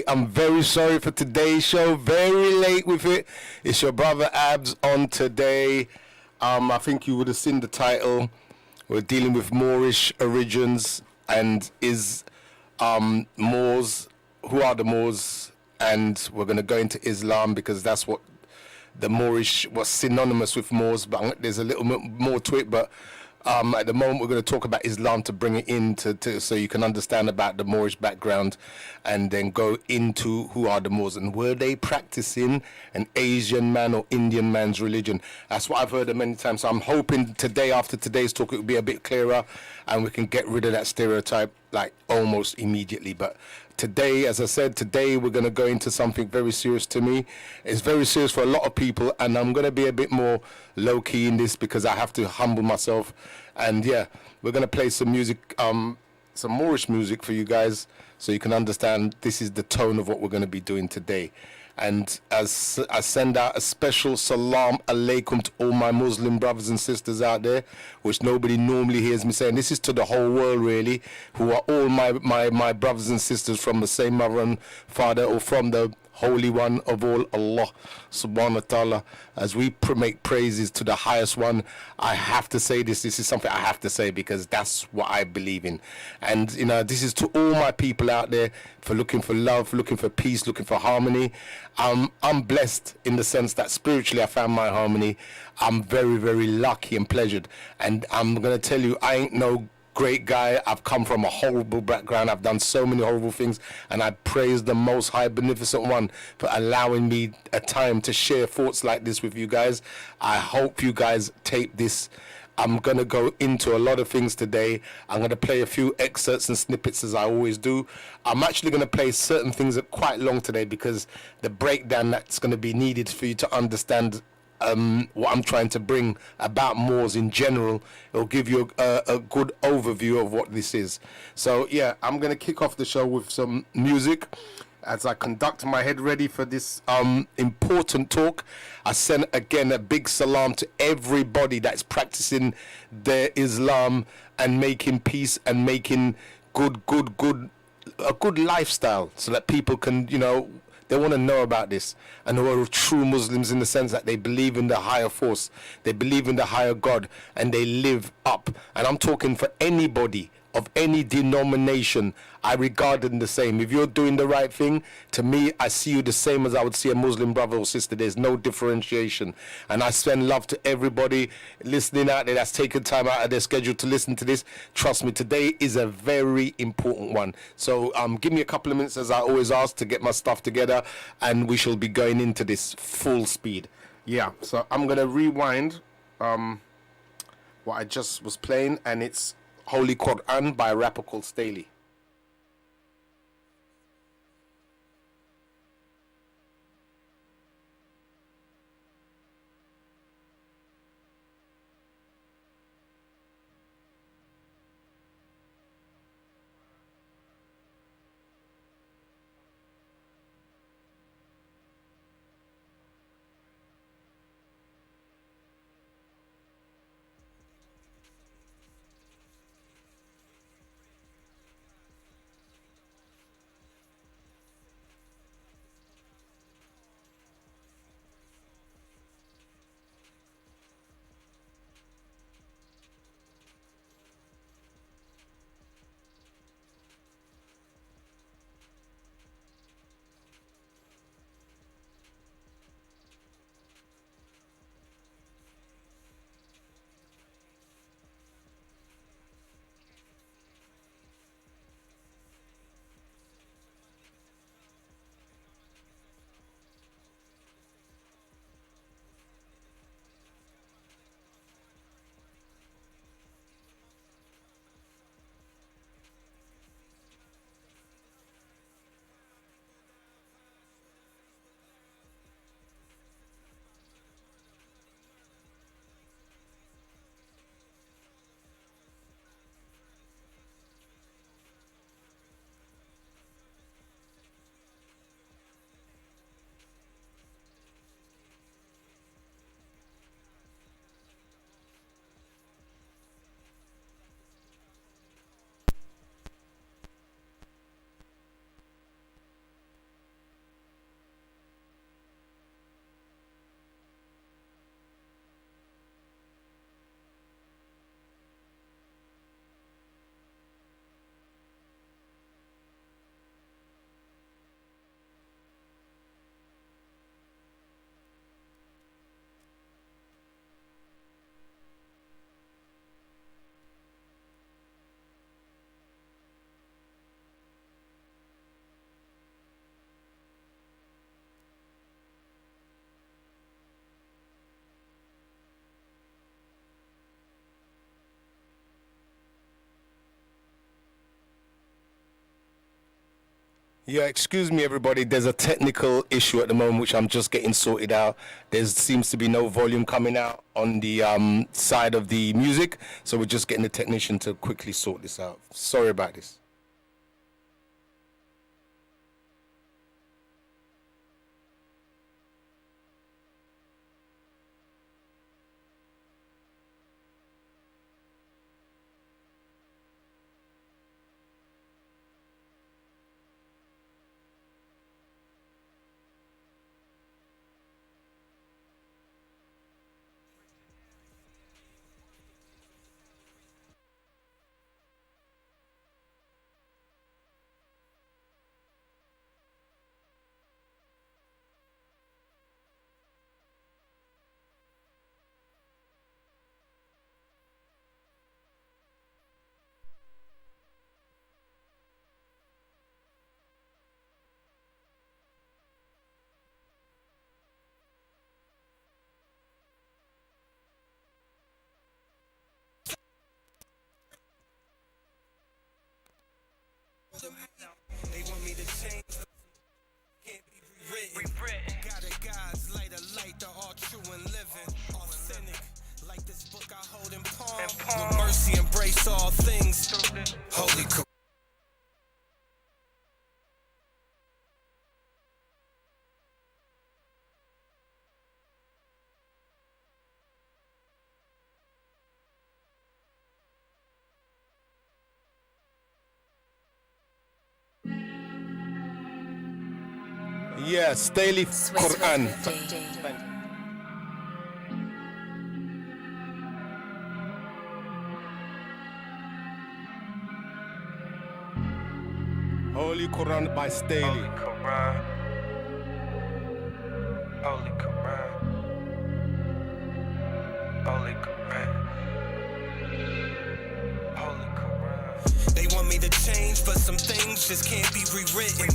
I'm very sorry for today's show. Very late with it. It's your brother Abz on today. I think you would have seen the title. We're dealing with Moorish origins and is Moors. Who are the Moors? And we're going to go into Islam because that's what the Moorish was synonymous with Moors. But there's a little bit more to it. But at the moment, we're going to talk about Islam to bring it in so you can understand about the Moorish background and then go into who are the Moors and were they practicing an Asian man or Indian man's religion. That's what I've heard many times. So I'm hoping today, after today's talk, it will be a bit clearer and we can get rid of that stereotype like almost immediately. But today, as I said, today we're going to go into something very serious to me. It's very serious for a lot of people, and I'm going to be a bit more low-key in this because I have to humble myself. And yeah, we're going to play some music, some Moorish music for you guys so you can understand this is the tone of what we're going to be doing today. And as I send out a special salam alaikum to all my Muslim brothers and sisters out there, which nobody normally hears me saying. This is to the whole world, really, who are all my brothers and sisters from the same mother and father or from the Holy One of all, Allah subhanahu wa ta'ala. As we make praises to the highest one, I have to say this is something I have to say because that's what I believe in. And you know, this is to all my people out there for looking for love, looking for peace, looking for harmony. I'm blessed in the sense that spiritually I found my harmony. I'm very, very lucky and pleasured, and I'm gonna tell you, I ain't no great guy. I've come from a horrible background. I've done so many horrible things, and I praise the Most High Beneficent One for allowing me a time to share thoughts like this with you guys. I hope you guys take this. I'm going to go into a lot of things today. I'm going to play a few excerpts and snippets as I always do. I'm actually going to play certain things that are quite long today because the breakdown that's going to be needed for you to understand what I'm trying to bring about Moors in general. It'll give you a good overview of what this is. So yeah, I'm going to kick off the show with some music as I conduct my head ready for this important talk. I send again a big salam to everybody that's practicing their Islam and making peace and making a good lifestyle so that people can, you know, they want to know about this, and who are true Muslims in the sense that they believe in the higher force, they believe in the higher God, and they live up. And I'm talking for anybody of any denomination. I regard them the same. If you're doing the right thing, to me, I see you the same as I would see a Muslim brother or sister. There's no differentiation. And I send love to everybody listening out there that's taken time out of their schedule to listen to this. Trust me, today is a very important one. So give me a couple of minutes, as I always ask, to get my stuff together, and we shall be going into this full speed. Yeah, so I'm going to rewind what I just was playing, and it's Holy Quran by a rapper called Staley. Yeah, excuse me, everybody. There's a technical issue at the moment, which I'm just getting sorted out. There seems to be no volume coming out on the side of the music, so we're just getting the technician to quickly sort this out. Sorry about this. They want me to change, can't be rewritten. Got a God's light, a light, the all true and living. Authentic, like this book I hold in palm. With mercy, embrace all things. Holy Quran. Yeah, Staley Quran. Holy Quran by Staley. Holy Quran. Holy Quran. Holy Quran. Holy Quran. They want me to change, but some things just can't be rewritten.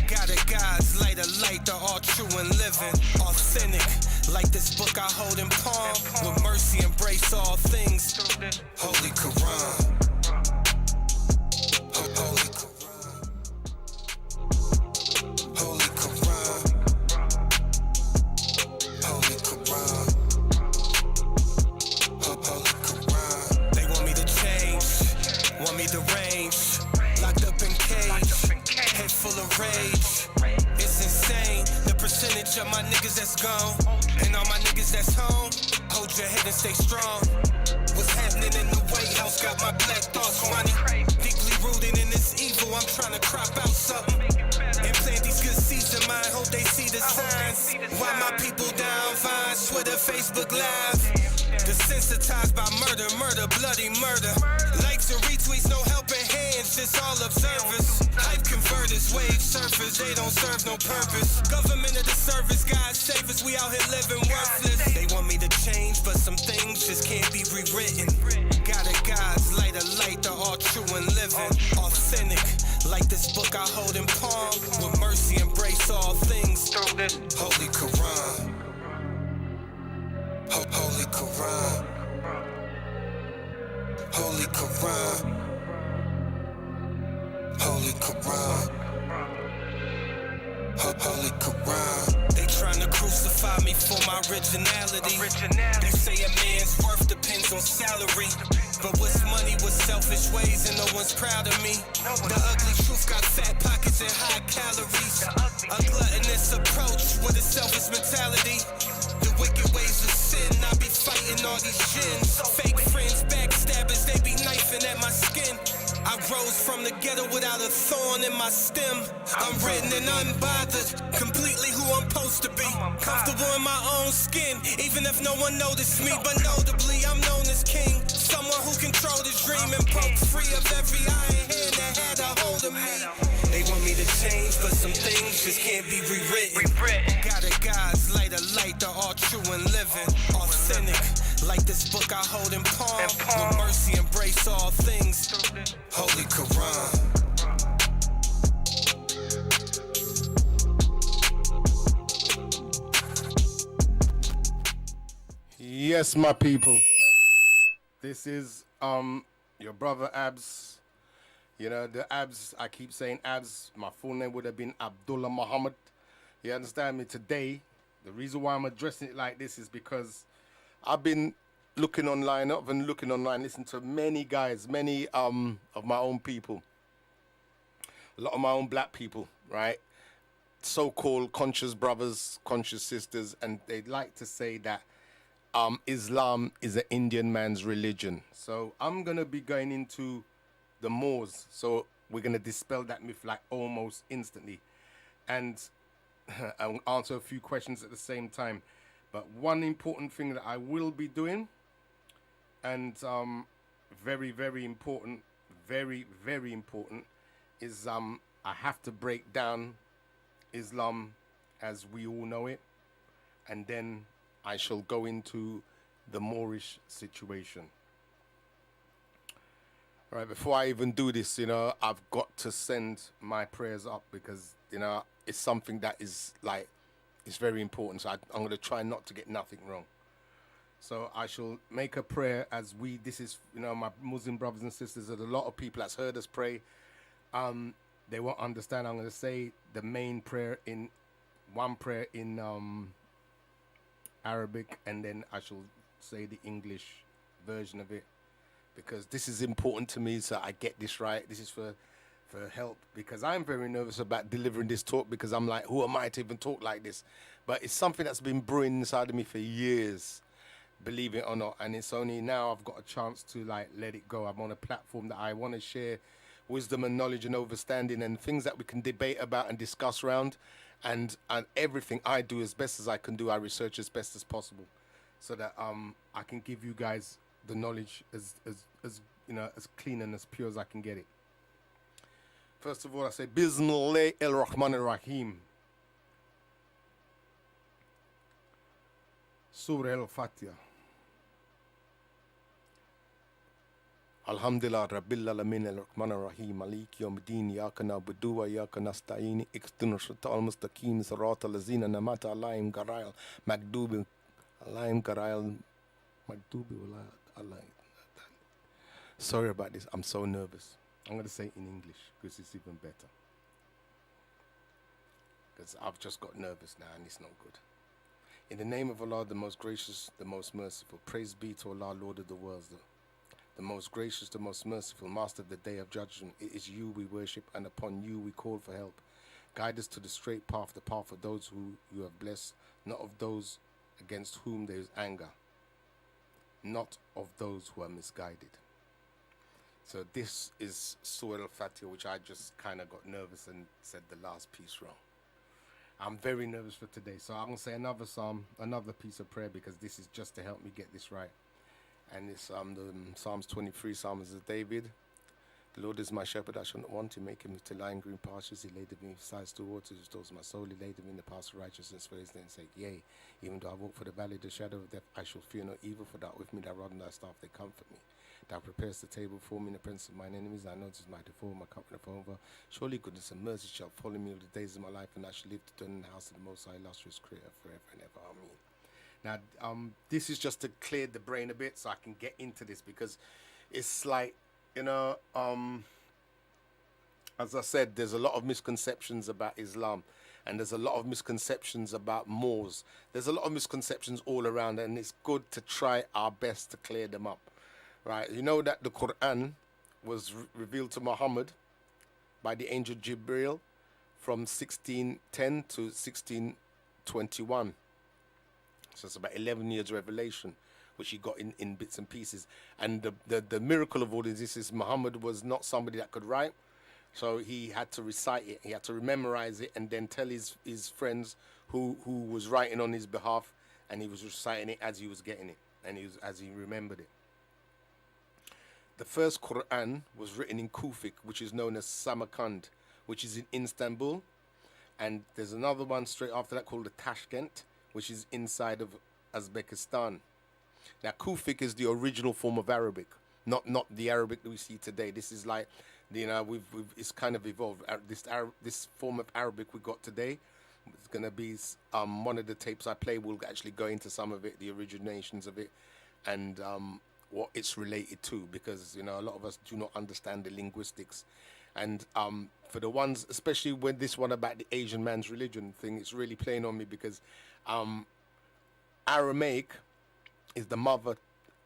Got a God's light, a light, the all true and living. Authentic, like this book I hold in palm. With mercy, embrace all things. Holy Quran. Holy Quran. Holy Quran. Holy Quran. Holy Quran. They want me to change, want me to range. Locked up in cage, head full of rage. It's insane, the percentage of my niggas that's gone. And all my niggas that's home, hold your head and stay strong. What's happening in the White House got my black thoughts running. Deeply rooted in this evil, I'm trying to crop out something. And plant these good seeds in mind, hope they see the signs. Why my people down, Vines, Twitter, Facebook Live. Desensitized by murder, murder, bloody murder. Likes and retweets, no helping hands, just all observers. Hype converters, wave surfers, they don't serve no purpose. Government of the service, God save us, we out here living worthless. They want me to change, but some things just can't be rewritten. Got a God's light, a light, the all true and living. Authentic, like this book I hold in palm. With mercy, embrace all things. Holy Quran. Holy Quran. Holy Quran. Holy Quran. Holy Quran. They tryna crucify me for my originality. They say a man's worth depends on salary. But what's money with selfish ways and no one's proud of me? The ugly truth got fat pockets and high calories. A gluttonous approach with a selfish mentality. The wicked ways of sin, I be fighting all these shins. Fake friends, backstabbers, they be knifing at my skin. I rose from the ghetto without a thorn in my stem. I'm written and unbothered, completely who I'm supposed to be. Comfortable in my own skin, even if no one noticed me. But notably, I'm known as king. Someone who controlled the dream and broke free of every iron hand that had a hold of me. They want me to change, but some things just can't be rewritten. Got a God's light, a light, the all true and living. Authentic, like this book I hold in palm. With mercy, embrace all things. Holy Quran. Yes, my people. This is your brother Abz You know, the Abz, I keep saying Abz, my full name would have been Abdullah Muhammad. You understand me? Today, the reason why I'm addressing it like this is because I've been looking online, not even looking online, listening to many guys, many of my own people, a lot of my own black people, right? So-called conscious brothers, conscious sisters, and they like to say that Islam is an Indian man's religion. So I'm gonna be going into the Moors. So we're gonna dispel that myth like almost instantly, and I'll answer a few questions at the same time. But one important thing that I will be doing, and very very important, very important, is I have to break down Islam as we all know it, and then I shall go into the Moorish situation. All right, before I even do this, you know, I've got to send my prayers up because, you know, it's something that is like, it's very important. So I'm going to try not to get nothing wrong. So I shall make a prayer as we, this is, you know, my Muslim brothers and sisters, there's a lot of people that's heard us pray. They won't understand. I'm going to say the main prayer in, one prayer in Arabic, and then I shall say the English version of it, because this is important to me, so I get this right. This is for help, because I'm very nervous about delivering this talk, because I'm like, who am I to even talk like this? But it's something that's been brewing inside of me for years, believe it or not, and it's only now I've got a chance to like let it go. I'm on a platform that I want to share wisdom and knowledge and understanding and things that we can debate about and discuss around, and everything I do as best as I can do, I research as best as possible, so that I can give you guys the knowledge as you know, as clean and as pure as I can get it. First of all, I say Bismillah el-Rahman el-Rahim. Surah al-Fatiha. Alhamdulillah Rabbil Alamin ar-Rahman ar-Rahim Maliki Yawmiddin Iyyaka na'budu wa iyyaka nasta'in Ihdina as-siratal mustaqim siratal ladzina an'amta 'alaihim ghayril maghdubi 'alaihim. Sorry about this, I'm so nervous. I'm going to say it in English because it's even better, because I've just got nervous now and it's not good. In the name of Allah, the most gracious, the most merciful, praise be to Allah, Lord of the worlds, the most gracious, the most merciful, master of the day of judgment. It is you we worship, and upon you we call for help. Guide us to the straight path, the path of those who you have blessed, not of those against whom there is anger, not of those who are misguided. So this is Surah Al-Fatiha, which I just kind of got nervous and said the last piece wrong. I'm very nervous for today, so I'm going to say another psalm, another piece of prayer, because this is just to help me get this right. And it's the Psalms 23, Psalms of David. The Lord is my shepherd, I shall not want. He maketh me to lie in green pastures. He laideth me beside still waters, restores my soul. He laideth me in the paths of righteousness for his name's sake. Yea, even though I walk for the valley of the shadow of death, I shall fear no evil, for thou art with me, thy rod and thy staff, they comfort me. Thou preparest the table for me in the presence of mine enemies. Thou knowest my default, my cup runneth over. Surely goodness and mercy shall follow me all the days of my life, and I shall live to dwell in the house of the Most High, illustrious Creator, forever and ever. Amen. Now, this is just to clear the brain a bit, so I can get into this, because it's like, you know, as I said, there's a lot of misconceptions about Islam, and there's a lot of misconceptions about Moors. There's a lot of misconceptions all around, and it's good to try our best to clear them up. Right, you know that the Quran was revealed to Muhammad by the angel Jibril from 1610 to 1621. So it's about 11 years revelation, which he got in bits and pieces. And the miracle of all this is Muhammad was not somebody that could write, so he had to recite it. He had to memorize it and then tell his friends who was writing on his behalf, and he was reciting it as he was getting it, and as he remembered it. The first Quran was written in Kufic, which is known as Samarkand, which is in Istanbul. And there's another one straight after that called the Tashkent, which is inside of Uzbekistan. Now, Kufic is the original form of Arabic, not the Arabic that we see today. This is like, you know, it's kind of evolved. This form of Arabic we got today, it's going to be one of the tapes I play will actually go into some of it, the originations of it, and what it's related to, because you know a lot of us do not understand the linguistics. And for the ones, especially when this one about the Asian man's religion thing, it's really playing on me because Aramaic is the mother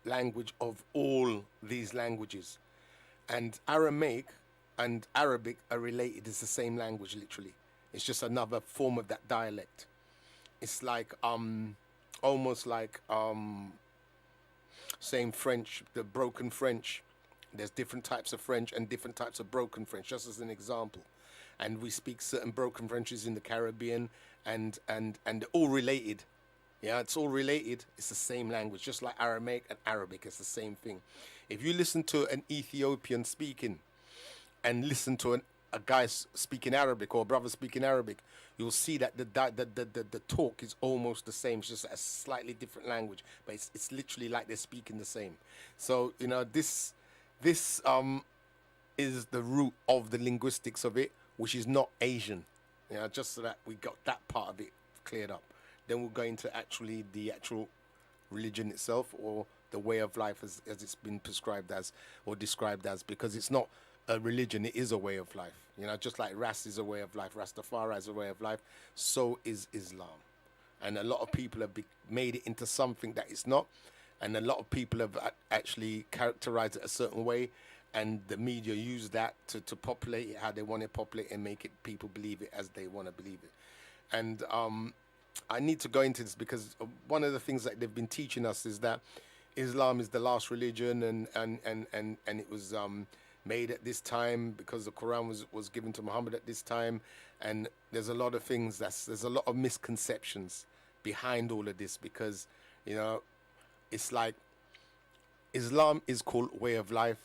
language of all these languages, and Aramaic and Arabic are related. It's the same language, literally. It's just another form of that dialect. It's like almost like saying French, the broken French. There's different types of French and different types of broken French, just as an example. And we speak certain broken Frenches in the Caribbean, and they're all related. Yeah, it's all related. It's the same language, just like Aramaic and Arabic. It's the same thing. If you listen to an Ethiopian speaking and listen to a guy speaking Arabic or a brother speaking Arabic, you'll see that the talk is almost the same. It's just a slightly different language, but it's literally like they're speaking the same. So you know this is the root of the linguistics of it, which is not Asian. You know, just so that we got that part of it cleared up. Then we'll go into actually the actual religion itself, or the way of life as it's been prescribed as or described as, because it's not a religion, it is a way of life. You know, just like Ras is a way of life, Rastafari is a way of life, so is Islam. And a lot of people have made it into something that it's not, and a lot of people have actually characterized it a certain way, and the media use that to populate it how they want to populate and make it people believe it as they want to believe it. And I need to go into this because one of the things that they've been teaching us is that Islam is the last religion, and it was made at this time because the Quran was given to Muhammad at this time. And there's a lot of things there's a lot of misconceptions behind all of this, because you know it's like Islam is called way of life,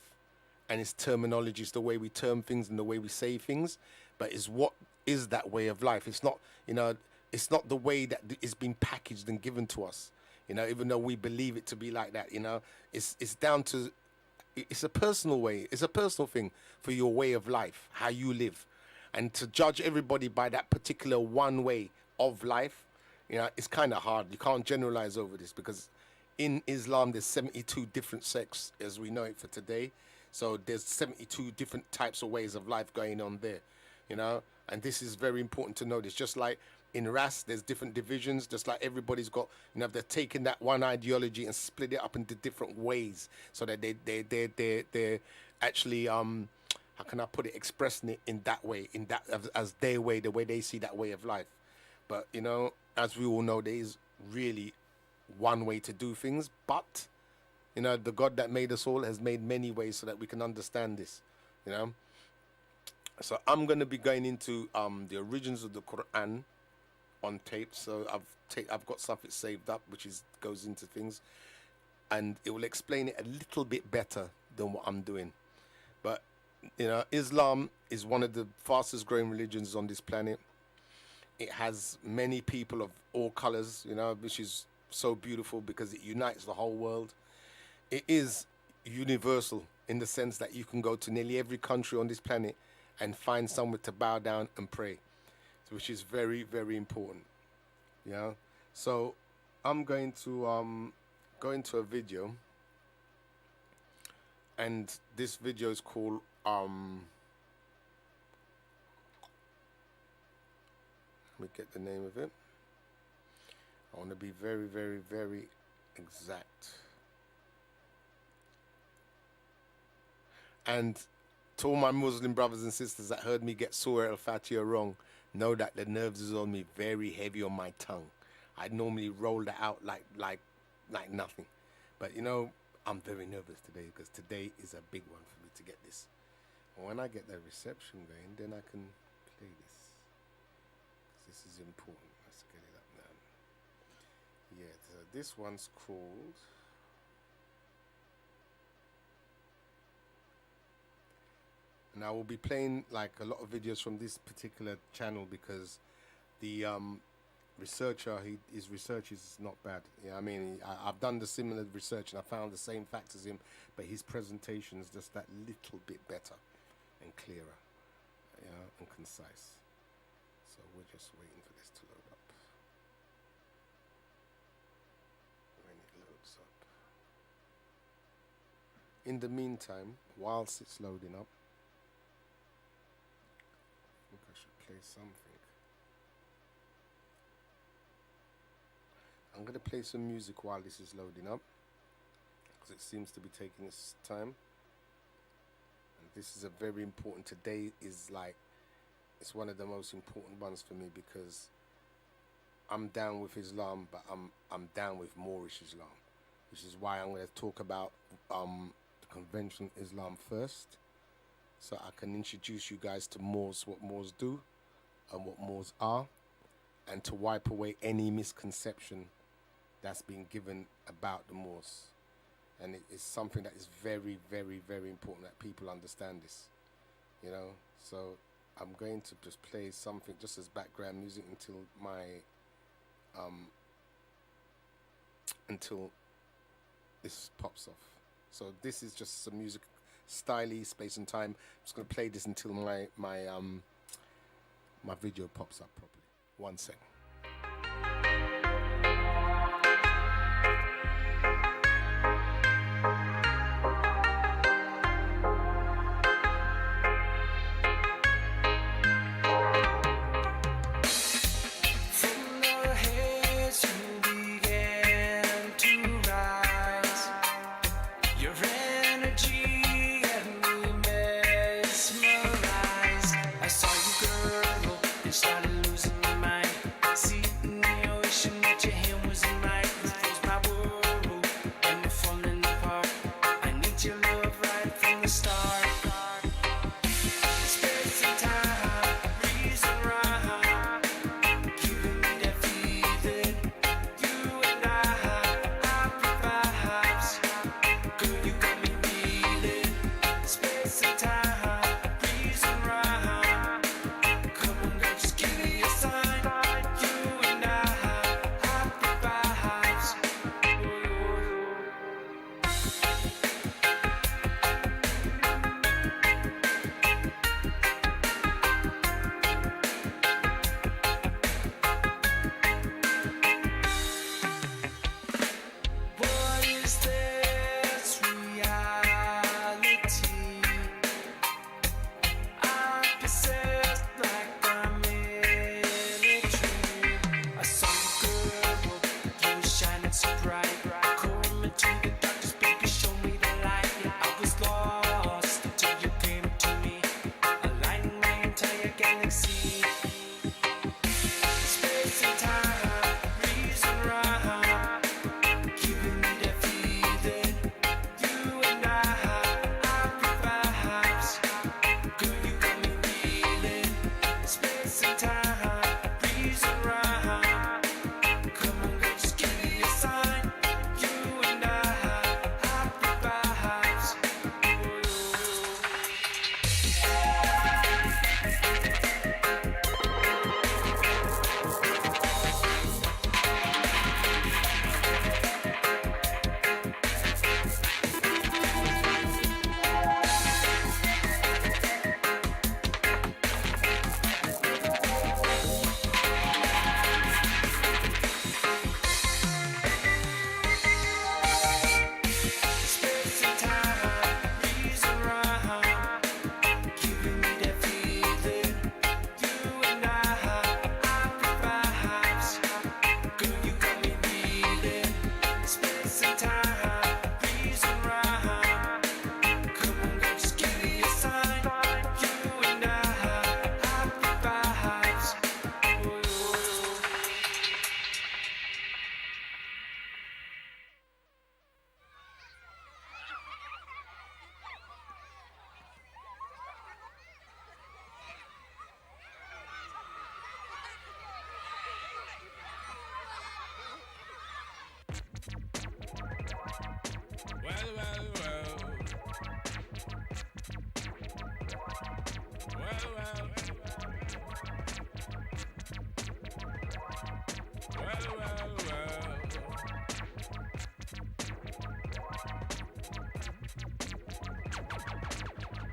and its terminology is the way we term things and the way we say things, but is what is that way of life. It's not, you know, it's not the way that it's been packaged and given to us, you know, even though we believe it to be like that. You know, it's down to, it's a personal way, it's a personal thing for your way of life, how you live. And to judge everybody by that particular one way of life, you know, it's kind of hard. You can't generalize over this, because in Islam there's 72 different sects as we know it for today. So there's 72 different types of ways of life going on there, you know. And this is very important to notice. Just like in Ras, there's different divisions. Just like everybody's got, you know, they're taking that one ideology and split it up into different ways, so that they're actually how can I put it, expressing it in that way, in that as their way, the way they see that way of life. But you know, as we all know, there is really one way to do things, but you know, the God that made us all has made many ways so that we can understand this, you know. So I'm going to be going into the origins of the Quran on tape. So I've got something saved up which goes into things, and it will explain it a little bit better than what I'm doing. But you know, Islam is one of the fastest growing religions on this planet. It has many people of all colors, you know, which is so beautiful because it unites the whole world. It is universal in the sense that you can go to nearly every country on this planet and find somewhere to bow down and pray, which is very, very important. You know, so I'm going to go into a video, and this video is called let me get the name of it. I want to be very, very, very exact. And to all my Muslim brothers and sisters that heard me get Surah Al-Fatiha wrong, know that the nerves is on me very heavy on my tongue. I normally roll that out like nothing. But you know, I'm very nervous today because today is a big one for me to get this. And when I get the reception going, then I can play this. This is important. Let's get it up now. Yeah, so this one's called... And I will be playing like a lot of videos from this particular channel because the researcher, his research is not bad. Yeah, I mean, I've done the similar research and I found the same facts as him, but his presentation is just that little bit better and clearer, yeah, and concise. So we're just waiting for this to load up. When it loads up. In the meantime, whilst it's loading up, I think I should play something. I'm going to play some music while this is loading up, because it seems to be taking its time. And this is a very important, today is like, it's one of the most important ones for me, because I'm down with Islam, but I'm down with Moorish Islam, which is why I'm going to talk about the conventional Islam first, so I can introduce you guys to Moors, what Moors do and what Moors are, and to wipe away any misconception that's been given about the Moors. And it is something that is very, very, very important that people understand this, you know. So I'm going to just play something just as background music until my until this pops off. So this is just some music, styly, space and time. I'm just going to play this until my video pops up properly. 1 second.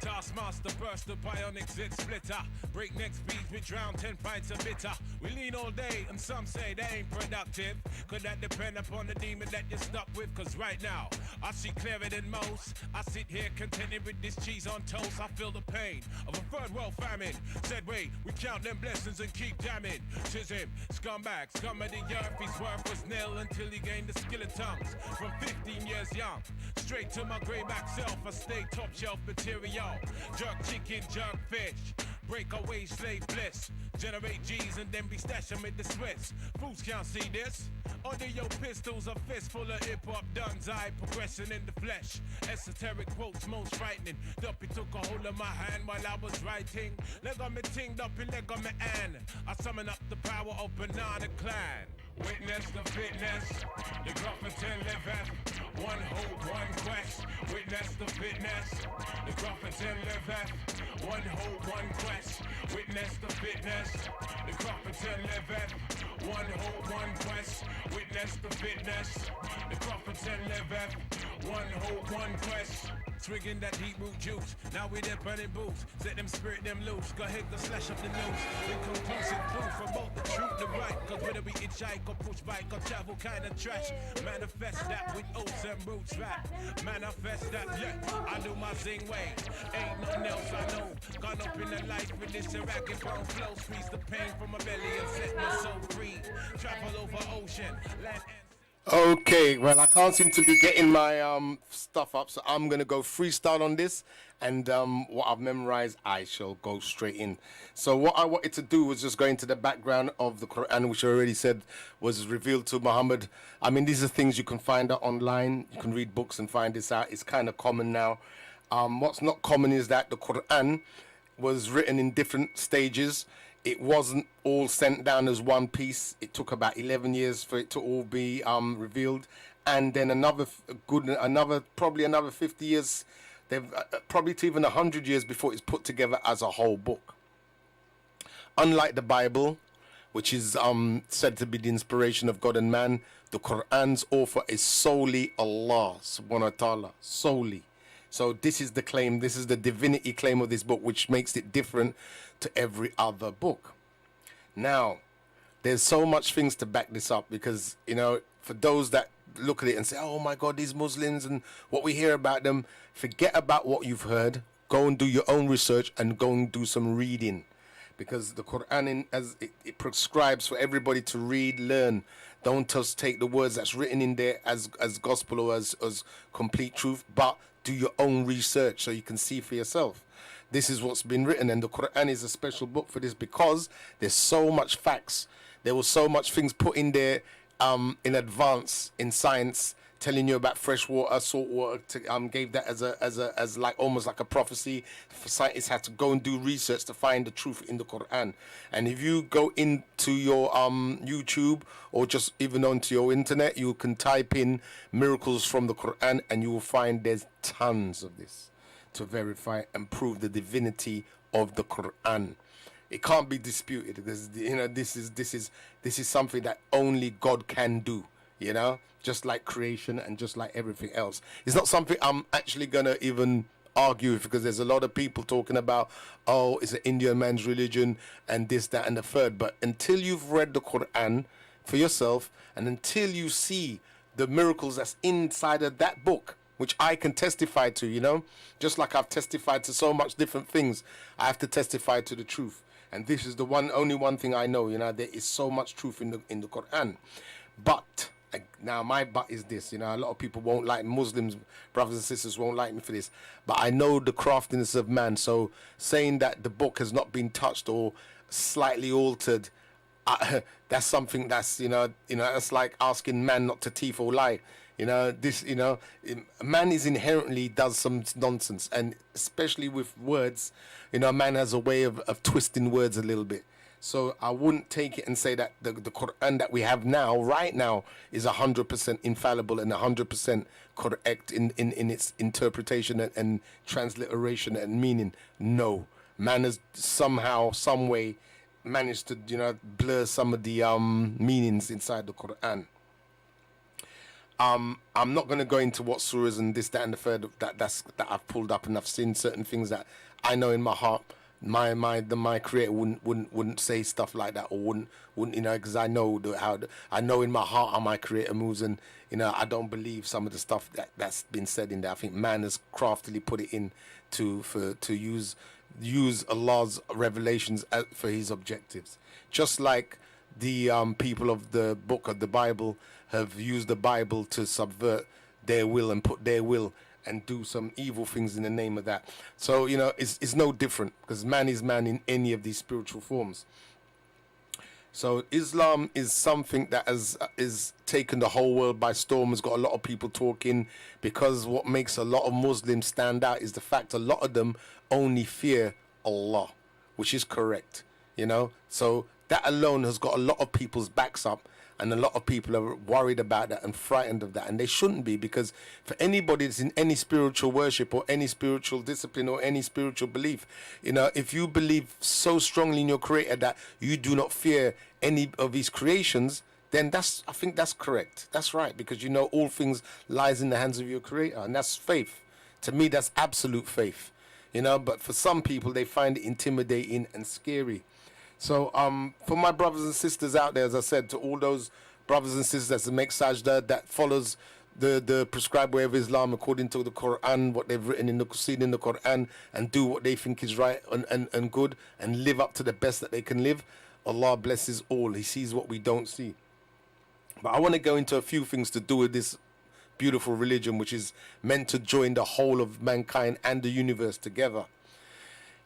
Taskmaster burst the bionic zit splitter. Breakneck speeds, we drown 10 pints of bitter. We lean all day and some say they ain't productive. Could that depend upon the demon that you're stuck with? Cause right now, I see clearer than most. I sit here contented with this cheese on toast. I feel the pain of a third world famine. Said wait, we count them blessings and keep jamming. Tis him, scumbag, scum of the earth. His worth was nil until he gained the skill of tongues. From 15 years young, straight to my greyback self. I stay top shelf material. Jerk chicken, jerk fish. Break away slave bliss. Generate G's and then be stashing with the Swiss. Fools can't see this. Under your pistols, a fist full of hip-hop duns. I progression in the flesh. Esoteric quotes most frightening. Duppy took a hold of my hand while I was writing. Leg on me ting, Duppy leg on me and I summon up the power of Banana Clan. Witness the fitness, the Gruffington liveth. One hope, one quest. Witness the fitness, the Gruffington liveth. One hope, one quest. Witness the fitness, the Gruffington liveth. One hope, one quest. Witness the fitness, the Gruffington liveth. One hope, one quest. Swigging that deep root juice. Now we there burning boots. Set them spirit them loose. Go ahead, go slash up the news. Inconclusive proof for both the truth and right. Cause whether we hitchhike or push bike or travel kind of trash. Manifest that with oats and roots rap. Manifest that, yeah. I do my zing way. Ain't nothing else I know. Gone up in the life with this racket bone flow. Squeeze the pain from my belly and set my soul free. Travel over ocean, land and Okay, well, I can't seem to be getting my stuff up, so I'm going to go freestyle on this, and what I've memorized, I shall go straight in. So what I wanted to do was just go into the background of the Quran, which I already said was revealed to Muhammad. I mean, these are things you can find out online. You can read books and find this out. It's kind of common now. What's not common is that the Quran was written in different stages. It wasn't all sent down as one piece. It took about 11 years for it to all be revealed, and then probably another 50 years, probably to even 100 years before it's put together as a whole book. Unlike the Bible, which is said to be the inspiration of God and man, the Quran's author is solely Allah subhanahu wa ta'ala, solely. So this is the claim, this is the divinity claim of this book, which makes it different to every other book. Now, there's so much things to back this up because, you know, for those that look at it and say, oh my God, these Muslims and what we hear about them, forget about what you've heard, go and do your own research and go and do some reading. Because the Quran, as it prescribes for everybody to read, learn. Don't just take the words that's written in there as gospel or as complete truth, but do your own research so you can see for yourself. This is what's been written, and the Quran is a special book for this because there's so much facts. There was so much things put in there in advance in science, telling you about fresh water, salt water. Gave that as like almost like a prophecy. Scientists had to go and do research to find the truth in the Quran. And if you go into your YouTube or just even onto your internet, you can type in miracles from the Quran, and you will find there's tons of this to verify and prove the divinity of the Quran. It can't be disputed because, you know, this is something that only God can do. You know, just like creation and just like everything else. It's not something I'm actually gonna even argue with, because there's a lot of people talking about, oh, it's an Indian man's religion and this, that, and the third. But until you've read the Quran for yourself, and until you see the miracles that's inside of that book, which I can testify to, you know, just like I've testified to so much different things, I have to testify to the truth. And this is the only one thing I know, you know, there is so much truth in the Quran. But now my but is this, you know, a lot of people won't like, Muslims, brothers and sisters won't like me for this, but I know the craftiness of man. So saying that the book has not been touched or slightly altered, that's something that's, you know, that's like asking man not to thief or lie. You know, this, you know, man is inherently does some nonsense, and especially with words, you know, man has a way of twisting words a little bit. So I wouldn't take it and say that the Quran that we have now, right now, is 100% infallible and 100% correct in its interpretation and transliteration and meaning. No, man has somehow, some way, managed to, you know, blur some of the meanings inside the Quran. I'm not going to go into what surahs and this, that, and the third that I've pulled up, and I've seen certain things that I know in my heart my creator wouldn't say stuff like that, or wouldn't because I know I know in my heart how my creator moves, and I don't believe some of the stuff that's been said in there. I think man has craftily put it in to use Allah's revelations for his objectives, just like the people of the book of the Bible have used the Bible to subvert their will and put their will and do some evil things in the name of that. So it's no different, because man is man in any of these spiritual forms. So Islam is something that is taken the whole world by storm, has got a lot of people talking, because what makes a lot of Muslims stand out is the fact a lot of them only fear Allah, which is correct, So that alone has got a lot of people's backs up, and a lot of people are worried about that and frightened of that, and they shouldn't be, because for anybody that's in any spiritual worship or any spiritual discipline or any spiritual belief, if you believe so strongly in your creator that you do not fear any of his creations, then I think that's correct. That's right, because all things lies in the hands of your creator, and that's faith. To me, that's absolute faith, but for some people, they find it intimidating and scary. So for my brothers and sisters out there, as I said, to all those brothers and sisters that make sajda, that follows the prescribed way of Islam according to the Quran, what they've written in the Quran, and do what they think is right and good, and live up to the best that they can live, Allah blesses all. He sees what we don't see. But I want to go into a few things to do with this beautiful religion, which is meant to join the whole of mankind and the universe together.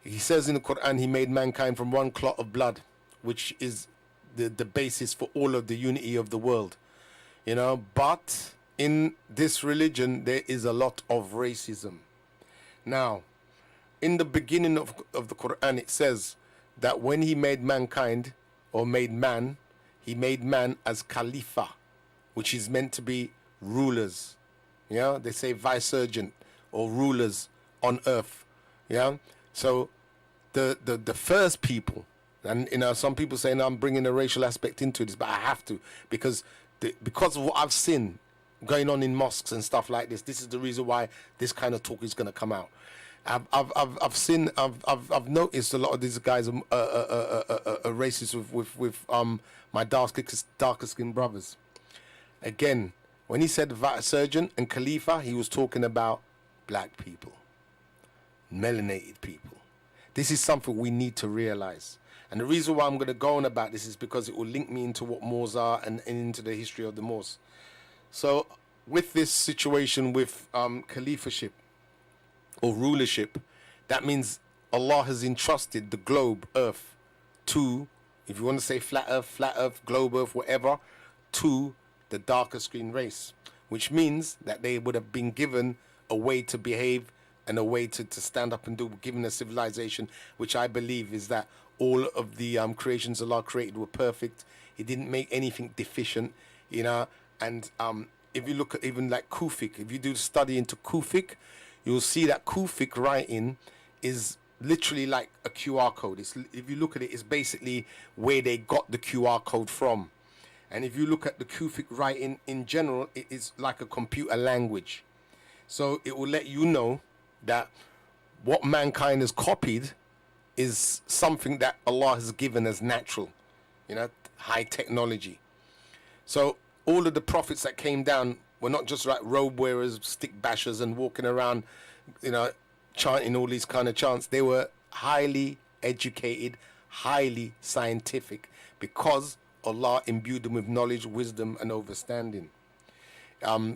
He says in the Quran, he made mankind from one clot of blood, which is the basis for all of the unity of the world. But in this religion, there is a lot of racism. Now, in the beginning of the Quran, it says that when he made mankind, or made man, he made man as Khalifa, which is meant to be rulers. They say vicegerent, or rulers on earth. So the first people, and some people say, no, I'm bringing a racial aspect into this, but I have to, because of what I've seen going on in mosques and stuff like this. This is the reason why this kind of talk is going to come out. I've noticed a lot of these guys are racist with my darker skinned brothers. Again, when he said vicegerent and Khalifa, he was talking about black people, melanated people. This is something we need to realize. And the reason why I'm going to go on about this is because it will link me into what Moors are and into the history of the Moors. So with this situation with caliphaship or rulership, that means Allah has entrusted the globe, earth, to, if you want to say flat earth, globe earth, whatever, to the darker skinned race, which means that they would have been given a way to behave and a way to stand up and do, given a civilization, which I believe is that all of the creations Allah created were perfect. He didn't make anything deficient, and if you look at even like Kufic, if you do study into Kufic, you'll see that Kufic writing is literally like a QR code. If you look at it, it's basically where they got the QR code from. And if you look at the Kufic writing in general, it is like a computer language. So it will let you know that what mankind has copied is something that Allah has given as natural, high technology. So all of the prophets that came down were not just like robe wearers, stick bashers, and walking around, chanting all these kind of chants. They were highly educated, highly scientific, because Allah imbued them with knowledge, wisdom, and understanding.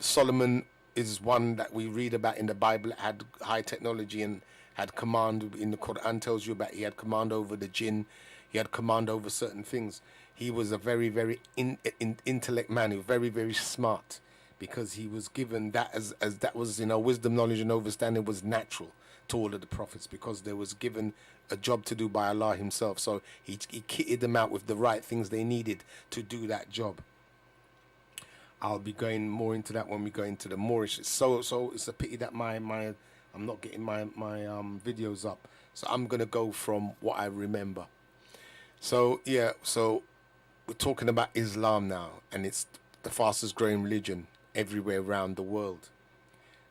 Solomon is one that we read about in the Bible, had high technology and had command. In the Quran tells you about he had command over the jinn, he had command over certain things. He was a very, very intellect man. He was very, very smart, because he was given that as that was, wisdom, knowledge, and understanding was natural to all of the prophets, because they was given a job to do by Allah himself. So he kitted them out with the right things they needed to do that job. I'll be going more into that when we go into the Moorish. So it's a pity that I'm not getting my videos up. So I'm gonna go from what I remember. So yeah, so we're talking about Islam now, and it's the fastest growing religion everywhere around the world,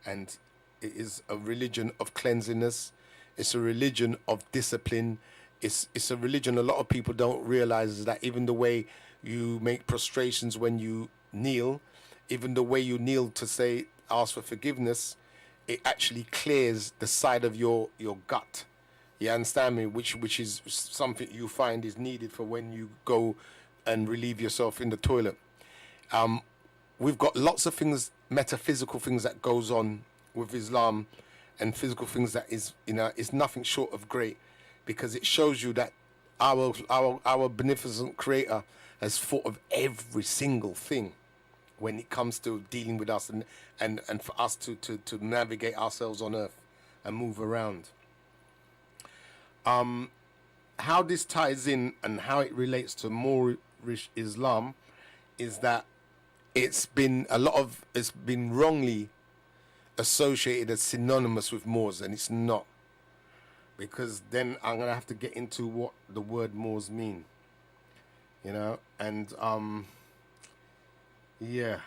and it is a religion of cleanliness. It's a religion of discipline. It's a religion a lot of people don't realize is that even the way you make prostrations when you kneel, even the way you kneel to say ask for forgiveness, it actually clears the side of your gut. You understand me? Which is something you find is needed for when you go and relieve yourself in the toilet. We've got lots of things, metaphysical things that goes on with Islam, and physical things that is nothing short of great, because it shows you that our beneficent Creator has thought of every single thing when it comes to dealing with us and for us to navigate ourselves on earth and move around. How this ties in and how it relates to Moorish Islam is that it's been wrongly associated as synonymous with Moors, and it's not, because then I'm gonna have to get into what the word Moors mean, and yeah,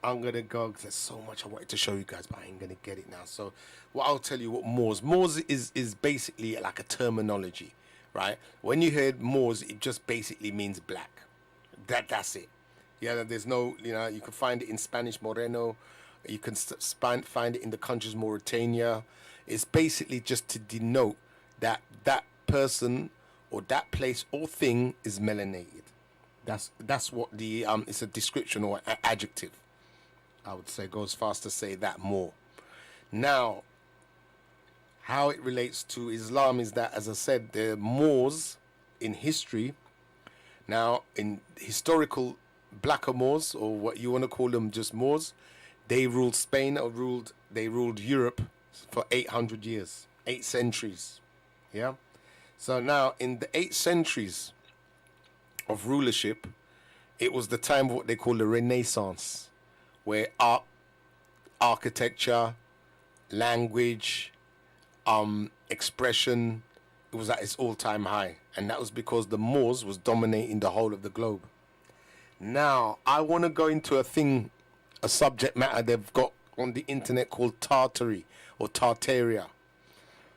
I'm gonna go because there's so much I wanted to show you guys, but I ain't gonna get it now. So what I'll tell you what Moors is basically like a terminology, right? When you hear Moors, it just basically means black. That's it. Yeah, there's no, you can find it in Spanish, Moreno. You can find it in the countries Mauritania. It's basically just to denote that that person or that place or thing is melanated. That's what the it's a description or adjective. I would say goes fast to say that more. Now, how it relates to Islam is that, as I said, the Moors in history. Now, in historical blacker Moors, or what you want to call them, just Moors, they ruled Spain they ruled Europe for 800 years, 8 centuries. Yeah. So now in the 8 centuries of rulership, it was the time of what they call the Renaissance, where art, architecture, language, expression, it was at its all-time high. And that was because the Moors was dominating the whole of the globe. Now, I want to go into a subject matter they've got on the internet called Tartary or Tartaria.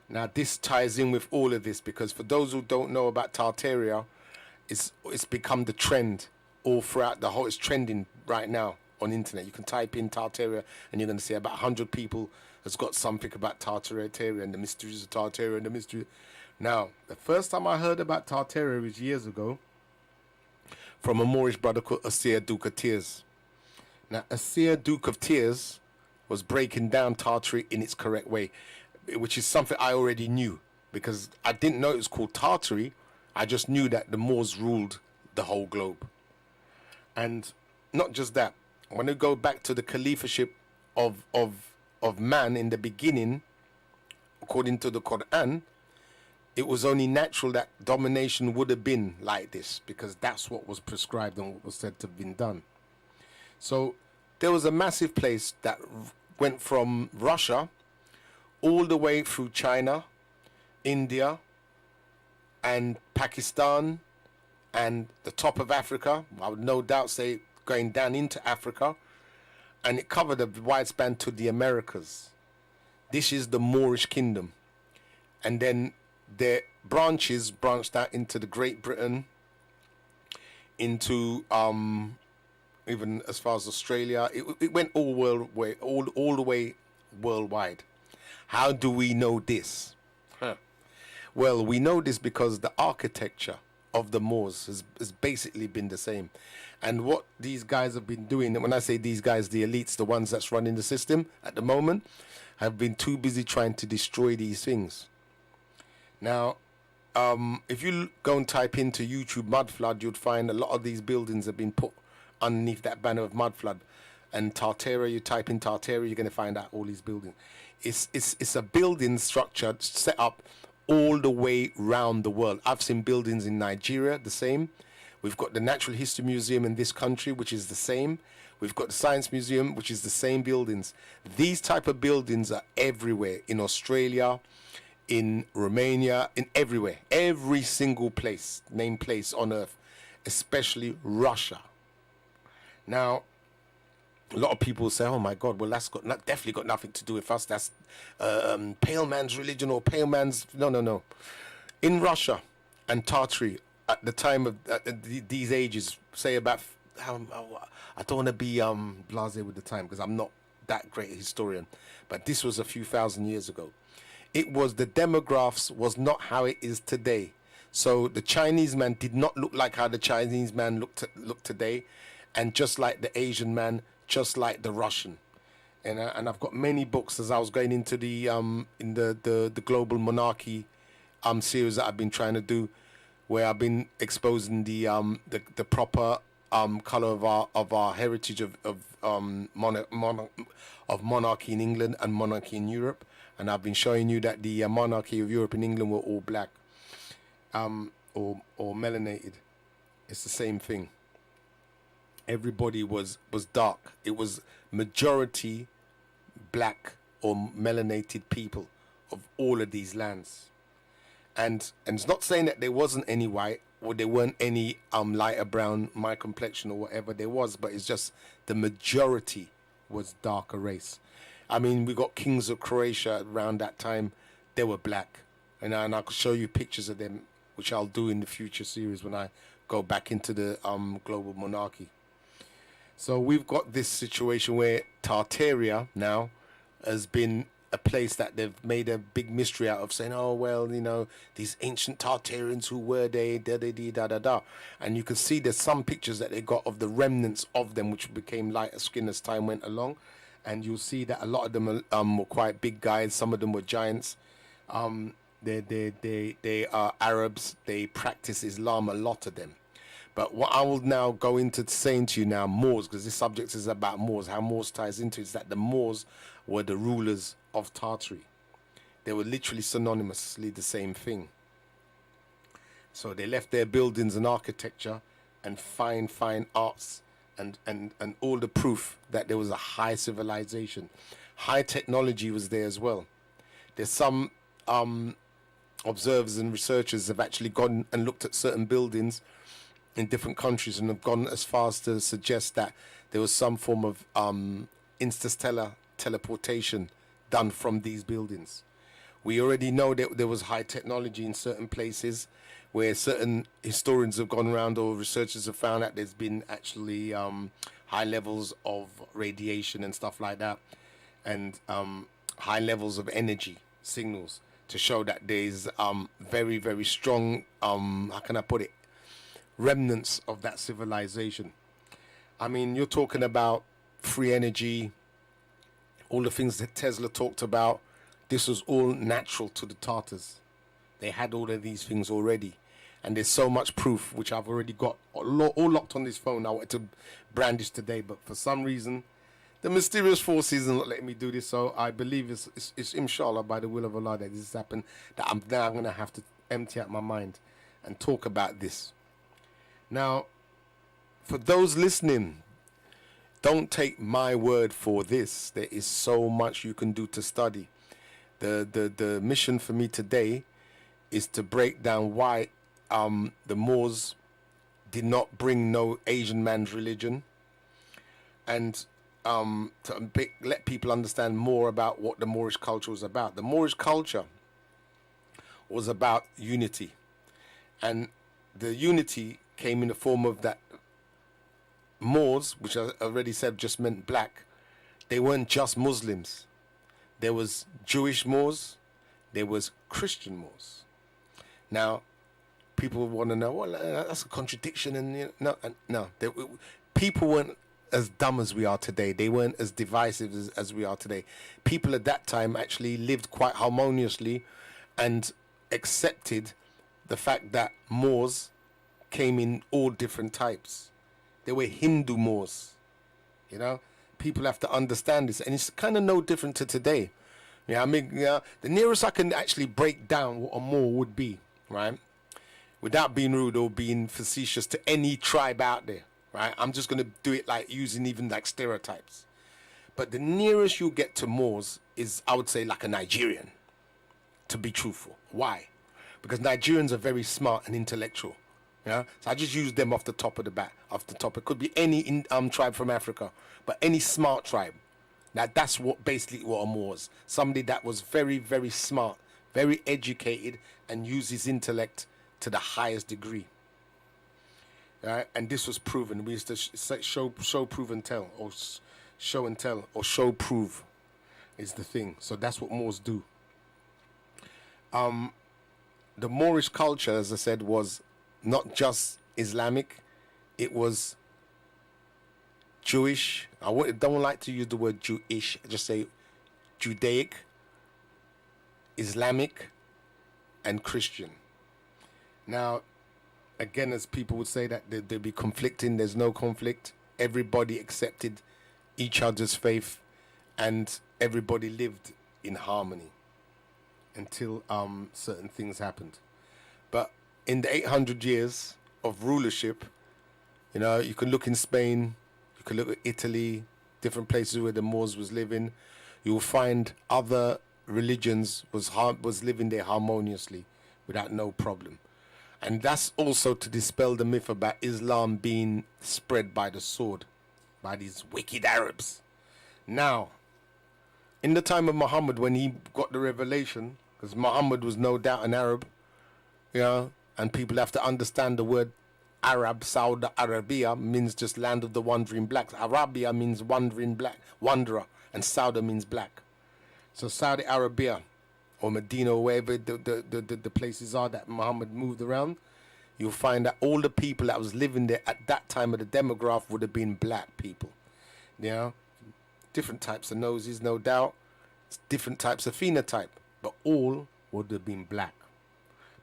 Now, this ties in with all of this, because for those who don't know about Tartaria, it's become the trend all throughout the whole. It's trending right now on internet. You can type in Tartaria and you're going to see about 100 people has got something about Tartaria and the mysteries of Tartaria and the mystery. Now, the first time I heard about Tartaria was years ago, from a Moorish brother called Asir Duke of Tears. Now, Asir Duke of Tears was breaking down Tartary in its correct way, which is something I already knew, because I didn't know it was called Tartary. I just knew that the Moors ruled the whole globe. And not just that, when you go back to the caliphship of man in the beginning, according to the Quran, it was only natural that domination would have been like this, because that's what was prescribed and what was said to have been done. So there was a massive place that went from Russia all the way through China, India, and Pakistan, and the top of Africa. I would no doubt say going down into Africa, and it covered a wide span to the Americas. This is the Moorish kingdom. And then their branches branched out into the Great Britain, into even as far as Australia. It went all the way worldwide. How do we know this? Well, we know this because the architecture of the Moors has basically been the same. And what these guys have been doing, and when I say these guys, the elites, the ones that's running the system at the moment, have been too busy trying to destroy these things. Now, if you go and type into YouTube mud flood, you'd find a lot of these buildings have been put underneath that banner of mud flood. And Tartaria, you type in Tartaria, you're going to find out all these buildings. It's a building structure set up all the way round the world. I've seen buildings in Nigeria, the same. We've got the Natural History Museum in this country, which is the same. We've got the Science Museum, which is the same buildings. These type of buildings are everywhere, in Australia, in Romania, in everywhere. Every single place, named place on earth, especially Russia. Now, a lot of people say, "Oh my God, well that's definitely got nothing to do with us. That's pale man's religion or pale man's." No, no, no. In Russia and Tartary at the time of these ages, say about I don't want to be blasé with the time because I'm not that great a historian, but this was a few thousand years ago. It was the demographics was not how it is today. So the Chinese man did not look like how the Chinese man look today, and just like the Asian man, just like the Russian. And I've got many books as I was going into the in the global monarchy series that I've been trying to do, where I've been exposing the proper color of our heritage of monarchy in England and monarchy in Europe, and I've been showing you that the monarchy of Europe and England were all black, or melanated. It's the same thing. Everybody was dark. It was majority black or melanated people of all of these lands. And it's not saying that there wasn't any white or there weren't any lighter brown, my complexion or whatever there was, but it's just the majority was darker race. I mean, we got kings of Croatia around that time. They were black, and I could show you pictures of them, which I'll do in the future series when I go back into the global monarchy. So we've got this situation where Tartaria now has been a place that they've made a big mystery out of, saying, oh, well, you know, these ancient Tartarians, who were they, da-da-dee-da-da-da. And you can see there's some pictures that they got of the remnants of them, which became lighter skin as time went along. And you'll see that a lot of them were quite big guys. Some of them were giants. They are Arabs. They practice Islam, a lot of them. But what I will now go into saying to you now, Moors, because this subject is about Moors, how Moors ties into it, is that the Moors were the rulers of Tartary. They were literally synonymously the same thing. So they left their buildings and architecture and fine arts and all the proof that there was a high civilization. High technology was there as well. There's some observers and researchers have actually gone and looked at certain buildings in different countries and have gone as far as to suggest that there was some form of interstellar teleportation done from these buildings. We already know that there was high technology in certain places where certain historians have gone around or researchers have found that there's been actually high levels of radiation and stuff like that, and high levels of energy signals to show that there's very, very strong, how can I put it, remnants of that civilization. I mean, you're talking about free energy, all the things that Tesla talked about. This was all natural to the Tartars. They had all of these things already. And there's so much proof, which I've already got all locked on this phone. I wanted to brandish today, but for some reason, the mysterious forces are not letting me do this. So I believe it's inshallah, by the will of Allah, that this has happened, that I'm now going to have to empty out my mind and talk about this. Now, for those listening, don't take my word for this. There is so much you can do to study. The mission for me today is to break down why the Moors did not bring no Asian man's religion, and to let people understand more about what the Moorish culture was about. The Moorish culture was about unity, and the unity came in the form of that Moors, which I already said just meant black. They weren't just Muslims. There was Jewish Moors, there was Christian Moors. Now, people want to know, well, that's a contradiction, and no. People weren't as dumb as we are today. They weren't as divisive as we are today. People at that time actually lived quite harmoniously and accepted the fact that Moors came in all different types. There were Hindu Moors, you know. People have to understand this, and it's kind of no different to today. Yeah, I mean, the nearest I can actually break down what a Moor would be, right, without being rude or being facetious to any tribe out there, right? I'm just going to do it like using even like stereotypes. But the nearest you get to Moors is, I would say, like a Nigerian, to be truthful. Why? Because Nigerians are very smart and intellectual, Yeah, so I just use them off the top of the bat, off the top. It could be any tribe from Africa, but any smart tribe. Now that's what basically what a Moor was. Somebody that was very, very smart, very educated, and used his intellect to the highest degree. Right, and this was proven. We used to show, prove, and tell, or show and tell, or show, prove, is the thing. So that's what Moors do. The Moorish culture, as I said, was not just Islamic, it was Jewish. Don't like to use the word Jewish, just say Judaic, Islamic, and Christian. Now, again, as people would say that they'd be conflicting, there's no conflict. Everybody accepted each other's faith, and everybody lived in harmony until certain things happened. But in the 800 years of rulership, you can look in Spain, you can look at Italy, different places where the Moors was living. You will find other religions was living there harmoniously without no problem. And that's also to dispel the myth about Islam being spread by the sword, by these wicked Arabs. Now, in the time of Muhammad, when he got the revelation, because Muhammad was no doubt an Arab, and people have to understand the word Arab, Saudi Arabia, means just land of the wandering blacks. Arabia means wandering black, wanderer, and Saudi means black. So Saudi Arabia, or Medina, or wherever the places are that Muhammad moved around, you'll find that all the people that was living there at that time of the demograph would have been black people. Different types of noses, no doubt, different types of phenotype, but all would have been black,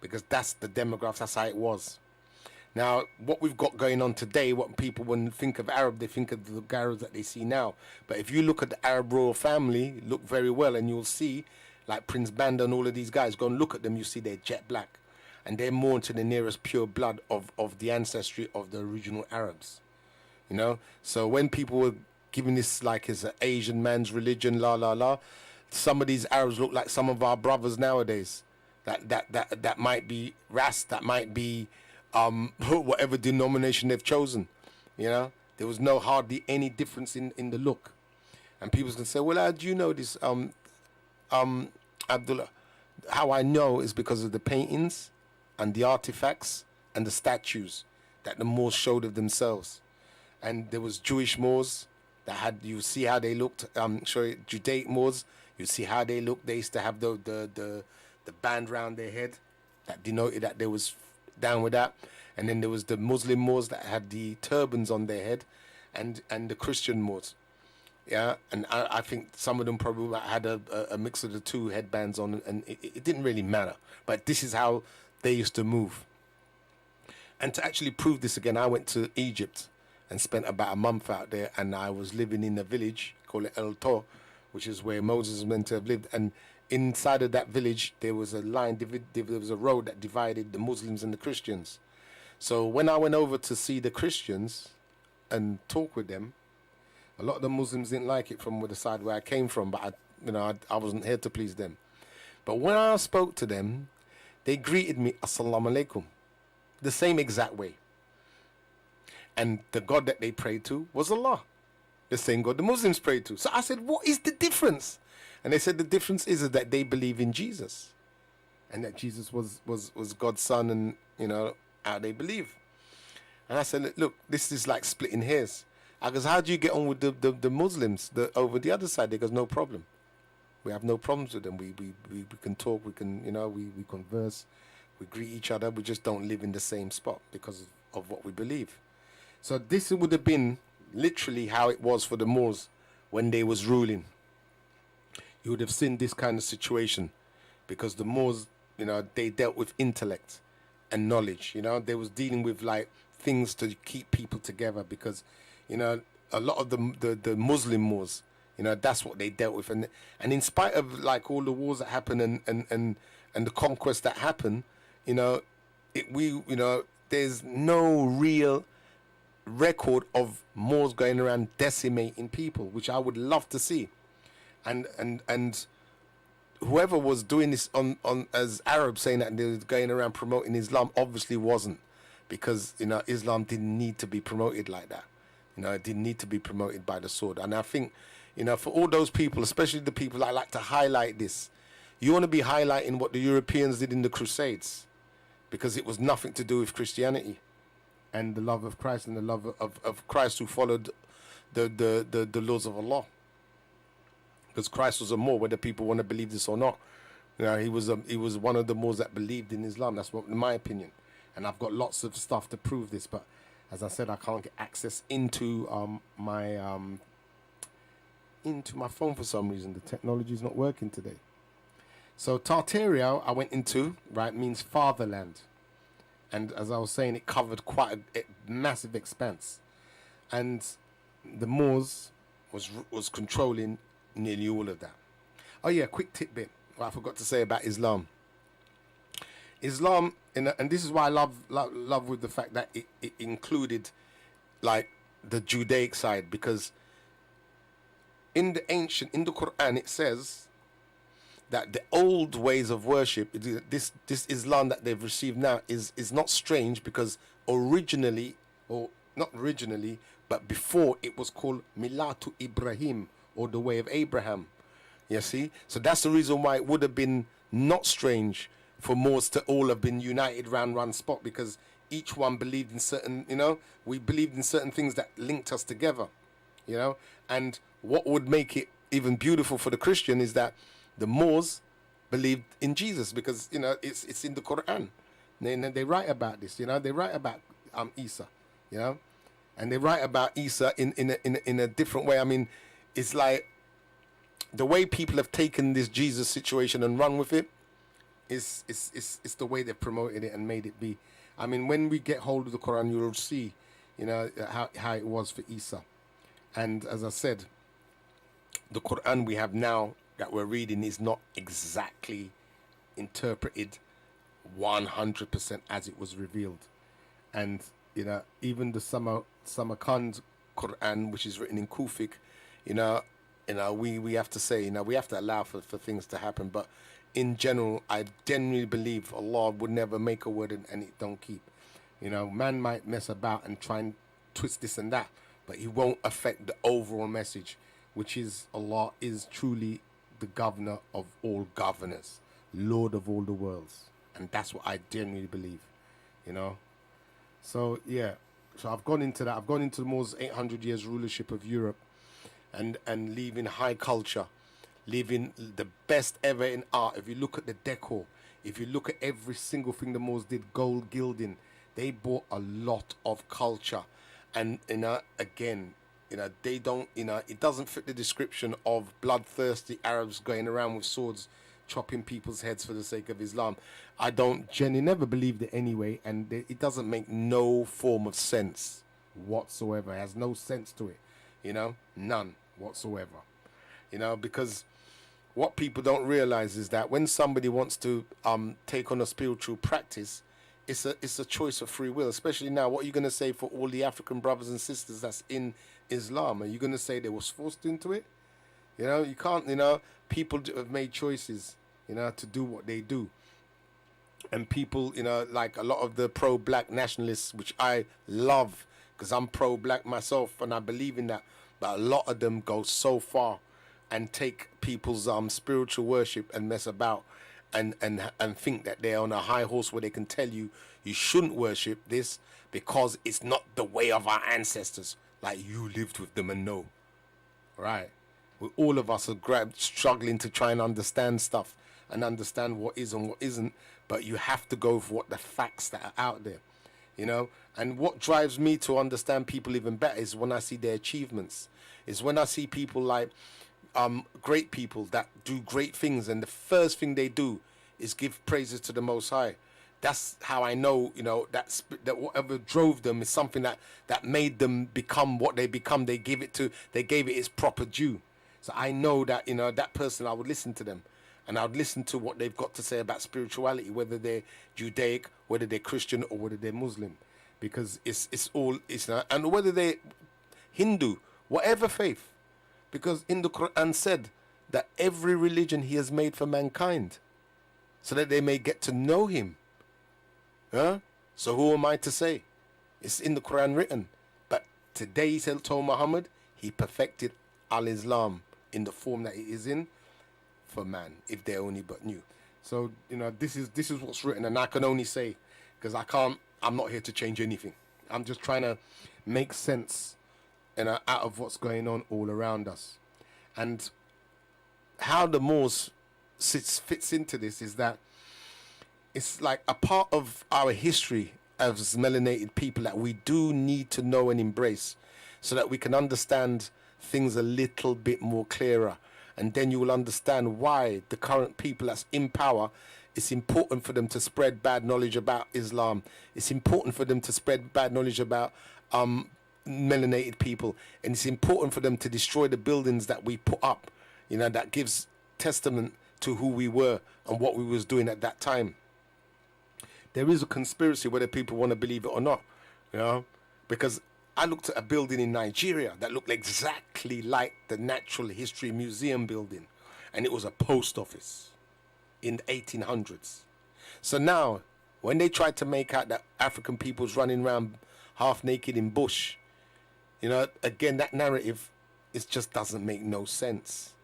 because that's the demograph, that's how it was. Now, what we've got going on today, what people, when they think of Arab, they think of the Arabs that they see now. But if you look at the Arab royal family, look very well, and you'll see, like Prince Banda and all of these guys, go and look at them, you see they're jet black. And they're more to the nearest pure blood of the ancestry of the original Arabs. So when people were giving this like as an Asian man's religion, some of these Arabs look like some of our brothers nowadays. That might be Ras, that might be whatever denomination they've chosen. There was hardly any difference in the look. And people can say, well, how do you know this, Abdullah? How I know is because of the paintings and the artifacts and the statues that the Moors showed of themselves. And there was Jewish Moors that had, you see how they looked, Judaic Moors, you see how they looked. They used to have the band round their head that denoted that they was down with that. And then there was the Muslim Moors that had the turbans on their head, and the Christian Moors. And I think some of them probably had a mix of the two headbands on, and it didn't really matter. But this is how they used to move. And to actually prove this again, I went to Egypt and spent about a month out there, and I was living in a village called El Tor, which is where Moses was meant to have lived. And inside of that village, there was a line, there was a road that divided the Muslims and the Christians. So when I went over to see the Christians and talk with them, a lot of the Muslims didn't like it from the side where I came from, but I wasn't here to please them. But when I spoke to them, they greeted me, Assalamu alaikum, the same exact way. And the God that they prayed to was Allah, the same God the Muslims prayed to. So I said, what is the difference? And they said the difference is that they believe in Jesus, and that Jesus was God's son, and how they believe. And I said, look, this is like splitting hairs. I goes, how do you get on with the Muslims over the other side? They goes, no problem. We have no problems with them. We can talk. We can we converse. We greet each other. We just don't live in the same spot because of what we believe. So this would have been literally how it was for the Moors when they was ruling. You would have seen this kind of situation, because the Moors, they dealt with intellect and knowledge. They was dealing with like things to keep people together, because a lot of the Muslim Moors, that's what they dealt with. And in spite of like all the wars that happen and the conquest that happen, there's no real record of Moors going around decimating people, which I would love to see. And whoever was doing this on as Arabs, saying that they were going around promoting Islam, obviously wasn't, because, you know, Islam didn't need to be promoted like that. You know, it didn't need to be promoted by the sword. And I think, you know, for all those people, especially the people that like to highlight this, you want to be highlighting what the Europeans did in the Crusades, because it was nothing to do with Christianity and the love of Christ and the love of Christ, who followed the laws of Allah. Because Christ was a Moor, whether people want to believe this or not. You know, he was one of the Moors that believed in Islam. That's what, in my opinion. And I've got lots of stuff to prove this, but as I said, I can't get access into my phone for some reason. The technology is not working today. So Tartaria, I went into, right, means fatherland. And as I was saying, it covered quite a massive expanse. And the Moors was controlling nearly all of that. Oh yeah, quick tidbit what I forgot to say about Islam. Islam, and this is why I love with the fact that it included like the Judaic side, because in the Quran it says that the old ways of worship, this Islam that they've received now is not strange, because originally, or not originally, but before, it was called Milatu Ibrahim, or the way of Abraham. You see? So that's the reason why it would have been not strange for Moors to all have been united around one spot, because each one believed in certain, you know, we believed in certain things that linked us together, you know. And what would make it even beautiful for the Christian is that the Moors believed in Jesus, because, you know, it's in the Quran. They write about this, you know. They write about Isa, you know, and they write about Isa in a different way. I mean, it's like the way people have taken this Jesus situation and run with it is the way they've promoted it and made it be. I mean, when we get hold of the Quran, you'll see, you know, how it was for Isa. And as I said, the Quran we have now that we're reading is not exactly interpreted 100% as it was revealed. And, you know, even the Samarkand Quran, which is written in Kufic, you know, we have to say, you know, we have to allow for things to happen. But in general, I genuinely believe Allah would never make a word and it don't keep. You know, man might mess about and try and twist this and that, but he won't affect the overall message, which is Allah is truly the governor of all governors, Lord of all the worlds. And that's what I genuinely believe, you know. So, yeah. So I've gone into that. I've gone into the Moors' 800 years rulership of Europe, and leaving high culture, leaving the best ever in art. If you look at the decor, if you look at every single thing the Moors did, gold gilding, they brought a lot of culture. And, you know, again, you know, they don't, you know, it doesn't fit the description of bloodthirsty Arabs going around with swords, chopping people's heads for the sake of Islam. I don't genuinely never believed it anyway, and it doesn't make no form of sense whatsoever. It has no sense to it, you know, none whatsoever, you know, because what people don't realize is that when somebody wants to take on a spiritual practice, it's a choice of free will. Especially now, what are you going to say for all the African brothers and sisters that's in Islam? Are you going to say they was forced into it? You know, you can't, you know, people have made choices, you know, to do what they do. And people, you know, like a lot of the pro-black nationalists, which I love, because I'm pro-black myself and I believe in that, but a lot of them go so far and take people's spiritual worship and mess about and think that they're on a high horse where they can tell you you shouldn't worship this because it's not the way of our ancestors. Like, you lived with them and know. Right? Well, all of us are struggling to try and understand stuff and understand what is and what isn't, but you have to go for what the facts that are out there, you know. And what drives me to understand people even better is when I see their achievements, is when I see people like great people that do great things, and the first thing they do is give praises to the Most High. That's how I know, you know, that whatever drove them is something that made them become what they become. They gave it its proper due. So I know that, you know, that person, I would listen to them, and I would listen to what they've got to say about spirituality, whether they're Judaic, whether they're Christian, or whether they're Muslim, because it's all, and whether they're Hindu, whatever faith, because in the Quran said that every religion he has made for mankind, so that they may get to know him. Huh? So who am I to say? It's in the Quran written. But today he told Muhammad, he perfected al-Islam in the form that it is in for man, if they only but knew. So, this is what's written, and I can only say, because I'm not here to change anything. I'm just trying to make sense out of what's going on all around us. And how the Moors fits into this is that it's like a part of our history as melanated people that we do need to know and embrace, so that we can understand things a little bit more clearer. And then you will understand why the current people that's in power, it's important for them to spread bad knowledge about Islam. It's important for them to spread bad knowledge about melanated people. And it's important for them to destroy the buildings that we put up, that gives testament to who we were and what we was doing at that time. There is a conspiracy, whether people want to believe it or not, because I looked at a building in Nigeria that looked exactly like the Natural History Museum building, and it was a post office in the 1800s. So now, when they tried to make out that African people's running around half naked in bush, again, that narrative, it just doesn't make no sense,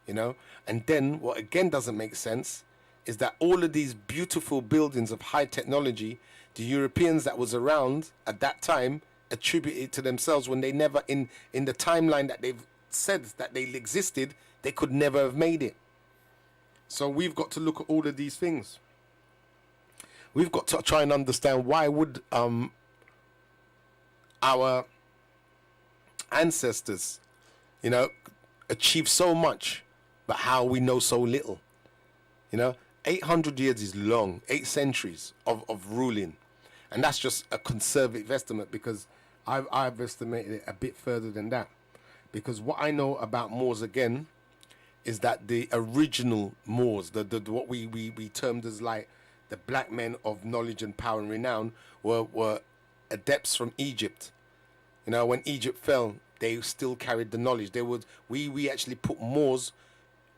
And then what again doesn't make sense is that all of these beautiful buildings of high technology, the Europeans that was around at that time attribute it to themselves, when they never, in the timeline that they've said that they existed, they could never have made it. So we've got to look at all of these things. We've got to try and understand, why would our ancestors, achieve so much, but how we know so little. 800 years is long, 8 centuries of ruling. And that's just a conservative estimate, because I've estimated it a bit further than that. Because what I know about Moors, again, is that the original Moors, the what we termed as like the black men of knowledge and power and renown, were adepts from Egypt. When Egypt fell, they still carried the knowledge. We actually put Moors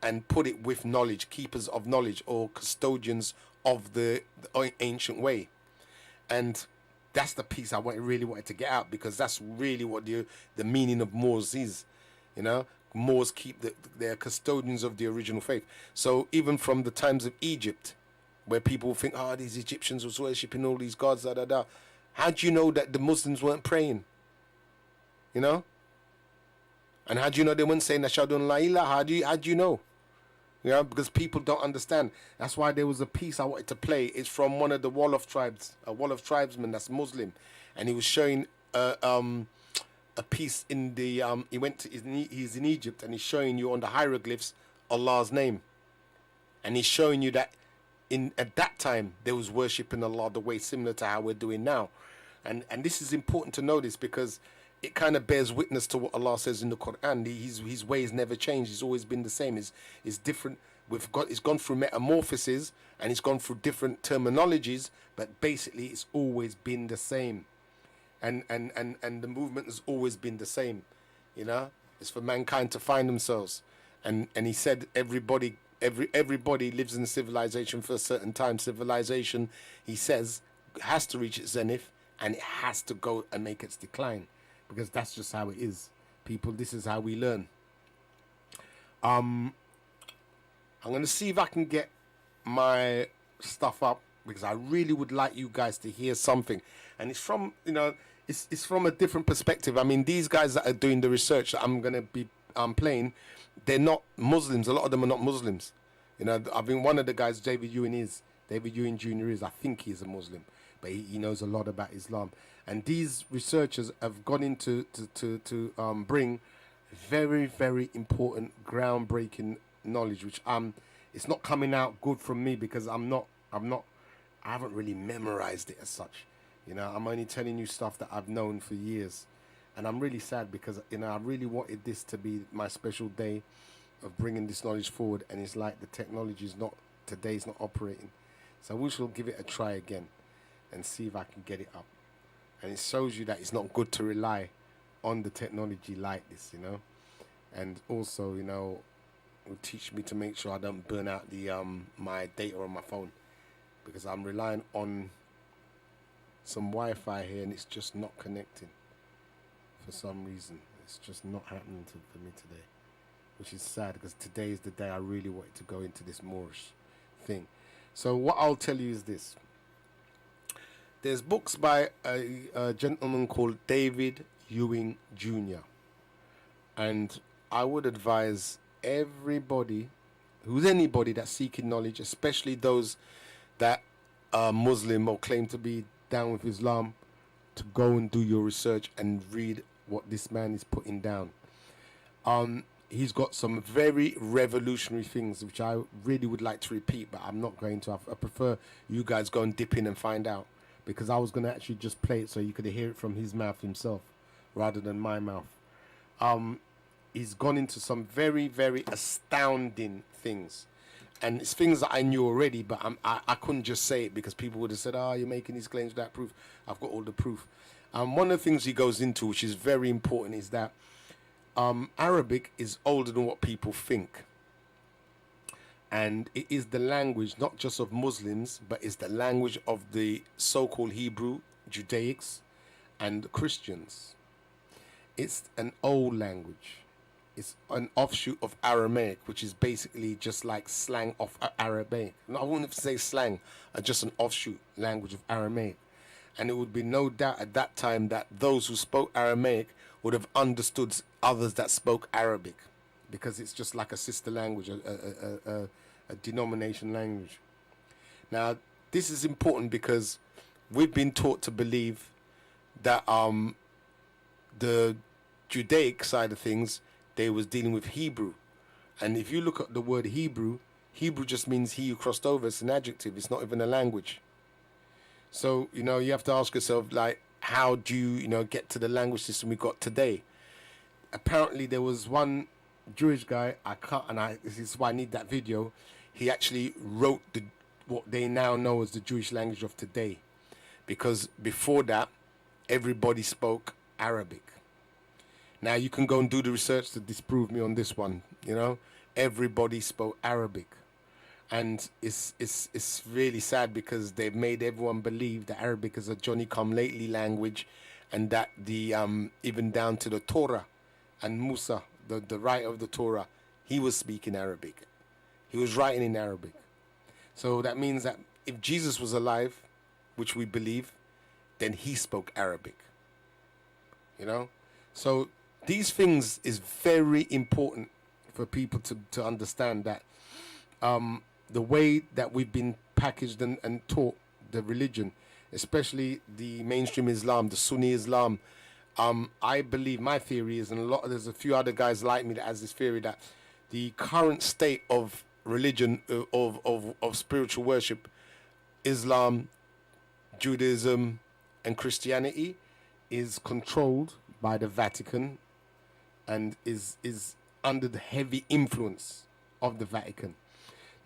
and put it with knowledge, keepers of knowledge, or custodians of the ancient way. And that's the piece I really wanted to get out, because that's really what the meaning of Moors is. Moors they're custodians of the original faith. So even from the times of Egypt, where people think, these Egyptians was worshipping all these gods, how do you know that the Muslims weren't praying? And how do you know they weren't saying Ashhadu an la ilaha? How do you know? Because people don't understand. That's why there was a piece I wanted to play. It's from one of the Wolof tribes, a Wolof tribesman that's Muslim, and he was showing a piece in the he's in Egypt, and he's showing you on the hieroglyphs Allah's name, and he's showing you that at that time they was worshipping Allah the way similar to how we're doing now, and this is important to know this, because it kind of bears witness to what Allah says in the Quran. His ways never changed. He's always been the same. It's different. It's gone through metamorphoses, and it's gone through different terminologies, but basically it's always been the same. And the movement has always been the same. It's for mankind to find themselves. And he said everybody lives in civilization for a certain time. Civilization, he says, has to reach its zenith, and it has to go and make its decline. Because that's just how it is. People, this is how we learn. I'm going to see if I can get my stuff up, because I really would like you guys to hear something. And it's from, it's from a different perspective. I mean, these guys that are doing the research that I'm going to be playing, they're not Muslims. A lot of them are not Muslims. I mean, one of the guys, David Ewing Jr. is, I think he's a Muslim, but he knows a lot about Islam. And these researchers have gone into to bring very, very important, groundbreaking knowledge, which it's not coming out good from me, because I haven't really memorized it as such. I'm only telling you stuff that I've known for years, and I'm really sad, because I really wanted this to be my special day of bringing this knowledge forward, and it's like the technology is not operating. So we shall give it a try again and see if I can get it up. And it shows you that it's not good to rely on the technology like this, and also, it will teach me to make sure I don't burn out the my data on my phone, because I'm relying on some Wi-Fi here and it's just not connecting for some reason. It's just not happening for me today, which is sad because today is the day I really wanted to go into this Moorish thing. So what I'll tell you is this. There's books by a gentleman called David Ewing Jr. And I would advise everybody, anybody that's seeking knowledge, especially those that are Muslim or claim to be down with Islam, to go and do your research and read what this man is putting down. He's got some very revolutionary things which I really would like to repeat, but I'm not going to. I prefer you guys go and dip in and find out, because I was going to actually just play it so you could hear it from his mouth himself rather than my mouth. He's gone into some very, very astounding things. And it's things that I knew already, but I couldn't just say it because people would have said, you're making these claims without proof. I've got all the proof. One of the things he goes into, which is very important, is that Arabic is older than what people think. And it is the language not just of Muslims, but it's the language of the so-called Hebrew, Judaics, and Christians. It's an old language. It's an offshoot of Aramaic, which is basically just like slang of Arabic. No, I wouldn't say slang, just an offshoot language of Aramaic. And it would be no doubt at that time that those who spoke Aramaic would have understood others that spoke Arabic, because it's just like a sister language, a denomination language. Now, this is important because we've been taught to believe that the Judaic side of things, they was dealing with Hebrew. And if you look at the word Hebrew, Hebrew just means he who crossed over. It's an adjective. It's not even a language. So, you have to ask yourself, like, how do you, get to the language system we got today? Apparently, there was one Jewish guy, this is why I need that video. He actually wrote what they now know as the Jewish language of today. Because before that, everybody spoke Arabic. Now, you can go and do the research to disprove me on this one, Everybody spoke Arabic. And it's really sad because they've made everyone believe that Arabic is a Johnny-come-lately language, and that the even down to the Torah and Musa, the writer of the Torah, he was speaking Arabic. He was writing in Arabic. So that means that if Jesus was alive, which we believe, then he spoke Arabic. So these things is very important for people to understand, that the way that we've been packaged and taught the religion, especially the mainstream Islam, the Sunni Islam, I believe, my theory is, and there's a few other guys like me that has this theory, that the current state of religion, of spiritual worship, Islam, Judaism, and Christianity, is controlled by the Vatican and is under the heavy influence of the Vatican.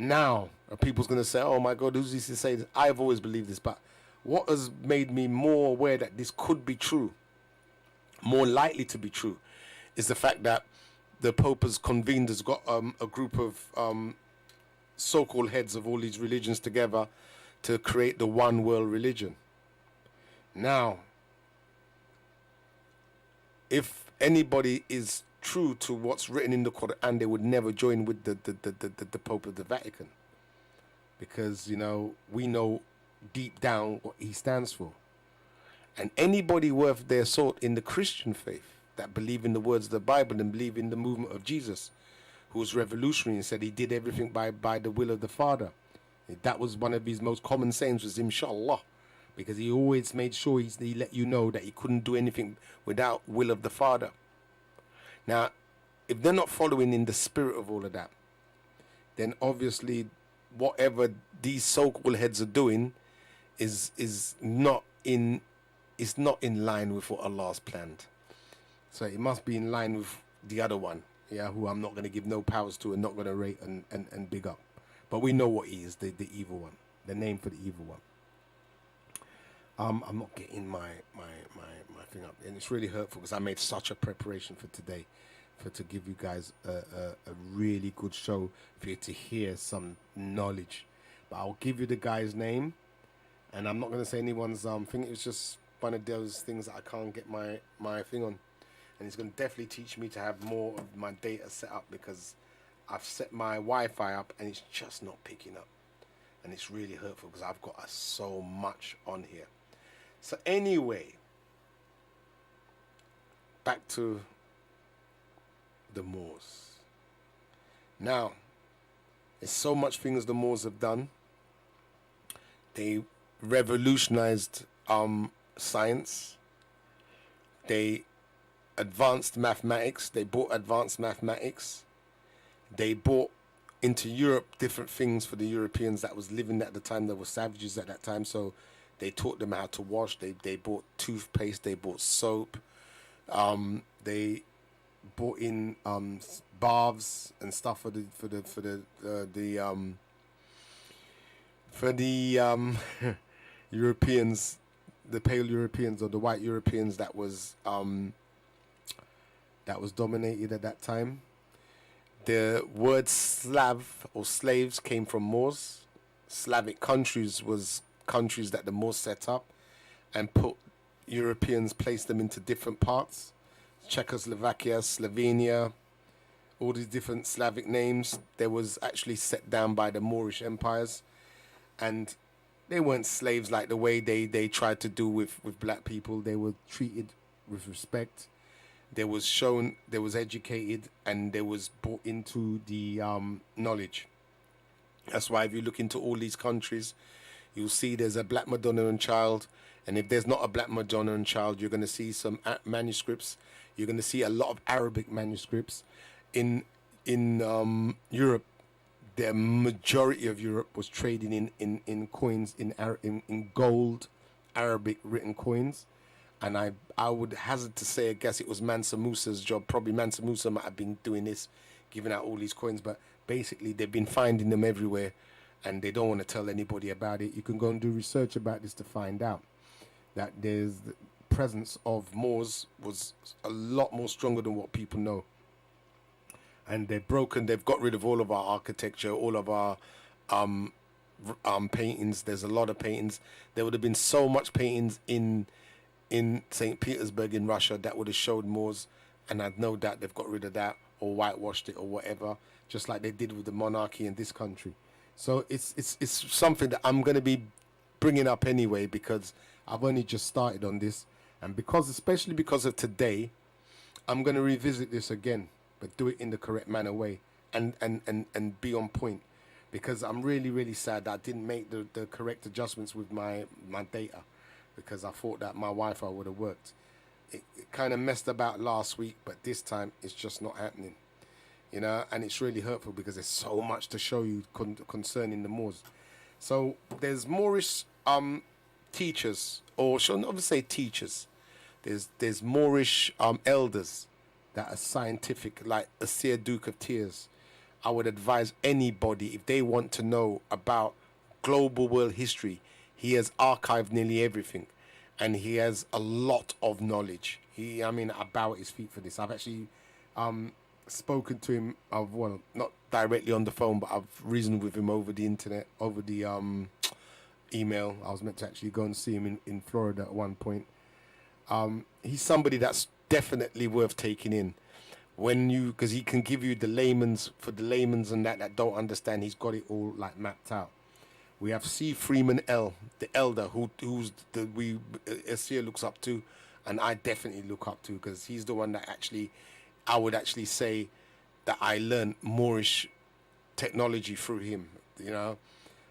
Now, people's going to say, oh my God, who's this to say this? I've always believed this, but what has made me more aware that this could be true, more likely to be true, is the fact that the Pope has convened, has got a group of so-called heads of all these religions together to create the one world religion. Now, if anybody is true to what's written in the Quran, they would never join with the Pope of the Vatican, because we know deep down what he stands for. And anybody worth their salt in the Christian faith that believe in the words of the Bible and believe in the movement of Jesus, who was revolutionary and said he did everything by the will of the Father. That was one of his most common sayings, was inshallah, because he always made sure he let you know that he couldn't do anything without will of the Father. Now, if they're not following in the spirit of all of that, then obviously whatever these so-called heads are doing is not in line with what Allah's planned. So it must be in line with the other one, who I'm not going to give no powers to and not going to rate and big up. But we know what he is, the evil one, the name for the evil one. I'm not getting my thing up, and it's really hurtful because I made such a preparation for today, to give you guys a really good show for you to hear some knowledge. But I'll give you the guy's name, And I'm not going to say anyone's thing. It was just one of those things that I can't get my thing on. And it's going to definitely teach me to have more of my data set up, because I've set my Wi-Fi up and it's just not picking up. And it's really hurtful because I've got so much on here. So anyway, back to the Moors. Now, there's so much things the Moors have done. They revolutionized science. They advanced mathematics. They brought advanced mathematics. They brought into Europe different things for the Europeans that was living at the time. There were savages at that time, so they taught them how to wash. They bought toothpaste. They bought soap. They brought in baths and stuff for the Europeans, the pale Europeans or the white Europeans that was dominated at that time. The word Slav or slaves came from Moors. Slavic countries was countries that the Moors set up and put Europeans, placed them into different parts. Czechoslovakia, Slovenia, all these different Slavic names. They was actually set down by the Moorish empires, and they weren't slaves like the way they tried to do with black people. They were treated with respect. They was shown, they was educated, and they was brought into the knowledge. That's why if you look into all these countries, you'll see there's a black Madonna child, and if there's not a black Madonna child, you're going to see some manuscripts. You're going to see a lot of Arabic manuscripts. In Europe, the majority of Europe was trading in coins, in gold, Arabic written coins. And I would hazard to say, I guess it was Mansa Musa's job. Probably Mansa Musa might have been doing this, giving out all these coins. But basically, they've been finding them everywhere, and they don't want to tell anybody about it. You can go and do research about this to find out that there's the presence of Moors was a lot more stronger than what people know. And they've got rid of all of our architecture, all of our paintings. There's a lot of paintings. There would have been so much paintings in St. Petersburg in Russia that would have showed Moors, and I'd no doubt they've got rid of that or whitewashed it or whatever, just like they did with the monarchy in this country. So it's something that I'm going to be bringing up anyway, because I've only just started on this, and especially because of today, I'm going to revisit this again, but do it in the correct manner way and be on point, because I'm really, really sad that I didn't make the correct adjustments with my data, because I thought that my Wi-Fi would have worked. It kind of messed about last week, but this time it's just not happening, you know, and it's really hurtful because there's so much to show you concerning the Moors. So there's Moorish teachers, or shall not say teachers. There's Moorish elders that are scientific, like Asir Duke of Tears. I would advise anybody, if they want to know about global world history, he has archived nearly everything, and he has a lot of knowledge. I bow at his feet for this. I've actually spoken to him, well, not directly on the phone, but I've reasoned with him over the internet, over the email. I was meant to actually go and see him in Florida at one point. He's somebody that's definitely worth taking in. Because he can give you the layman's and that don't understand. He's got it all like mapped out. We have C. Freeman L., the elder, who's Asir looks up to, and I definitely look up to, because he's the one that I would actually say that I learned Moorish technology through him. You know,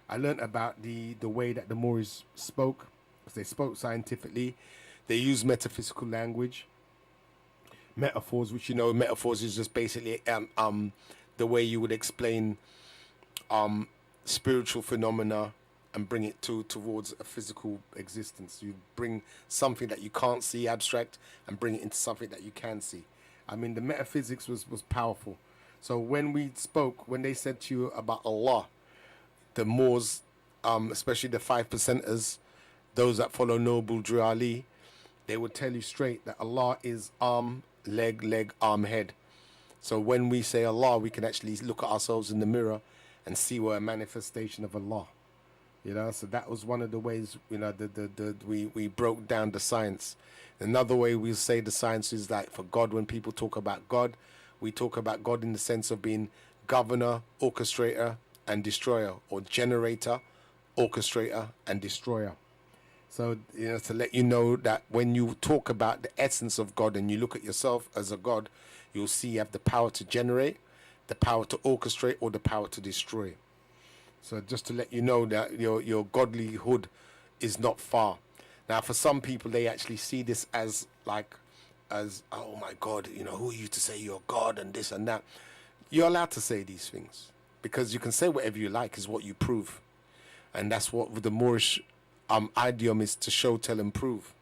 I learned about the way that the Moors spoke, because they spoke scientifically. They used metaphysical language, metaphors, which, you know, metaphors is just basically the way you would explain spiritual phenomena and bring it towards a physical existence. You bring something that you can't see, abstract, and bring it into something that you can see. I mean, the metaphysics was powerful. So when they said to you about Allah, the Moors, especially the 5%ers, those that follow Noble Drew Ali, they would tell you straight that Allah is arm, leg, arm, head. So when we say Allah, we can actually look at ourselves in the mirror and see we're a manifestation of Allah. You know, so that was one of the ways, you know, we broke down the science. Another way we say the science is like for God, when people talk about God, we talk about God in the sense of being governor, orchestrator, and destroyer, or generator, orchestrator, and destroyer. So, you know, to let you know that when you talk about the essence of God and you look at yourself as a God, you'll see you have the power to generate, the power to orchestrate, or the power to destroy. So just to let you know that your godlyhood is not far. Now, for some people, they actually see this as like, as, oh my God, you know, who are you to say you're God and this and that? You're allowed to say these things because you can say whatever you like is what you prove. And that's what the Moorish idiom is, to show, tell, and prove.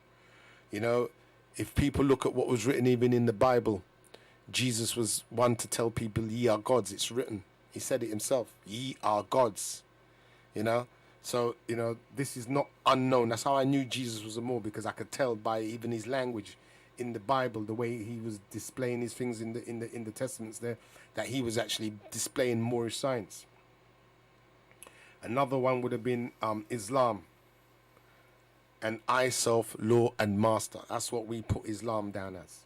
You know, if people look at what was written even in the Bible, Jesus was one to tell people, ye are gods. It's written. He said it himself. Ye are gods. You know? So, you know, this is not unknown. That's how I knew Jesus was a Moor, because I could tell by even his language in the Bible, the way he was displaying his things in the testaments there, that he was actually displaying Moorish science. Another one would have been Islam. And I, self, law, and master. That's what we put Islam down as.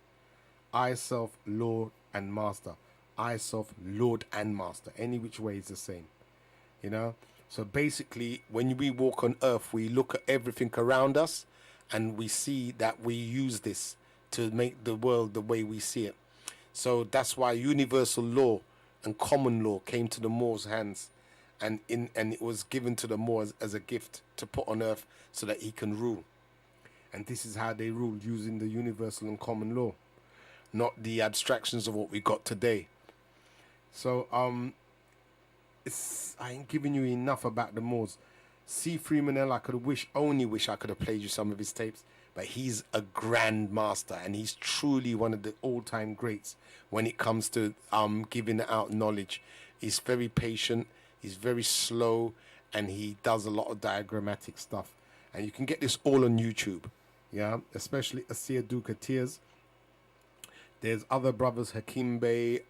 I, self, Lord, and master. I, self, Lord, and master. Any which way is the same. You know? So basically, when we walk on earth, we look at everything around us and we see that we use this to make the world the way we see it. So that's why universal law and common law came to the Moors' hands, and it was given to the Moors as a gift to put on earth so that he can rule. And this is how they ruled, using the universal and common law, not the abstractions of what we got today. So I ain't giving you enough about the Moors. C. Freemanell, I only wish I could have played you some of his tapes, but he's a grand master, and he's truly one of the all-time greats when it comes to giving out knowledge. He's very patient, he's very slow, and he does a lot of diagrammatic stuff. And you can get this all on YouTube, yeah, especially Asir Duka Tears. There's other brothers, Hakim Bey,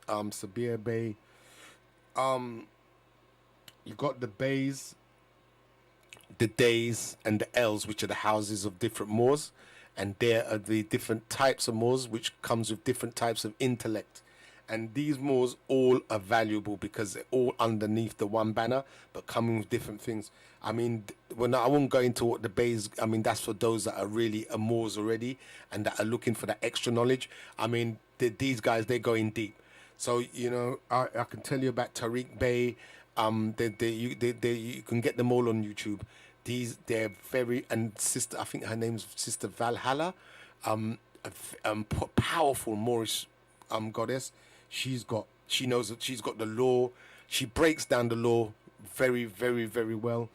Sabir Bey. You got the Bays, the Days, and the L's, which are the houses of different Moors. And there are the different types of Moors, which comes with different types of intellect. And these Moors all are valuable because they're all underneath the one banner, but coming with different things. I mean, when I won't go into what the Bays, I mean, that's for those that are really Moors already and that are looking for that extra knowledge. I mean, these guys, they're going deep. So, you know, I can tell you about Tariq Bey. You can get them all on YouTube. They're very, and sister, I think her name's Sister Valhalla, powerful Moorish goddess. She knows that she's got the law. She breaks down the law very, very, very well.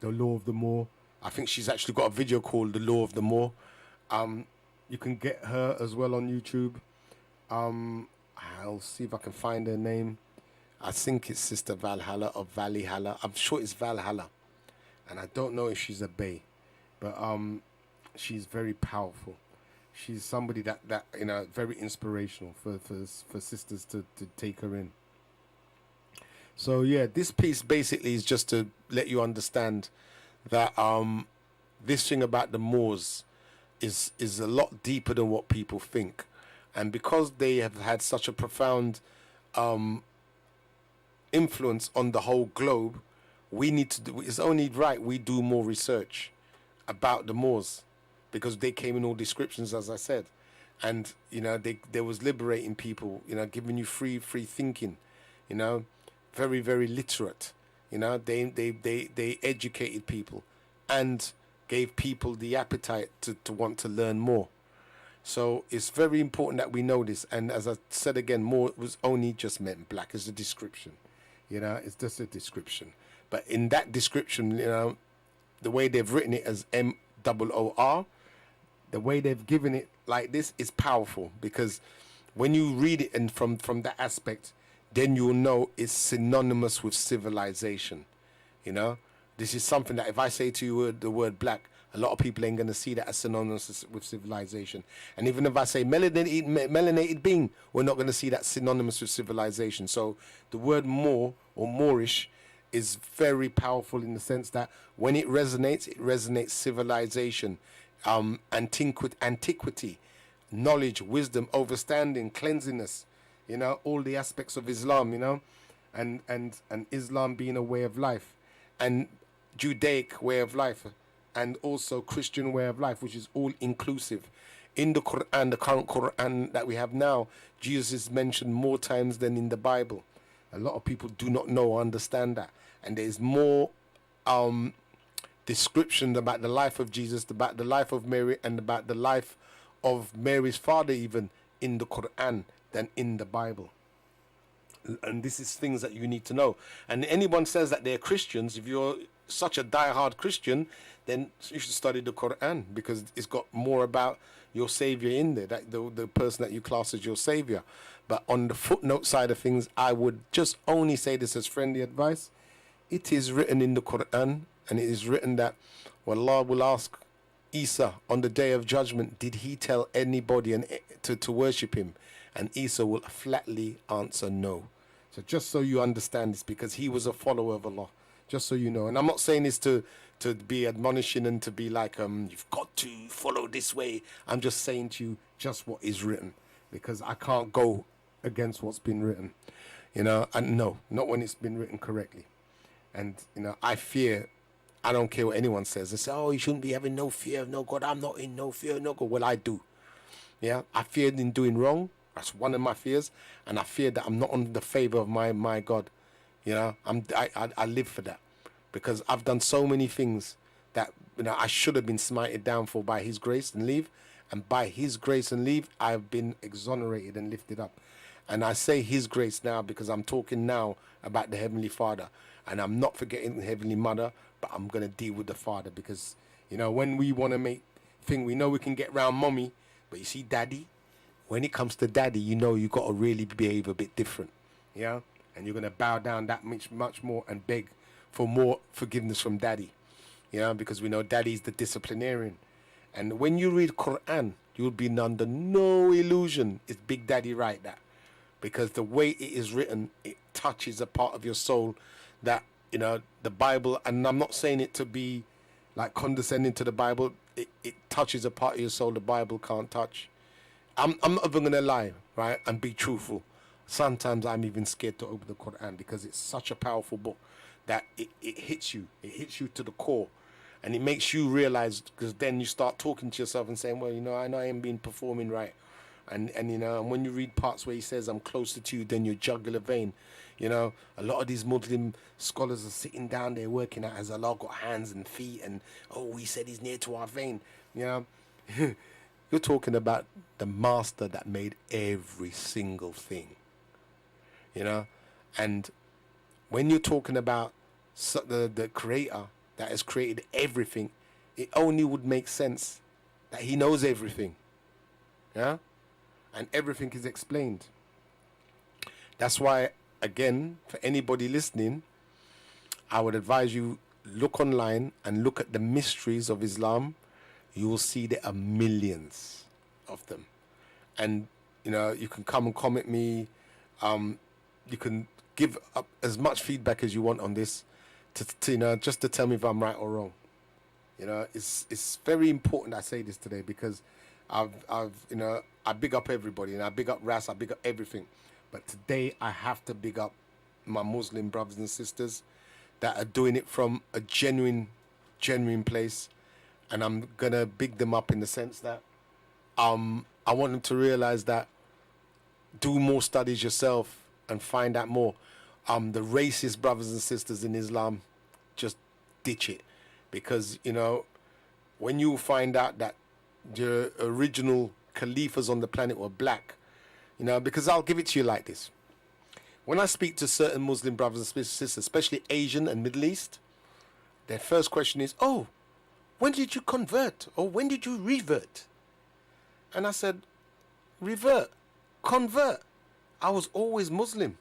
The law of the Moor. I think she's actually got a video called The Law of the Moor. You can get her as well on YouTube. I'll see if I can find her name. I think it's Sister Valhalla or Valhalla. I'm sure it's Valhalla. And I don't know if she's a Bey. But she's very powerful. She's somebody that you know, very inspirational for sisters to take her in. So yeah, this piece basically is just to let you understand that this thing about the Moors is a lot deeper than what people think. And because they have had such a profound influence on the whole globe, we need to do, it's only right we do more research about the Moors, because they came in all descriptions, as I said. And, you know, they was liberating people, you know, giving you free thinking, you know, very, very literate. You know, they educated people and gave people the appetite to want to learn more. So it's very important that we know this. And as I said again, Moor was only just meant black as a description. You know, it's just a description. But in that description, you know, the way they've written it as MOOR, the way they've given it like this is powerful, because when you read it and from that aspect, then you'll know it's synonymous with civilization. You know, this is something that if I say to you the word black, a lot of people ain't going to see that as synonymous with civilization. And even if I say melanated being, we're not going to see that synonymous with civilization. So the word Moor or Moorish is very powerful in the sense that when it resonates civilization, antiquity, knowledge, wisdom, understanding, cleanliness, all the aspects of Islam, and Islam being a way of life, and Judaic way of life, and also Christian way of life, which is all inclusive. In the Quran, the current Quran that we have now, Jesus is mentioned more times than in the Bible. A lot of people do not know or understand that. And there is more description about the life of Jesus, about the life of Mary, and about the life of Mary's father even in the Quran than in the Bible. And this is things that you need to know. And anyone says that they're Christians, if you're such a die-hard Christian, then you should study the Quran, because it's got more about your savior in there, that the person that you class as your savior. But on the footnote side of things, I would just only say this as friendly advice. It is written in the Quran, and it is written that Allah will ask Isa on the day of judgment, did he tell anybody to worship him? And Isa will flatly answer no. So just so you understand this, because he was a follower of Allah, just so you know. And I'm not saying this to be admonishing and to be like, you've got to follow this way. I'm just saying to you just what is written, because I can't go against what's been written, and no, not when it's been written correctly. And, I don't care what anyone says. They say, oh, you shouldn't be having no fear of no God. I'm not in no fear of no God. Well, I do. Yeah, I feared in doing wrong. That's one of my fears. And I fear that I'm not under the favor of my God. I live for that, because I've done so many things that, I should have been smited down for by his grace and leave. And by his grace and leave, I've been exonerated and lifted up. And I say his grace now because I'm talking now about the Heavenly Father. And I'm not forgetting the Heavenly Mother, but I'm going to deal with the Father, because, when we want to we know we can get round mommy, but you see daddy, when it comes to daddy, you got to really behave a bit different. Yeah? And you're going to bow down that much more and beg for more forgiveness from daddy. Because we know daddy's the disciplinarian. And when you read Quran, you'll be under no illusion it's Big Daddy right that. Because the way it is written, it touches a part of your soul that, the Bible, and I'm not saying it to be like condescending to the Bible, it touches a part of your soul the Bible can't touch. I'm not even going to lie, right, and be truthful. Sometimes I'm even scared to open the Quran, because it's such a powerful book that it hits you. It hits you to the core. And it makes you realize, because then you start talking to yourself and saying, well, I know I ain't been performing right. And when you read parts where he says, I'm closer to you than your jugular vein, a lot of these Muslim scholars are sitting down there working out, has Allah got hands and feet? And, he said he's near to our vein. You're talking about the master that made every single thing. And when you're talking about the creator that has created everything, it only would make sense that he knows everything. Yeah? And everything is explained. That's why, again, for anybody listening, I would advise you look online and look at the mysteries of Islam. You will see there are millions of them. And, you can come and comment me. You can give up as much feedback as you want on this, to just to tell me if I'm right or wrong. It's very important I say this today, because I big up everybody, and I big up Ras, I big up everything. But today I have to big up my Muslim brothers and sisters that are doing it from a genuine place. And I'm going to big them up in the sense that I want them to realize that do more studies yourself and find out more. The racist brothers and sisters in Islam, just ditch it. Because, when you find out that the original caliphs on the planet were black, because I'll give it to you like this. When I speak to certain Muslim brothers and sisters, especially Asian and Middle East, their first question is, when did you convert? Or when did you revert? And I said, revert, convert. I was always Muslim.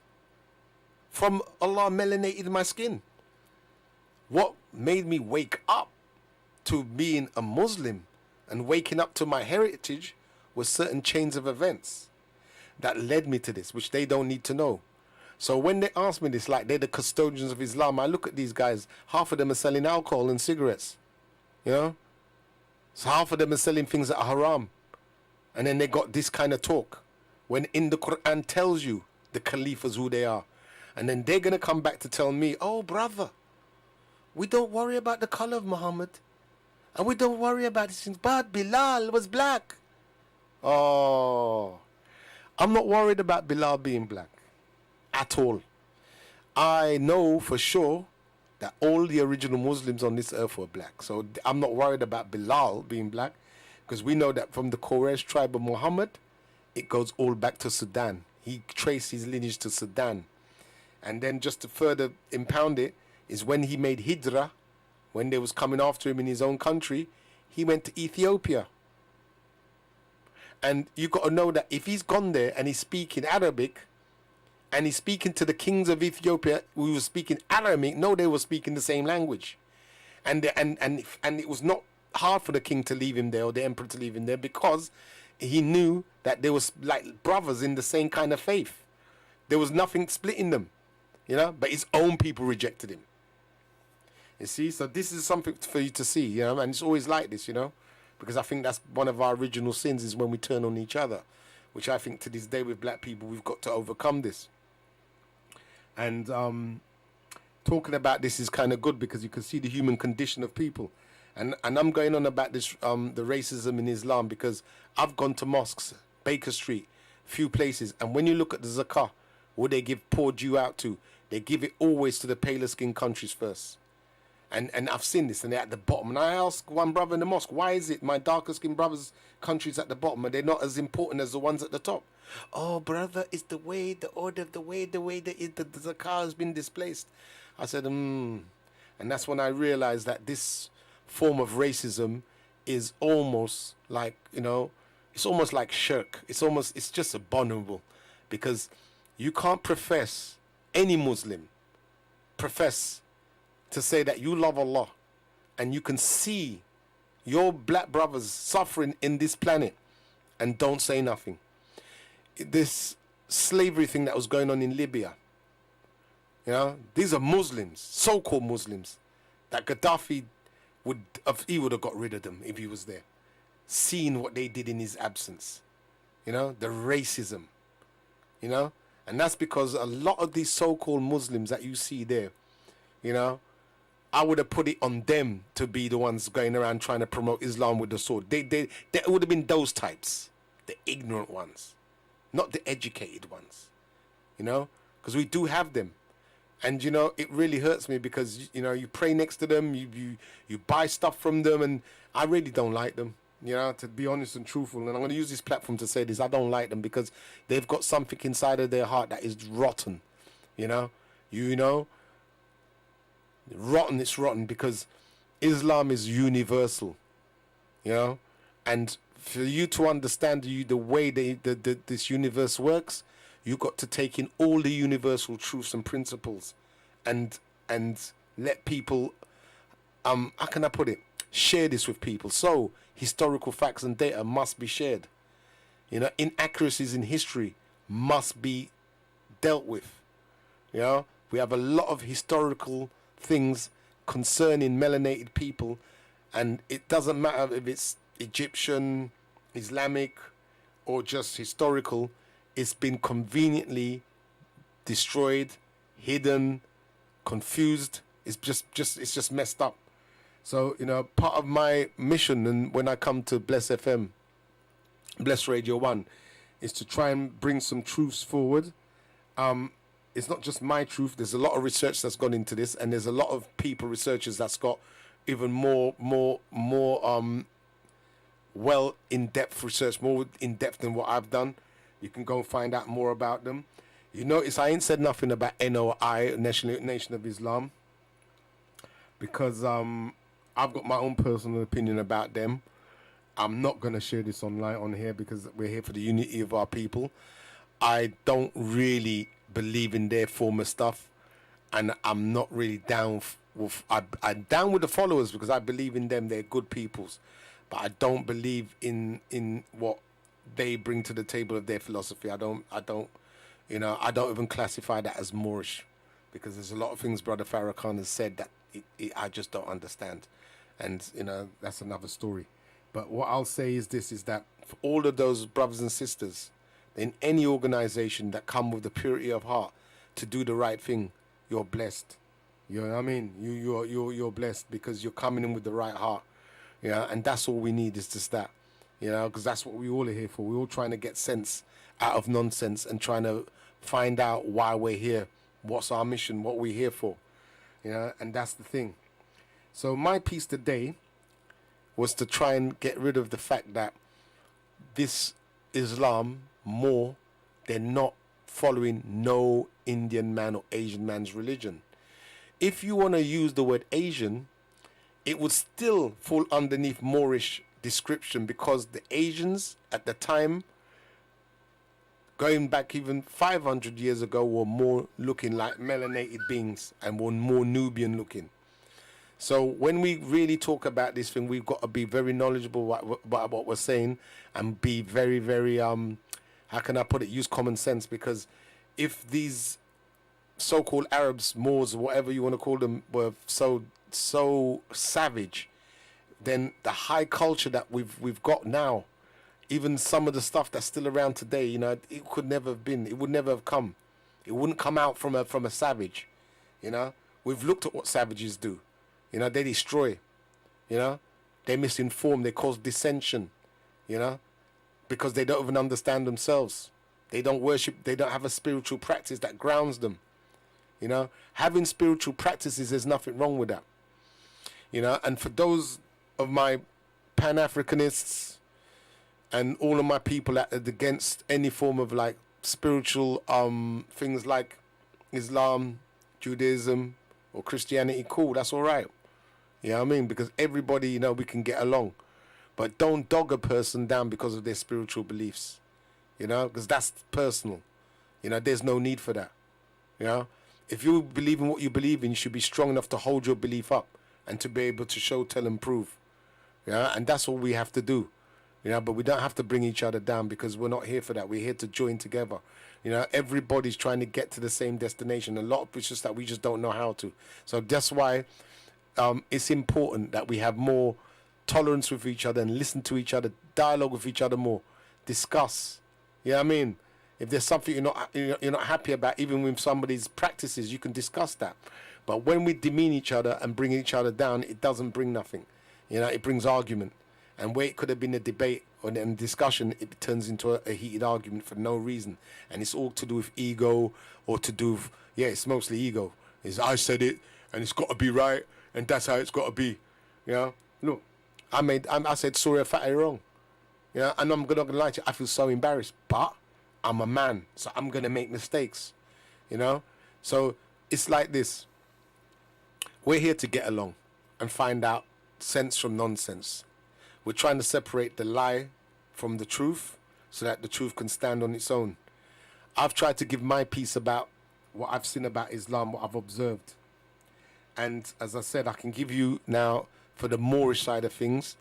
From Allah melanated my skin. What made me wake up to being a Muslim and waking up to my heritage was certain chains of events that led me to this, which they don't need to know. So when they ask me this, like they're the custodians of Islam, I look at these guys, half of them are selling alcohol and cigarettes, you know? So half of them are selling things that are haram. And then they got this kind of talk. When in the Quran tells you the Caliphs who they are. And then they're going to come back to tell me, oh, brother, we don't worry about the color of Muhammad. And we don't worry about these things. But Bilal was black. Oh, I'm not worried about Bilal being black at all. I know for sure that all the original Muslims on this earth were black. So I'm not worried about Bilal being black, because we know that from the Quraysh tribe of Muhammad, it goes all back to Sudan. He traced his lineage to Sudan. And then just to further impound it, is when he made Hijrah, when they was coming after him in his own country, he went to Ethiopia. And you got to know that if he's gone there and he's speaking Arabic, and he's speaking to the kings of Ethiopia who were speaking Aramaic, no, they were speaking the same language. And it was not hard for the king to leave him there, or the emperor to leave him there, because he knew that there was like brothers in the same kind of faith. There was nothing splitting them, you know, but his own people rejected him. You see, so this is something for you to see, you know, and it's always like this, you know, because I think that's one of our original sins, is when we turn on each other, which I think to this day with black people, we've got to overcome this. And talking about this is kind of good, because you can see the human condition of people. And I'm going on about this, the racism in Islam, because I've gone to mosques, Baker Street, few places, and when you look at the zakah, what they give poor Jew out to, they give it always to the paler skinned countries first. And I've seen this, and they're at the bottom. And I asked one brother in the mosque, why is it my darker skinned brothers' countries at the bottom, and they're not as important as the ones at the top? Oh, brother, it's the way, the order, the way the zakah has been displaced. I said, And that's when I realized that this form of racism is almost like, you know, it's almost like shirk. It's just abominable, because you can't profess, any Muslim, profess to say that you love Allah, and you can see your black brothers suffering in this planet, and don't say nothing. This slavery thing that was going on in Libya, you know, these are Muslims, so-called Muslims, that Gaddafi would have got rid of them if he was there, seeing what they did in his absence, you know, the racism, you know, and that's because a lot of these so-called Muslims that you see there, you know, I would have put it on them to be the ones going around trying to promote Islam with the sword. They would have been those types, the ignorant ones, not the educated ones, you know, because we do have them. And, you know, it really hurts me, because, you know, you pray next to them, you buy stuff from them, and I really don't like them, you know, to be honest and truthful. And I'm going to use this platform to say this. I don't like them, because they've got something inside of their heart that is rotten, you know, rotten. It's rotten, because Islam is universal, you know, and for you to understand the way this universe works, you got to take in all the universal truths and principles, and let people, how can I put it, share this with people. So historical facts and data must be shared, you know, inaccuracies in history must be dealt with, you know. We have a lot of historical things concerning melanated people, and it doesn't matter if it's Egyptian, Islamic, or just historical. It's been conveniently destroyed, hidden, confused. It's just messed up. So, you know, part of my mission, and when I come to Bless FM, Bless Radio 1, is to try and bring some truths forward. It's not just my truth. There's a lot of research that's gone into this, and there's a lot of people, researchers, that's got even more well in-depth research, more in-depth than what I've done. You can go and find out more about them. You notice I ain't said nothing about NOI, Nation of Islam, because I've got my own personal opinion about them. I'm not going to share this online on here, because we're here for the unity of our people. I don't really believe in their former stuff, and I'm not really down with. I'm down with the followers, because I believe in them. They're good peoples, but I don't believe in what they bring to the table of their philosophy. I don't, You know, I don't even classify that as Moorish, because there's a lot of things Brother Farrakhan has said that I just don't understand. And, you know, that's another story. But what I'll say is this, is that for all of those brothers and sisters in any organization that come with the purity of heart to do the right thing, you're blessed. You know what I mean? You're blessed because you're coming in with the right heart. You know, and that's all we need, is just that. You know, because that's what we all are here for. We're all trying to get sense out of nonsense and trying to find out why we're here, what's our mission, what we're here for. You know, and that's the thing. So my piece today was to try and get rid of the fact that this Islam, more, they're not following no Indian man or Asian man's religion. If you want to use the word Asian, it would still fall underneath Moorish description, because the Asians at the time, going back even 500 years ago, were more looking like melanated beings and were more Nubian looking. So when we really talk about this thing, we've got to be very knowledgeable about what we're saying, and be very, very, how can I put it, use common sense. Because if these so-called Arabs, Moors, whatever you want to call them, were so savage, then the high culture that we've got now, even some of the stuff that's still around today, you know, it could never have been, it would never have come. It wouldn't come out from a savage, you know. We've looked at what savages do. You know, they destroy, you know, they misinform, they cause dissension, you know, because they don't even understand themselves. They don't worship, they don't have a spiritual practice that grounds them, you know. Having spiritual practices, there's nothing wrong with that, you know. And for those of my Pan-Africanists and all of my people that are against any form of like spiritual things like Islam, Judaism, or Christianity, cool, that's all right. You know what I mean? Because everybody, you know, we can get along. But don't dog a person down because of their spiritual beliefs. You know, because that's personal. You know, there's no need for that. You know, if you believe in what you believe in, you should be strong enough to hold your belief up and to be able to show, tell, and prove. You know, and that's all we have to do. You know, but we don't have to bring each other down, because we're not here for that. We're here to join together. You know, everybody's trying to get to the same destination. A lot of it's just that we just don't know how to. So that's why it's important that we have more tolerance with each other and listen to each other, dialogue with each other more, discuss. You know what I mean? If there's something you're not happy about, even with somebody's practices, you can discuss that. But when we demean each other and bring each other down, it doesn't bring nothing. You know, it brings argument. And where it could have been a debate or a discussion, it turns into a heated argument for no reason. And it's all to do with ego, or to do with, yeah, it's mostly ego. It's I said it, and it's got to be right, and that's how it's got to be. You know, look, I said sorry, fatty wrong. You know, and I'm not gonna lie to you, I feel so embarrassed, but I'm a man, so I'm gonna make mistakes. You know, so it's like this. We're here to get along and find out sense from nonsense. We're trying to separate the lie from the truth so that the truth can stand on its own. I've tried to give my piece about what I've seen about Islam, what I've observed. And as I said, I can give you now, for the Moorish side of things,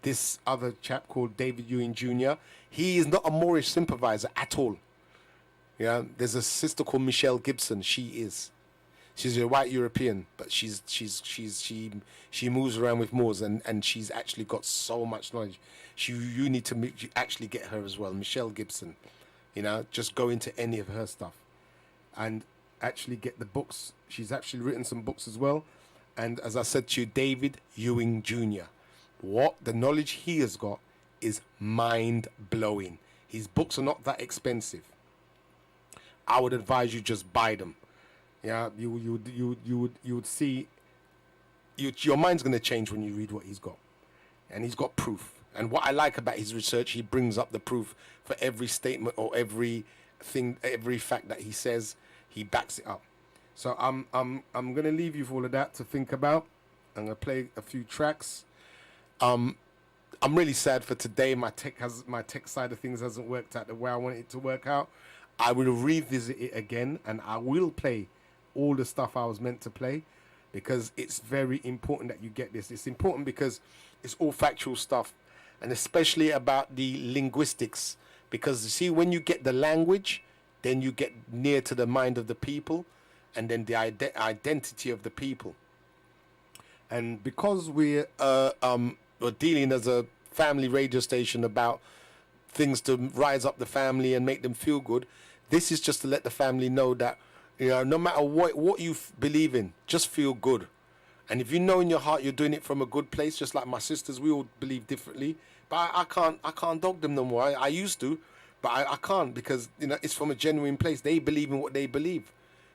this other chap called David Ewing Jr., he is not a Moorish sympathizer at all. Yeah, there's a sister called Michelle Gibson. She is. She's a white European, but she moves around with Moors, and she's actually got so much knowledge. You need to actually get her as well, Michelle Gibson. You know, just go into any of her stuff, and actually get the books. She's actually written some books as well. And as I said to you, David Ewing Jr., what the knowledge he has got is mind blowing. His books are not that expensive. I would advise you just buy them. Yeah, you would see, your mind's going to change when you read what he's got. And he's got proof. And what I like about his research, he brings up the proof for every statement or every thing, every fact that he says, he backs it up. So I'm going to leave you for all of that to think about. I'm going to play a few tracks. I'm really sad for today. My tech side of things hasn't worked out the way I want it to work out. I will revisit it again, and I will play all the stuff I was meant to play, because it's very important that you get this. It's important because it's all factual stuff, and especially about the linguistics, because you see, when you get the language, then you get near to the mind of the people, and then the identity of the people. And because we're dealing as a family radio station about things to rise up the family and make them feel good, this is just to let the family know that, no matter what you believe in, just feel good. And if you know in your heart you're doing it from a good place, just like my sisters, we all believe differently. But I can't dog them no more. I used to, but I can't, because it's from a genuine place. They believe in what they believe,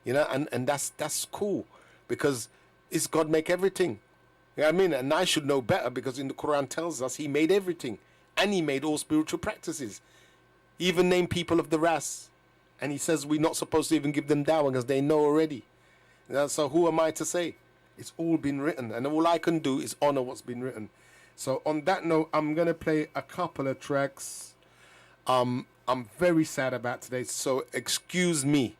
and that's cool, because it's God make everything. You know what I mean? And I should know better, because in the Quran tells us He made everything, and He made all spiritual practices. He even named people of the Ras, and He says we're not supposed to even give them dawah because they know already. So who am I to say? It's all been written, and all I can do is honor what's been written. So on that note, I'm gonna play a couple of tracks. I'm very sad about today, so excuse me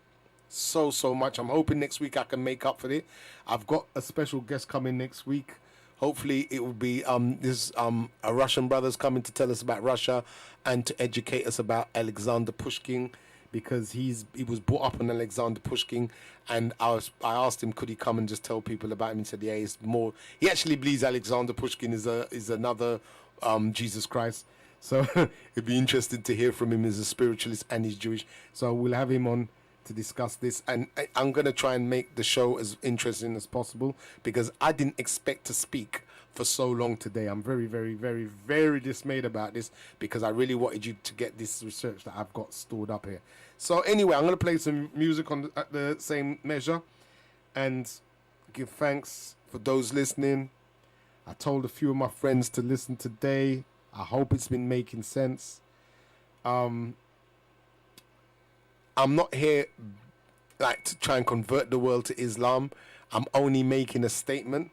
so much. I'm hoping next week I can make up for it. I've got a special guest coming next week. Hopefully it will be a Russian brother's coming to tell us about Russia and to educate us about Alexander Pushkin, because he was brought up on Alexander Pushkin, and I asked him could he come and just tell people about him. He said yeah, he's more. He actually believes Alexander Pushkin is another Jesus Christ. So it'd be interesting to hear from him as a spiritualist, and he's Jewish. So we'll have him on to discuss this, and I'm going to try and make the show as interesting as possible, because I didn't expect to speak for so long today. I'm very, very, very, very dismayed about this, because I really wanted you to get this research that I've got stored up here. So anyway, I'm going to play some music at the same measure and give thanks for those listening. I told a few of my friends to listen today. I hope it's been making sense. I'm not here to try and convert the world to Islam. I'm only making a statement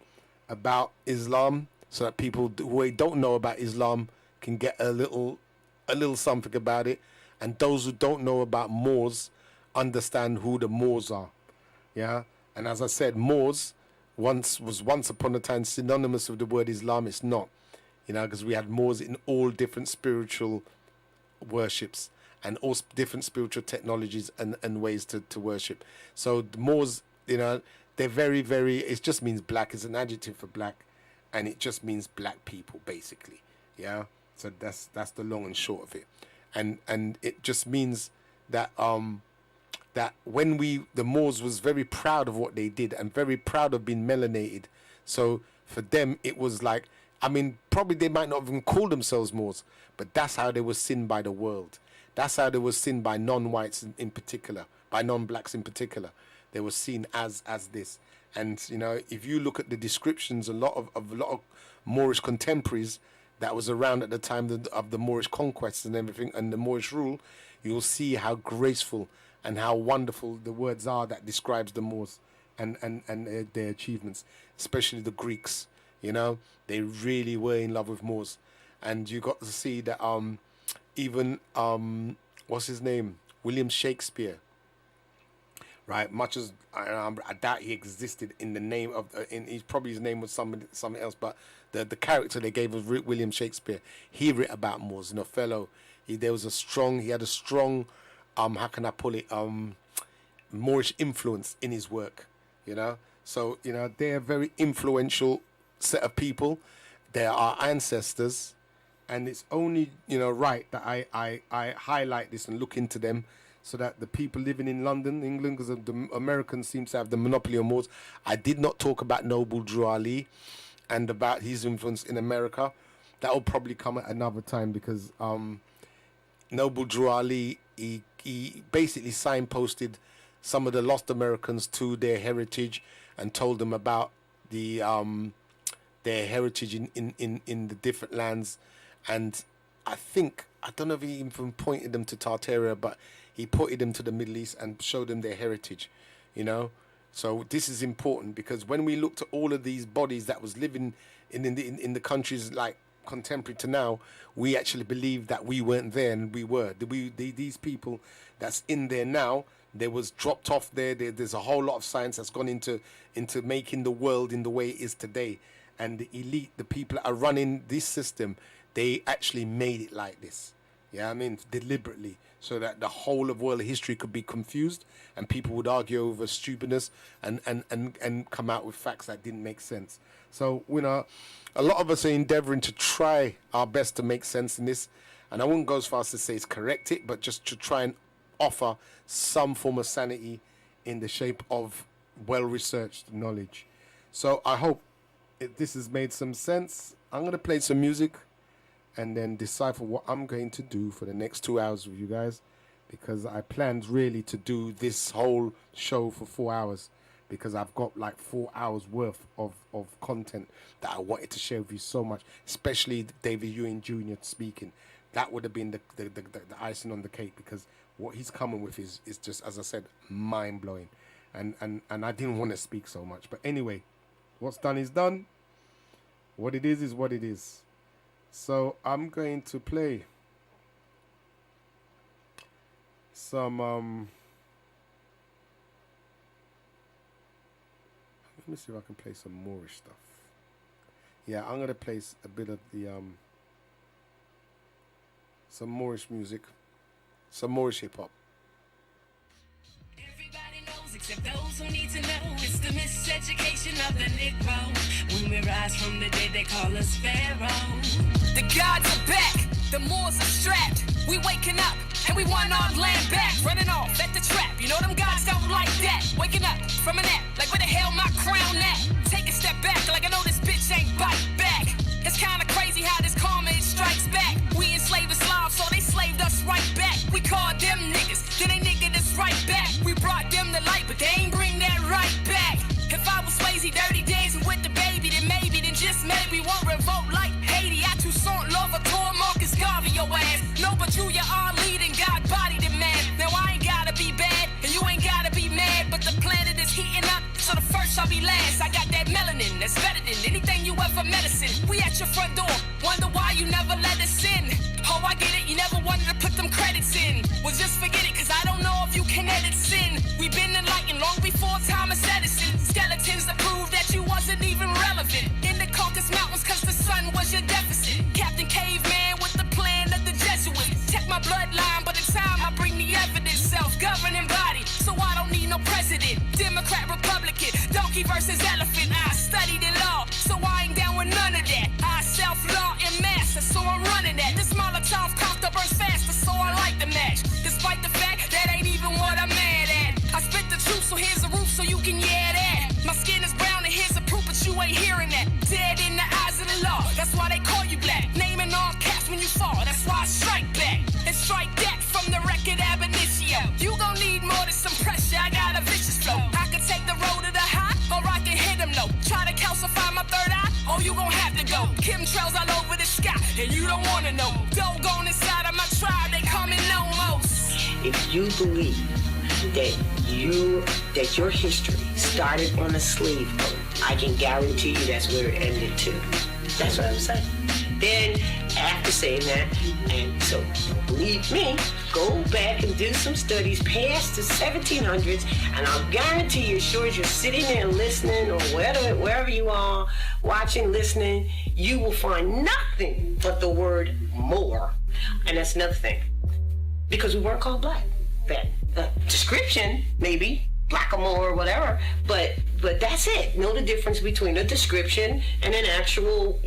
about Islam, so that people who don't know about Islam can get a little something about it, and those who don't know about Moors understand who the Moors are. Yeah, and as I said, Moors once upon a time synonymous with the word Islam. It's not, because we had Moors in all different spiritual worships and all different spiritual technologies and ways to worship. So the Moors, they're very, very, it just means black. It's an adjective for black, and it just means black people, basically. Yeah. So that's the long and short of it. And it just means that that when the Moors was very proud of what they did and very proud of being melanated. So for them it was like, probably they might not even call themselves Moors, but that's how they were seen by the world. That's how they were seen by non-whites in particular, by non-blacks in particular. They were seen as this. And if you look at the descriptions, a lot of Moorish contemporaries that was around at the time of the Moorish conquests and everything, and the Moorish rule, you'll see how graceful and how wonderful the words are that describes the Moors and their achievements, especially the Greeks. They really were in love with Moors. And you got to see that even what's his name, William Shakespeare, right? Much as I doubt he existed in the name of, his name was something else, but the character they gave was William Shakespeare. He wrote about Moors in Othello. He had a strong, how can I pull it, Moorish influence in his work. So they're a very influential set of people. They're our ancestors. And it's only, right that I highlight this and look into them, so that the people living in London, England, because the Americans seem to have the monopoly on Moors. I did not talk about Noble Drew Ali and about his influence in America. That will probably come at another time, because Noble Drew Ali, he basically signposted some of the lost Americans to their heritage and told them about their heritage in the different lands. And I don't know if he even pointed them to Tartaria, but he pointed them to the Middle East and showed them their heritage, So this is important, because when we looked at all of these bodies that was living in the countries like contemporary to now, we actually believe that we weren't there, and we were. These people that's in there now, they was dropped off there. There's a whole lot of science that's gone into making the world in the way it is today. And the elite, the people that are running this system, they actually made it like this. Yeah, deliberately. so that the whole of world history could be confused and people would argue over stupidness and come out with facts that didn't make sense. So, you know, a lot of us are endeavoring to try our best to make sense in this. And I wouldn't go as far as to say it's correct it, but just to try and offer some form of sanity in the shape of well-researched knowledge. So I hope this has made some sense. I'm going to play some music and then decipher what I'm going to do for the next 2 hours with you guys, because I planned really to do this whole show for 4 hours, because I've got like 4 hours worth of content that I wanted to share with you so much, especially David Ewing Jr. speaking. That would have been the icing on the cake, because what he's coming with is just, as I said, mind-blowing. And I didn't want to speak so much. But anyway, what's done is done. What it is what it is. So I'm going to play some let me see if I can play some Moorish stuff. Yeah, I'm gonna play a bit of the some Moorish music, some Moorish hip hop. Everybody knows except those who need to know. It's the miseducation of the Negro. When we rise from the dead, they call us Pharaoh. The gods are back, the Moors are strapped. We waking up, and we want our land back. Running off at the trap, you know them gods don't like that. Waking up from a nap, like where the hell my crown at? Take a step back, like I know this bitch ain't bite back. It's kinda crazy how this karma, it strikes back. We enslaved Islam, so they slaved us right back. We called them niggas, then they niggered us right back. We brought them the light, but they ain't bring that right back. If I was lazy, dirty dancing with the baby, then maybe, then just maybe won't revolt like Haiti. I too sont love a tour, Marcus Garvey your ass. No, but you are leading, God body the man. Now I ain't gotta be bad, and you ain't gotta be mad, but the planet is heating up, so the first I'll be last. I got that melanin that's better than anything you ever medicine. We at your front door, wonder why you never let us in. Oh, I get it, you never wanted to put them credits in. Well, just forget it, cause I don't know if you can edit sin. We've been enlightened long before Thomas Edison. Skeletons that prove that you wasn't even relevant. In the Caucasus Mountains, cause the sun was your deficit. Captain Caveman with the plan of the Jesuits. Check my bloodline, but in time I bring the evidence. Self-governing body, so I don't need no president. Democrat, Republican, donkey versus elephant. I studied in law, so I ain't down with none of that. I self-law and master, so I'm running that. This Molotov cocktail burns faster, so I like the match. Despite the fact that ain't even what I'm mad at. I spit the truth, so here's a roof so you can yeah that. My skin is brown and here's a proof, but you ain't hearing that. Dead in the eyes of the law, that's why they call you black. Naming all caps when you fall, that's why I strike back. And strike that from the record ab initio. You gon' need more than some pressure, I got a vicious flow. I can take the road to the high, or I can hit them low. Try to calcify my third eye, oh you gon' have to go. Chemtrails all over the sky, and you don't wanna know. Doggone inside of my tribe, they coming no most. If you believe that your history started on a slave boat, I can guarantee you that's where it ended too. That's what I'm saying. Then after saying that, and so believe me, go back and do some studies past the 1700s, and I'll guarantee you, as sure as you're sitting there listening, or wherever you are, watching, listening, you will find nothing but the word more. And that's another thing. Because we weren't called black. That description, maybe, blackamoor or whatever, but that's it. Know the difference between a description and an actual,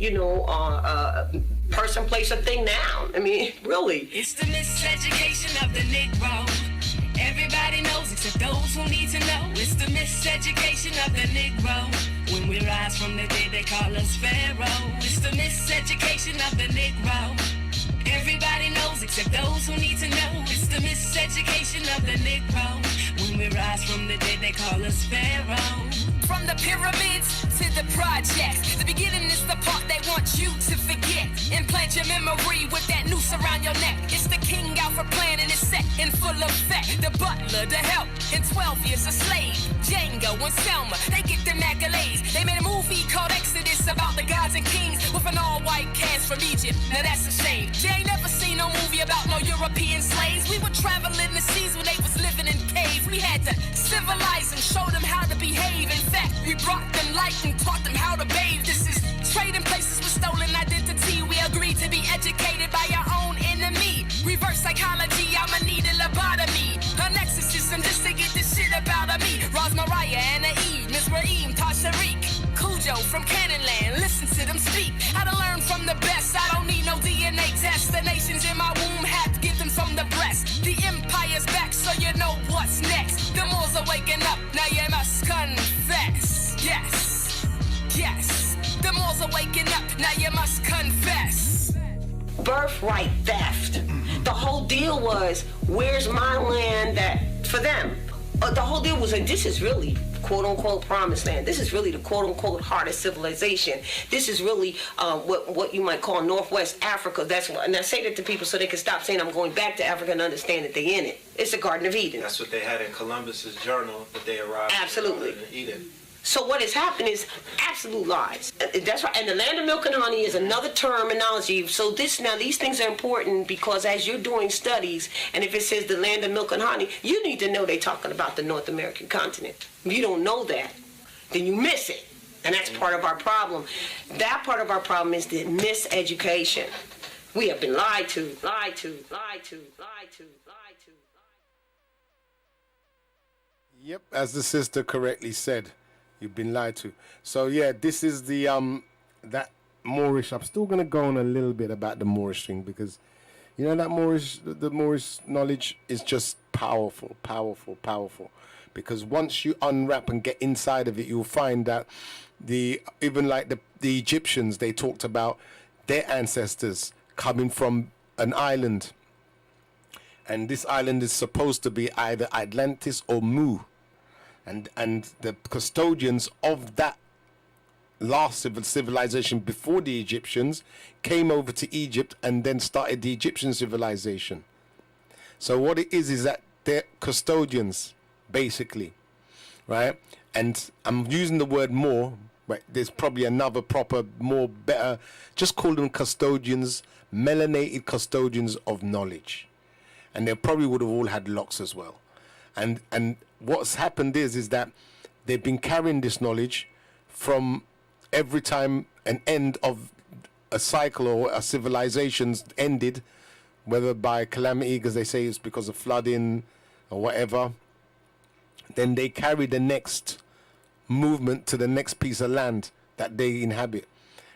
person, place, or thing, noun. I mean, really. It's the miseducation of the Negro. Everybody knows except those who need to know. It's the miseducation of the Negro. When we rise from the dead, they call us Pharaoh. It's the miseducation of the Negro. Everybody knows except those who need to know. It's the miseducation of the Negro. When we rise from the dead, they call us Pharaoh. From the pyramids to the projects, the beginning is the part they want you to forget. Implant your memory with that noose around your neck. It's the King Alfred plan and it's set in full effect. The butler, the help, in 12 years a slave. Django and Selma, they get them accolades. They made a movie called Exodus about the gods and kings with an all-white cast from Egypt. Now that's a shame. They ain't never seen no movie about no European slaves. We were traveling the seas when they was living in caves. We had to civilize and show them how to behave. In fact, we brought them light and taught them how to bathe. This is trading places with stolen identity. We agreed to be educated by our own enemy. Reverse psychology, I'ma need a is back, so you know what's next. The Moors are waking up, now you must confess. Yes, yes. The Moors are waking up, now you must confess. Birthright theft. The whole deal was, where's my land that, for them? The whole deal was like, this is really quote-unquote promised land. This is really the quote-unquote heart of civilization. This is really what you might call Northwest Africa. That's what, and I say that to people so they can stop saying I'm going back to Africa and understand that they in it. It's the Garden of Eden. That's what they had in Columbus's journal that they arrived Absolutely. in Eden. So what has happened is absolute lies. That's right. And the land of milk and honey is another terminology. So these things are important because as you're doing studies, and if it says the land of milk and honey, you need to know they're talking about the North American continent. If you don't know that, then you miss it. And that's part of our problem. That part of our problem is the miseducation. We have been lied to, lied to, lied to, lied to, lied to. Yep, as the sister correctly said. You've been lied to. So yeah, this is the that Moorish. I'm still gonna go on a little bit about the Moorish thing because you know that the Moorish knowledge is just powerful, powerful, powerful. Because once you unwrap and get inside of it, you'll find that even like the Egyptians, they talked about their ancestors coming from an island, and this island is supposed to be either Atlantis or Mu. And the custodians of that last civilization before the Egyptians came over to Egypt and then started the Egyptian civilization. So what it is that they're custodians, basically, right? And I'm using the word more, but there's probably another proper, more better, just call them custodians, melanated custodians of knowledge. And they probably would have all had locks as well. And what's happened is that they've been carrying this knowledge from every time an end of a cycle or a civilization's ended, whether by calamity, because they say it's because of flooding or whatever, then they carry the next movement to the next piece of land that they inhabit.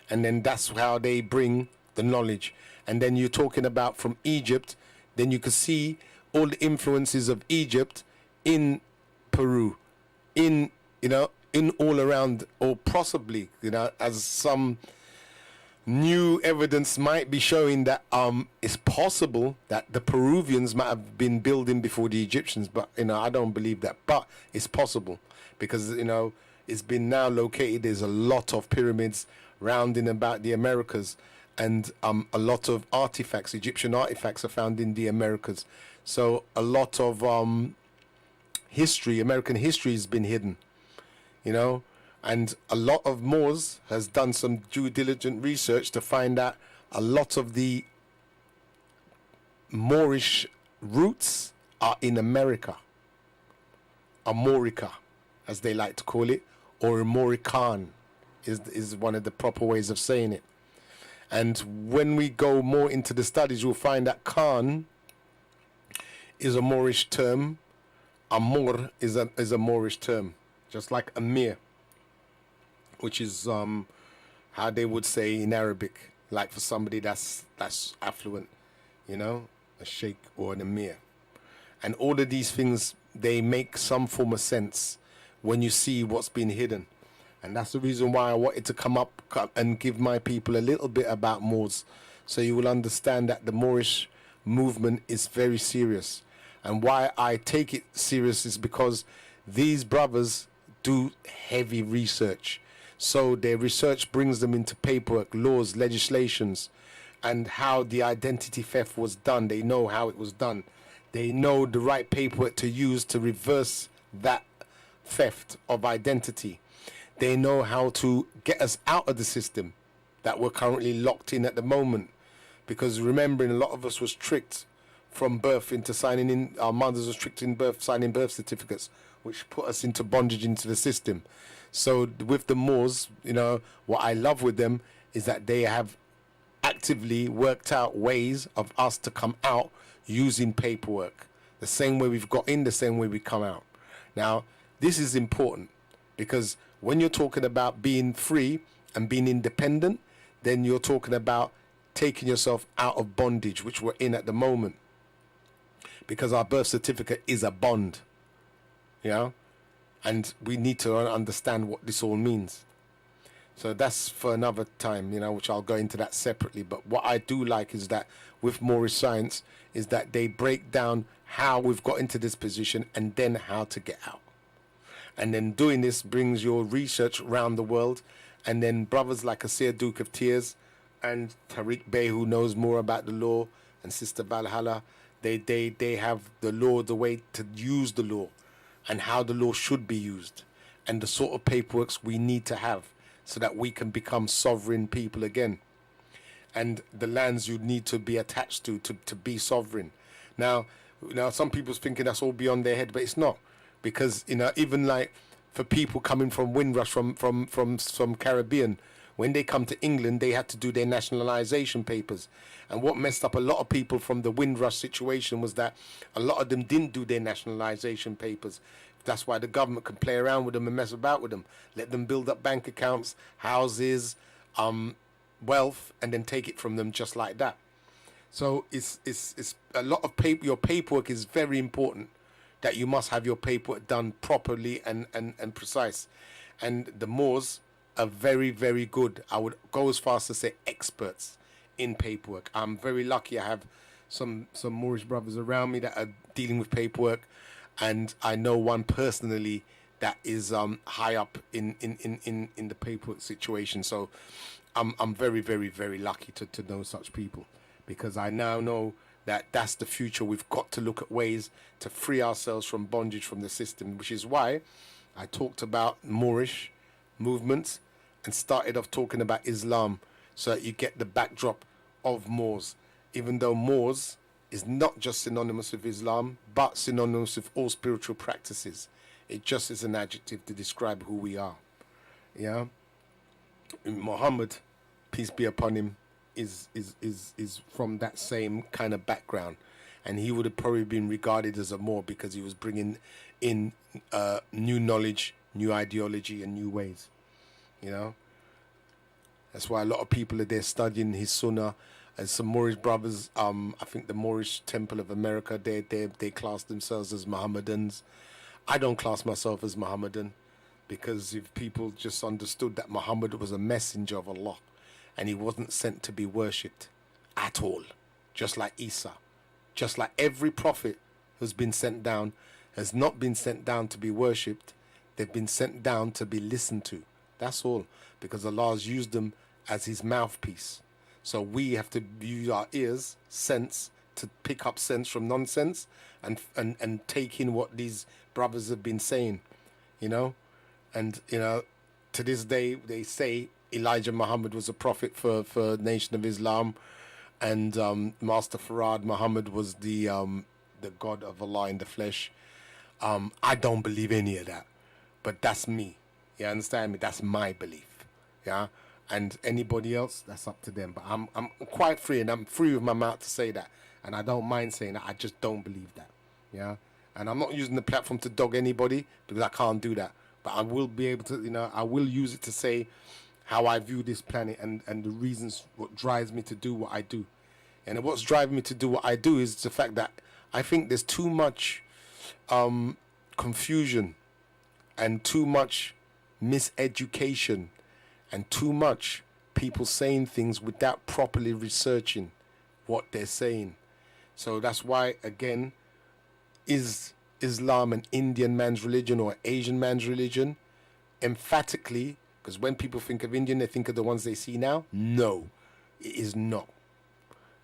And then that's how they bring the knowledge. And then you're talking about from Egypt, then you can see all the influences of Egypt in Peru, in all around, or possibly, as some new evidence might be showing that it's possible that the Peruvians might have been building before the Egyptians, but I don't believe that, but it's possible because it's been now located. There's a lot of pyramids rounding about the Americas, and a lot of artifacts, Egyptian artifacts, are found in the Americas. So a lot of American history has been hidden, and a lot of Moors has done some due diligent research to find out a lot of the Moorish roots are in America, Amorica, as they like to call it, or Amorican is one of the proper ways of saying it. And when we go more into the studies, you'll find that Khan is a Moorish term. Amor is a Moorish term, just like Amir, which is how they would say in Arabic, like for somebody that's affluent, a sheikh or an Amir. And all of these things, they make some form of sense when you see what's been hidden. And that's the reason why I wanted to come up and give my people a little bit about Moors, so you will understand that the Moorish movement is very serious. And why I take it serious is because these brothers do heavy research. So their research brings them into paperwork, laws, legislations, and how the identity theft was done. They know how it was done. They know the right paperwork to use to reverse that theft of identity. They know how to get us out of the system that we're currently locked in at the moment. Because remembering, a lot of us was tricked from birth into signing in. Our mothers was tricked in birth, signing birth certificates, which put us into bondage into the system. So with the Moors, what I love with them is that they have actively worked out ways of us to come out using paperwork. The same way we've got in, the same way we come out. Now, this is important because when you're talking about being free and being independent, then you're talking about taking yourself out of bondage, which we're in at the moment. because our birth certificate is a bond, you know, and we need to understand what this all means. So that's for another time, you know, which I'll go into that separately. But what I do like is that with Moorish science is that they break down how we've got into this position and then how to get out. And then doing this brings your research around the world. And then brothers like Asir Duke of Tears and Tariq Bey, who knows more about the law, and Sister Valhalla, they have the law, the way to use the law and how the law should be used and the sort of paperworks we need to have so that we can become sovereign people again. And the lands you need to be attached to be sovereign. Now, some people's thinking that's all beyond their head, but it's not. Because, you know, even like for people coming from Windrush, from Caribbean, when they come to England, they had to do their nationalisation papers. And what messed up a lot of people from the Windrush situation was that a lot of them didn't do their nationalisation papers. That's why the government could play around with them and mess about with them. Let them build up bank accounts, houses, wealth, and then take it from them just like that. So it's a lot of paper. Your paperwork is very important. That you must have your paperwork done properly and precise. And the Moors are very, very good. I would go as far as to say experts in paperwork. I'm very lucky I have some Moorish brothers around me that are dealing with paperwork, and I know one personally that is high up in the paperwork situation. So I'm very, very, very lucky to know such people, because I now know that that's the future. We've got to look at ways to free ourselves from bondage from the system, which is why I talked about Moorish movements and started off talking about Islam, so that you get the backdrop of Moors, even though Moors is not just synonymous with Islam, but synonymous with all spiritual practices. It just is an adjective to describe who we are. Yeah. Muhammad, peace be upon him, is from that same kind of background, and he would have probably been regarded as a Moor because he was bringing in new knowledge, new ideology, and new ways. You know, that's why a lot of people are there studying his Sunnah. And some Moorish brothers, I think the Moorish Temple of America, they class themselves as Mohammedans. I don't class myself as Mohammedan, because if people just understood that Muhammad was a messenger of Allah, and he wasn't sent to be worshipped at all, just like Isa, just like every prophet who's been sent down has not been sent down to be worshipped. They've been sent down to be listened to. That's all, because Allah has used them as his mouthpiece. So we have to use our ears, sense, to pick up sense from nonsense, and take in what these brothers have been saying, you know. And, you know, to this day, they say Elijah Muhammad was a prophet for Nation of Islam, and Master Farad Muhammad was the God of Allah in the flesh. I don't believe any of that, but that's me. You understand me? That's my belief. Yeah. And anybody else, that's up to them. But I'm quite free, and I'm free with my mouth to say that. And I don't mind saying that. I just don't believe that. Yeah. And I'm not using the platform to dog anybody, because I can't do that. But I will be able to, you know, I will use it to say how I view this planet and the reasons what drives me to do what I do. And what's driving me to do what I do is the fact that I think there's too much confusion and too much miseducation and too much people saying things without properly researching what they're saying. So that's why, again, is Islam an Indian man's religion or Asian man's religion? Emphatically, because when people think of Indian, they think of the ones they see now. No, it is not.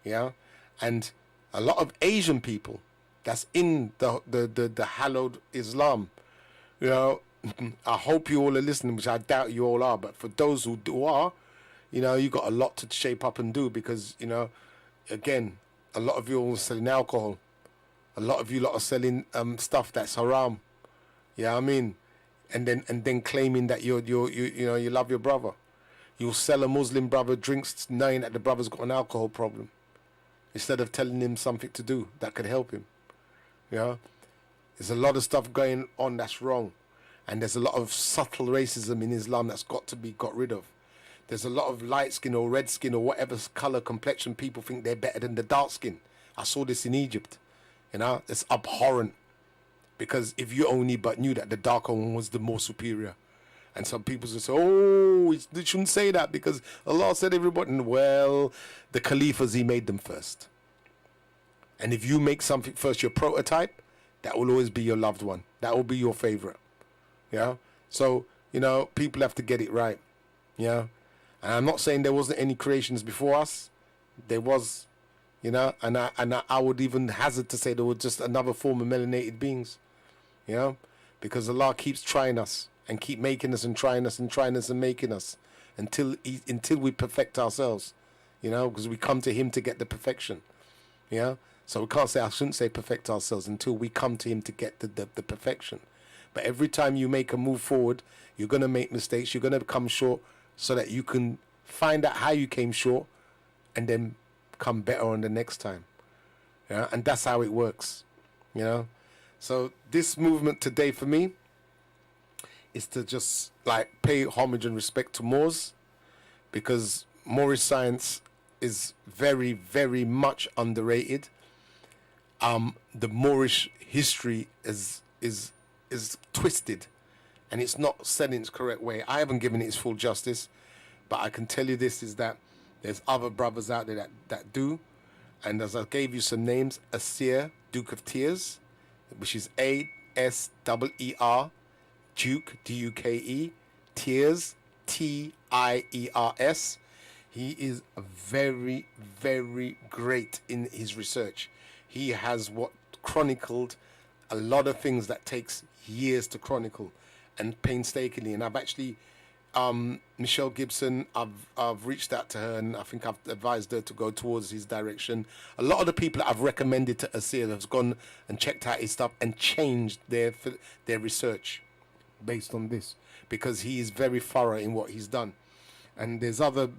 Yeah, and a lot of Asian people that's in the hallowed Islam, you know, I hope you all are listening, which I doubt you all are, but for those who are, you know, you got a lot to shape up and do, because, you know, again, a lot of you are selling alcohol, a lot of you lot are selling stuff that's haram. Yeah, I mean, and then claiming that you know you love your brother. You'll sell a Muslim brother drinks knowing that the brother's got an alcohol problem, instead of telling him something to do that could help him. You know, there's a lot of stuff going on that's wrong. And there's a lot of subtle racism in Islam that's got to be got rid of. There's a lot of light skin or red skin or whatever color complexion people think they're better than the dark skin. I saw this in Egypt. You know, it's abhorrent. Because if you only but knew that the darker one was the more superior. And some people just say, oh, they shouldn't say that because Allah said everybody. Well, the Caliphs, he made them first. And if you make something first, your prototype, that will always be your loved one. That will be your favorite. Yeah. So, you know, people have to get it right. Yeah. And I'm not saying there wasn't any creations before us. There was, you know, and I would even hazard to say there were just another form of melanated beings. You know, because Allah keeps trying us and keep making us and trying us and trying us and making us until we perfect ourselves. You know, because we come to Him to get the perfection. Yeah. So we can't say, I shouldn't say perfect ourselves until we come to Him to get the perfection. But every time you make a move forward, you're going to make mistakes. You're going to come short so that you can find out how you came short and then come better on the next time. Yeah. And that's how it works. You know. So this movement today for me is to just like pay homage and respect to Moors, because Moorish science is very, very much underrated. The Moorish history is twisted, and it's not said in its correct way. I haven't given it its full justice, but I can tell you this is that there's other brothers out there that do. And as I gave you some names, Asir, Duke of Tears, which is A-S-E-E-R, Duke, D-U-K-E, Tears, T-I-E-R-S. He is very, very great in his research. He has chronicled a lot of things that takes years to chronicle and painstakingly. And I've actually, Michelle Gibson, I've reached out to her and I think I've advised her to go towards his direction. A lot of the people that I've recommended to Asir have gone and checked out his stuff and changed their research based on this, because he is very thorough in what he's done. And there's other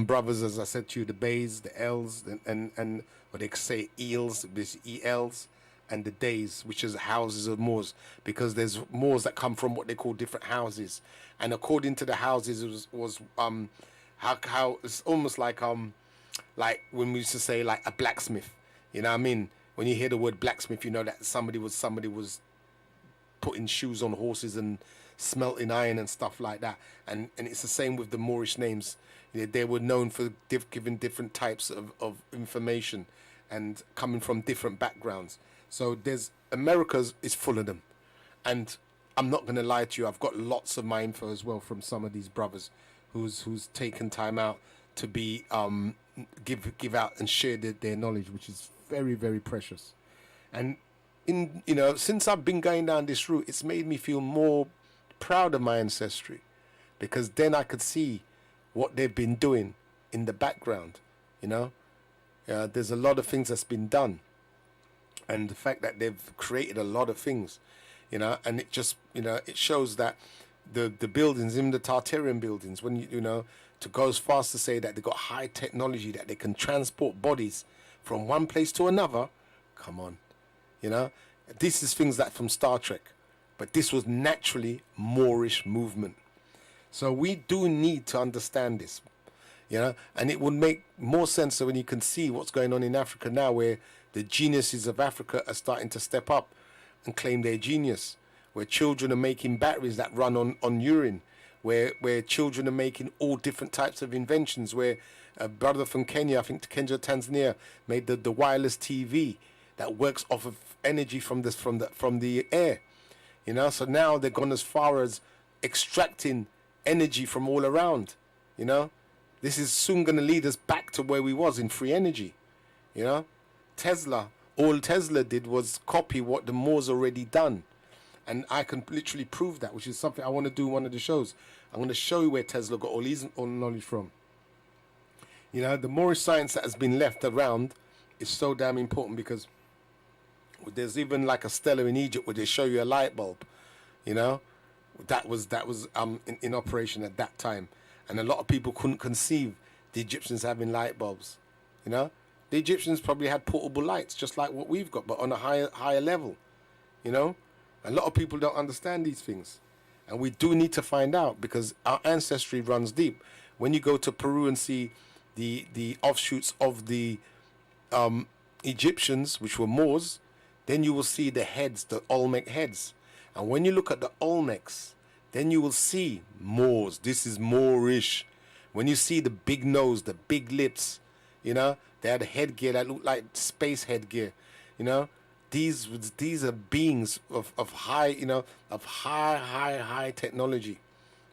brothers, as I said to you, the Bays, the L's, and what they say eels, this ELs, and the Days, which is houses of Moors, because there's Moors that come from what they call different houses, and according to the houses, it was how it's almost like when we used to say like a blacksmith, you know what I mean? When you hear the word blacksmith, you know that somebody was putting shoes on horses and smelting iron and stuff like that, and it's the same with the Moorish names. You know, they were known for giving different types of information and coming from different backgrounds. So there's America's is full of them, and I'm not going to lie to you, I've got lots of my info as well from some of these brothers who's taken time out to be give out and share their knowledge, which is very, very precious. And since I've been going down this route, it's made me feel more proud of my ancestry, because then I could see what they've been doing in the background. There's a lot of things that's been done, and the fact that they've created a lot of things, and it just it shows that the buildings, even the Tartarian buildings, when to go as far as to say that they've got high technology that they can transport bodies from one place to another. Come on, this is things that from Star Trek. But this was naturally Moorish movement. So we do need to understand this, and it would make more sense when you can see what's going on in Africa now, where the geniuses of Africa are starting to step up and claim their genius, where children are making batteries that run on urine, where children are making all different types of inventions, where a brother from Kenya, I think Kenya, Tanzania, made the wireless TV that works off of energy from the air. So now they've gone as far as extracting energy from all around. This is soon going to lead us back to where we was in free energy. Tesla, all Tesla did was copy what the Moors already done. And I can literally prove that, which is something I want to do in one of the shows. I'm going to show you where Tesla got all his own knowledge from. The Moorish science that has been left around is so damn important, because there's even like a stela in Egypt where they show you a light bulb, that was in operation at that time, and a lot of people couldn't conceive the Egyptians having light bulbs. The Egyptians probably had portable lights just like what we've got, but on a higher level. A lot of people don't understand these things, and we do need to find out, because our ancestry runs deep. When you go to Peru and see the offshoots of the Egyptians, which were Moors, then you will see the heads, the Olmec heads. And when you look at the Olmecs, then you will see Moors. This is Moorish. When you see the big nose, the big lips, you know, they had a headgear that looked like space headgear, you know. These are beings of high, you know, of high technology,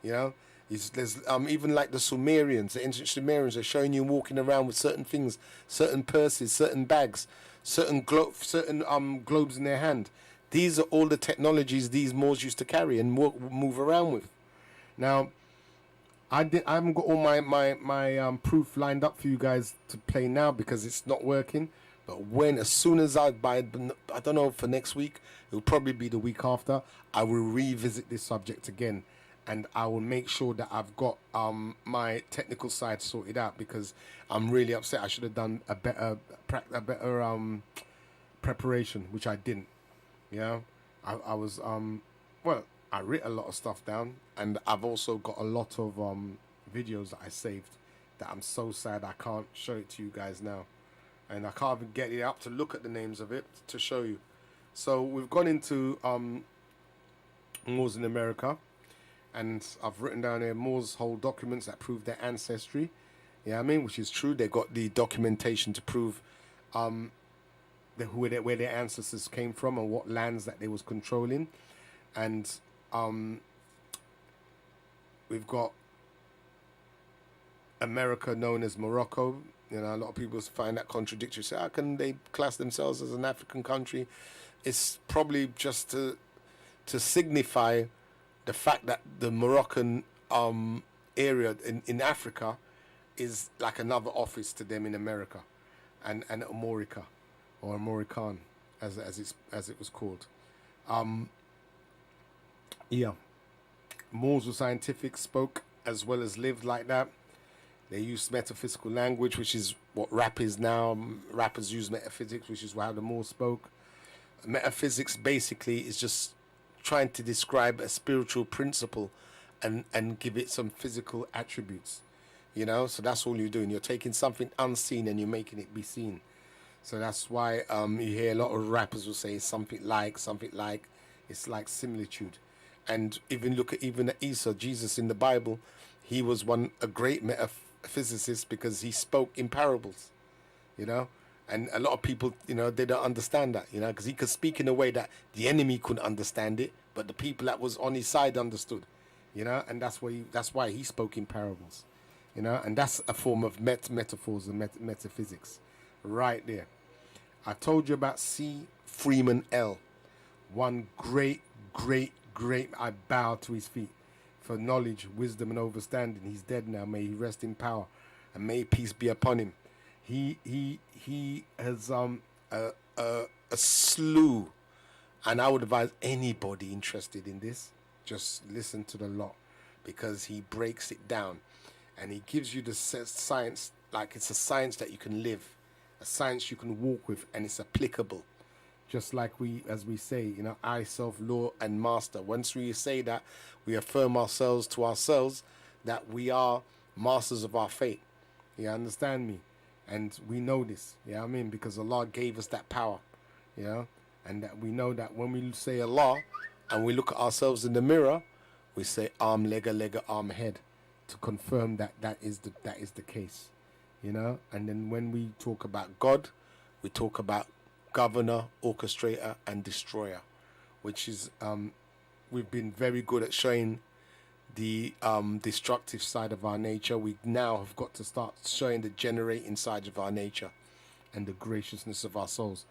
you know. There's even like the Sumerians, the ancient Sumerians are showing you walking around with certain things, certain purses, certain bags, certain globes in their hand. These are all the technologies these Moors used to carry and move around with. Now, I haven't got all my proof lined up for you guys to play now because it's not working. But as soon as I don't know, for next week, it'll probably be the week after, I will revisit this subject again, and I will make sure that I've got my technical side sorted out, because I'm really upset. I should have done a better preparation, which I didn't. Yeah, I was I wrote a lot of stuff down, and I've also got a lot of videos that I saved that I'm so sad I can't show it to you guys now, and I can't even get it up to look at the names of it to show you. So we've gone into Moors in America, and I've written down here Moors hold documents that prove their ancestry. Yeah, I mean, which is true. They got the documentation to prove where their ancestors came from and what lands that they was controlling. And we've got America known as Morocco. You know, a lot of people find that contradictory. Say, how can they class themselves as an African country? It's probably just to signify the fact that the Moroccan area in Africa is like another office to them in America, and Amorica, or Amorican, as it was called. Yeah, Moors were scientific, spoke as well as lived like that. They used metaphysical language, which is what rap is now. Rappers use metaphysics, which is how the Moors spoke. Metaphysics basically is just trying to describe a spiritual principle and give it some physical attributes, you know. So that's all you're doing. You're taking something unseen and you're making it be seen. So that's why you hear a lot of rappers will say something like. It's like similitude. And even look at Isa, Jesus in the Bible, he was a great metaphysicist because he spoke in parables, you know. And a lot of people, you know, they don't understand that, you know, because he could speak in a way that the enemy couldn't understand it, but the people that was on his side understood, you know. And that's why he spoke in parables, you know. And that's a form of metaphors and metaphysics, right there. I told you about C. Freeman L. One great. I bow to his feet for knowledge, wisdom, and understanding. He's dead now. May he rest in power, and may peace be upon him. He has a slew, and I would advise anybody interested in this, just listen to the lot, because he breaks it down, and he gives you the science like it's a science that you can live, a science you can walk with, and it's applicable. Just like as we say, you know, I, self, law, and master. Once we say that, we affirm ourselves to ourselves that we are masters of our fate. You understand me? And we know this, yeah, I mean, because Allah gave us that power, you know, and that we know that when we say Allah and we look at ourselves in the mirror, we say arm, lega, arm, head, to confirm that is the case, you know. And then when we talk about God, we talk about governor, orchestrator, and destroyer, which is we've been very good at showing the destructive side of our nature. We now have got to start showing the generating side of our nature and the graciousness of our souls.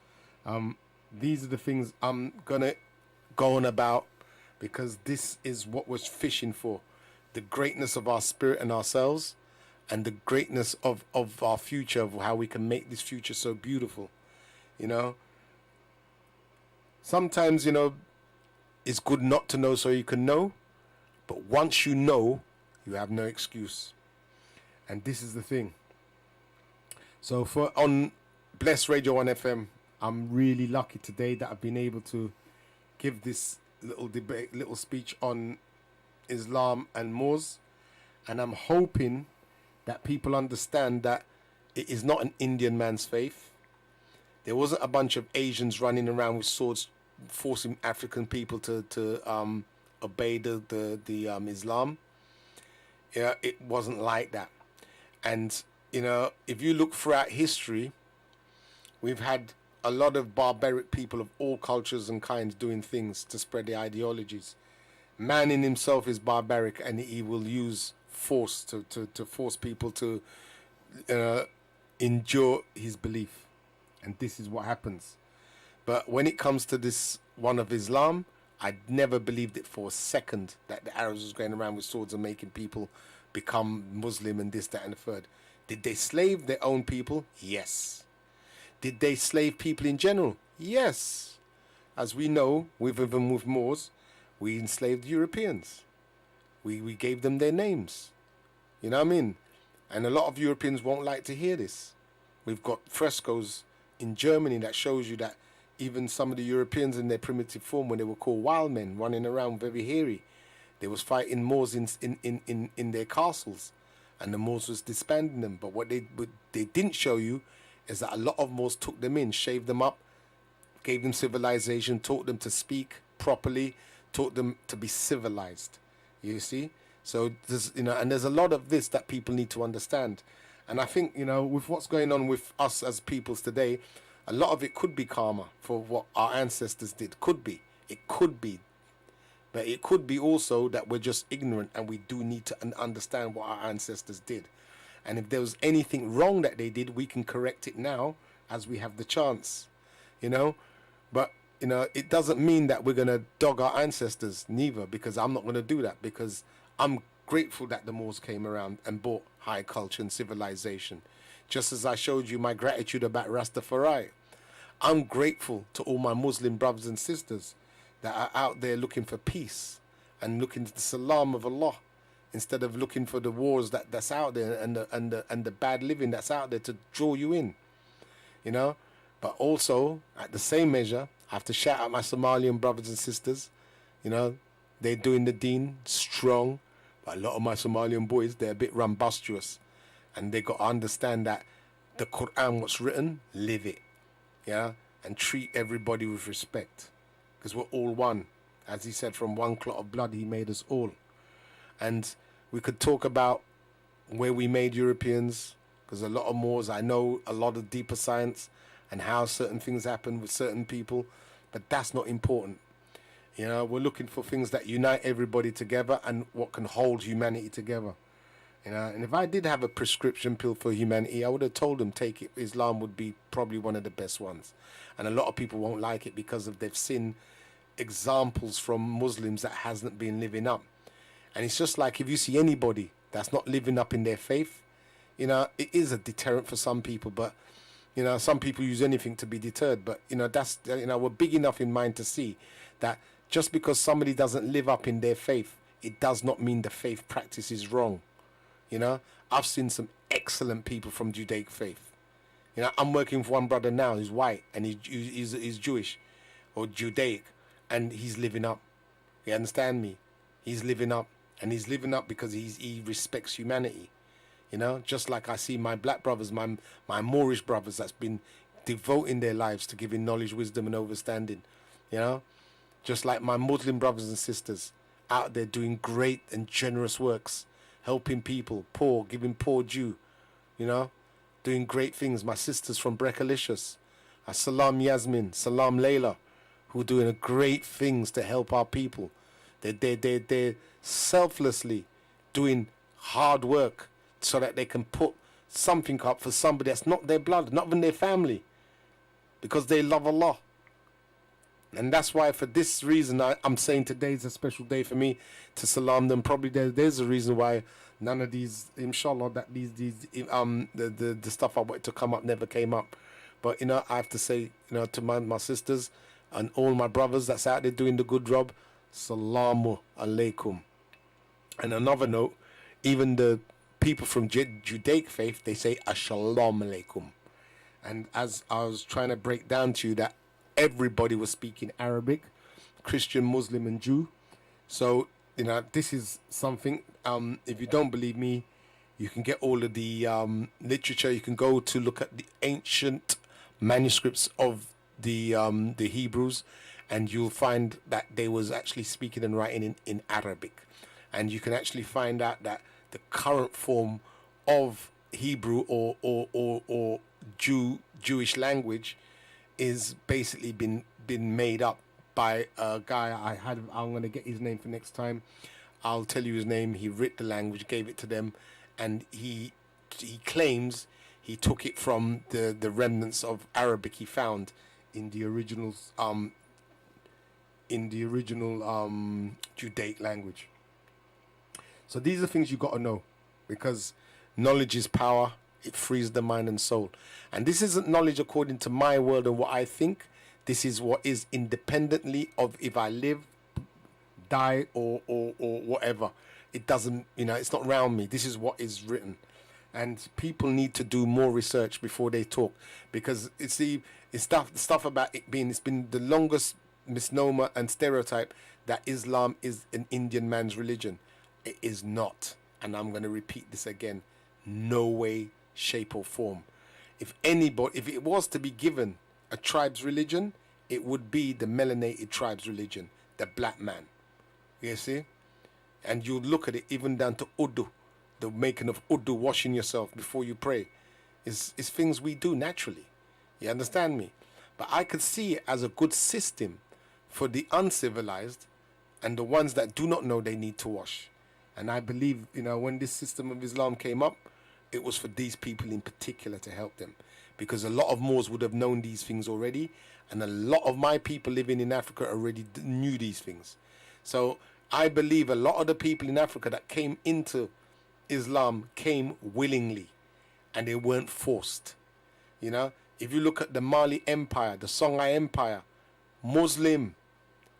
These are the things I'm gonna go on about, because this is what we're fishing for: the greatness of our spirit and ourselves, and the greatness of our future, of how we can make this future so beautiful. You know, sometimes, you know, it's good not to know so you can know, but once you know, you have no excuse. And this is the thing. So on Bless Radio 1 FM, I'm really lucky today that I've been able to give this little speech on Islam and Moors, and I'm hoping that people understand that it is not an Indian man's faith. There wasn't a bunch of Asians running around with swords forcing African people to obey the Islam. Yeah, it wasn't like that. And, you know, if you look throughout history, we've had a lot of barbaric people of all cultures and kinds doing things to spread their ideologies. Man in himself is barbaric, and he will use force to force people to endure his belief. And this is what happens. But when it comes to this one of Islam, I never believed it for a second that the Arabs was going around with swords and making people become Muslim and this, that, and the third. Did they slave their own people? Yes. Did they slave people in general? Yes. As we know, even with Moors, we enslaved Europeans. We gave them their names. You know what I mean? And a lot of Europeans won't like to hear this. We've got frescoes in Germany that shows you that even some of the Europeans in their primitive form, when they were called wild men, running around very hairy, they was fighting Moors in their castles, and the Moors was disbanding them. But what they didn't show you is that a lot of Moors took them in, shaved them up, gave them civilization, taught them to speak properly, taught them to be civilized. You see? So there's, you know, and there's a lot of this that people need to understand. And I think, you know, with what's going on with us as peoples today, a lot of it could be karma for what our ancestors did. Could be. It could be. But it could be also that we're just ignorant, and we do need to understand what our ancestors did. And if there was anything wrong that they did, we can correct it now as we have the chance, you know. But, you know, it doesn't mean that we're going to dog our ancestors, neither, because I'm not going to do that, because I'm grateful that the Moors came around and brought high culture and civilization. Just as I showed you my gratitude about Rastafari, I'm grateful to all my Muslim brothers and sisters that are out there looking for peace and looking to the salam of Allah, instead of looking for the wars that's out there and the bad living that's out there to draw you in, you know. But also, at the same measure, I have to shout out my Somalian brothers and sisters. You know, they're doing the deen strong, but a lot of my Somalian boys, they're a bit rumbustious. And they got to understand that the Quran, what's written, live it, yeah, and treat everybody with respect, because we're all one. As he said, from one clot of blood, he made us all. And we could talk about where we made Europeans, because a lot of Moors, I know a lot of deeper science and how certain things happen with certain people, but that's not important. You know, we're looking for things that unite everybody together and what can hold humanity together. You know, and if I did have a prescription pill for humanity, I would have told them take it. Islam would be probably one of the best ones. And a lot of people won't like it because of they've seen examples from Muslims that hasn't been living up. And it's just like if you see anybody that's not living up in their faith, you know, it is a deterrent for some people. But, you know, some people use anything to be deterred. But, you know, that's, you know, we're big enough in mind to see that just because somebody doesn't live up in their faith, it does not mean the faith practice is wrong. You know, I've seen some excellent people from Judaic faith. You know, I'm working with one brother now who's white and he's Jewish or Judaic, and he's living up. You understand me? He's living up, and he's living up because he respects humanity. You know, just like I see my black brothers, my Moorish brothers that's been devoting their lives to giving knowledge, wisdom, and understanding. You know, just like my Muslim brothers and sisters out there doing great and generous works, helping people, poor, giving poor due, you know, doing great things. My sisters from Breckalicious, Salam Yasmin, Salam Layla, who are doing great things to help our people. They're selflessly doing hard work so that they can put something up for somebody that's not their blood, not even their family, because they love Allah. And that's why, for this reason, I'm saying today's a special day for me to salam them. Probably there's a reason why none of these, inshallah, that the stuff I wanted to come up never came up. But, you know, I have to say, you know, to my sisters and all my brothers that's out there doing the good job, salamu alaikum. And another note, even the people from Judaic faith, they say assalamu alaikum. And as I was trying to break down to you that everybody was speaking Arabic, Christian, Muslim, and Jew. So, you know, this is something, if you don't believe me, you can get all of the literature. You can go to look at the ancient manuscripts of the Hebrews, and you'll find that they was actually speaking and writing in Arabic, and you can actually find out that the current form of Hebrew or Jewish language is basically been made up by a guy I'm going to get his name for next time. I'll tell you his name. He writ the language, gave it to them, and he claims he took it from the remnants of Arabic he found in the original Judaic language. So these are things you got to know, because knowledge is power. It frees the mind and soul. And this isn't knowledge according to my world and what I think. This is what is independently of if I live, die, or whatever. It doesn't, it's not around me. This is what is written. And people need to do more research before they talk, because it's stuff about it being, it's been the longest misnomer and stereotype that Islam is an Indian man's religion. It is not. And I'm going to repeat this again. No way, shape or form. If it was to be given a tribe's religion, it would be the melanated tribe's religion, the black man. You see? And you look at it even down to Urdu, the making of Urdu, washing yourself before you pray, is things we do naturally. You understand me? But I could see it as a good system for the uncivilized and the ones that do not know they need to wash. And I believe, when this system of Islam came up, it was for these people in particular to help them, because a lot of Moors would have known these things already, and a lot of my people living in Africa already knew these things. So I believe a lot of the people in Africa that came into Islam came willingly, and they weren't forced. If you look at the Mali Empire, the Songhai Empire, Muslim,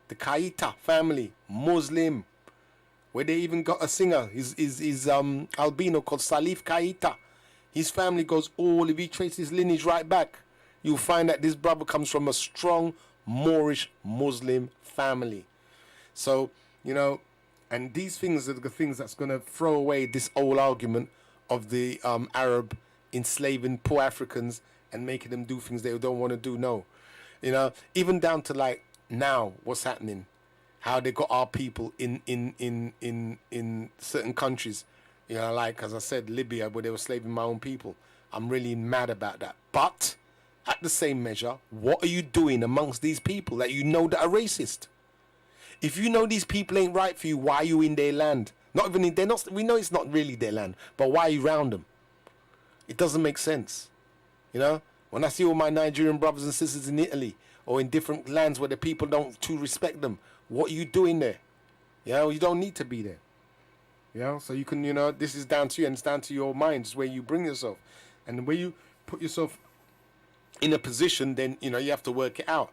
the Kaita family, Muslim, where they even got a singer, is albino, called Salif Kaita. His family goes if you trace his lineage right back, you'll find that this brother comes from a strong Moorish Muslim family. So, and these things are the things that's going to throw away this old argument of the Arab enslaving poor Africans and making them do things they don't want to do. No, even down to like now, what's happening, how they got our people in certain countries, like, as I said, Libya, where they were slaving my own people. I'm really mad about that. But at the same measure, what are you doing amongst these people that that are racist? If you know these people ain't right for you, why are you in their land? They're not. We know it's not really their land, but why are you around them? It doesn't make sense. When I see all my Nigerian brothers and sisters in Italy or in different lands where the people don't too respect them, what are you doing there? You don't need to be there. So you can, this is down to you, and it's down to your minds where you bring yourself. And when you put yourself in a position, then, you have to work it out.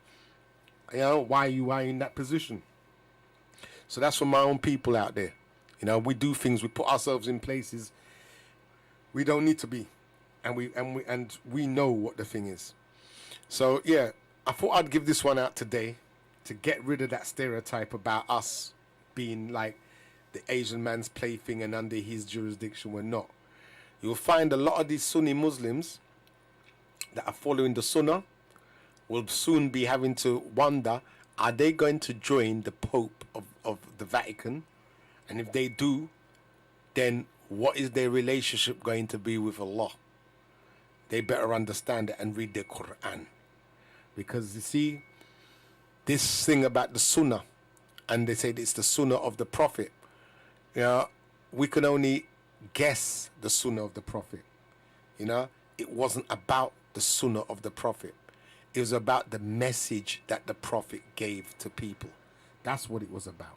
Why you are in that position. So that's for my own people out there. We do things, we put ourselves in places we don't need to be. And we know what the thing is. So, yeah, I thought I'd give this one out today to get rid of that stereotype about us being like the Asian man's plaything and under his jurisdiction. We're not. You'll find a lot of these Sunni Muslims that are following the Sunnah will soon be having to wonder, are they going to join the Pope of the Vatican? And if they do, then what is their relationship going to be with Allah? They better understand it and read their Quran. Because you see, this thing about the Sunnah, and they say it's the Sunnah of the Prophet, we can only guess the Sunnah of the Prophet. It wasn't about the Sunnah of the Prophet. It was about the message that the Prophet gave to people. That's what it was about.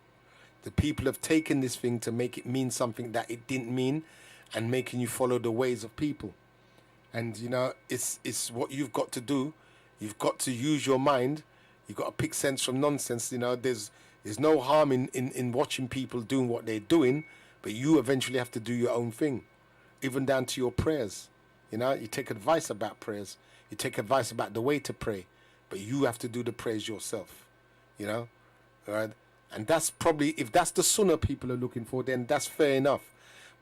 The people have taken this thing to make it mean something that it didn't mean, and making you follow the ways of people. And, it's what you've got to do. You've got to use your mind. You've got to pick sense from nonsense. There's no harm in watching people doing what they're doing, but you eventually have to do your own thing, even down to your prayers. You take advice about prayers. You take advice about the way to pray, but you have to do the prayers yourself. All right? And that's probably, if that's the Sunnah people are looking for, then that's fair enough.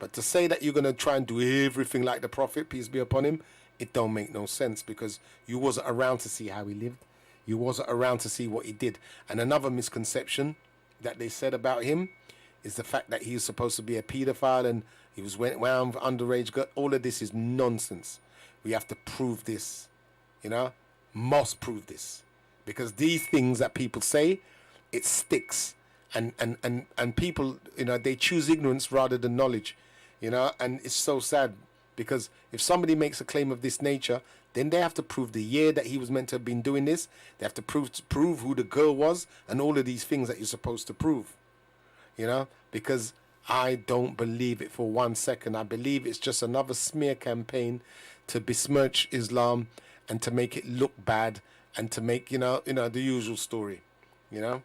But to say that you're going to try and do everything like the Prophet, peace be upon him, it don't make no sense because you wasn't around to see how he lived. You wasn't around to see what he did. And another misconception that they said about him is the fact that he was supposed to be a paedophile and he was went around with underage girl. All of this is nonsense. We have to prove this, you know, must prove this, because these things that people say, it sticks, and people, you know, they choose ignorance rather than knowledge, you know, and it's so sad because if somebody makes a claim of this nature, then they have to prove the year that he was meant to have been doing this. They have to prove who the girl was and all of these things that you're supposed to prove, you know, because I don't believe it for 1 second. I believe it's just another smear campaign to besmirch Islam and to make it look bad and to make, you know, the usual story, you know.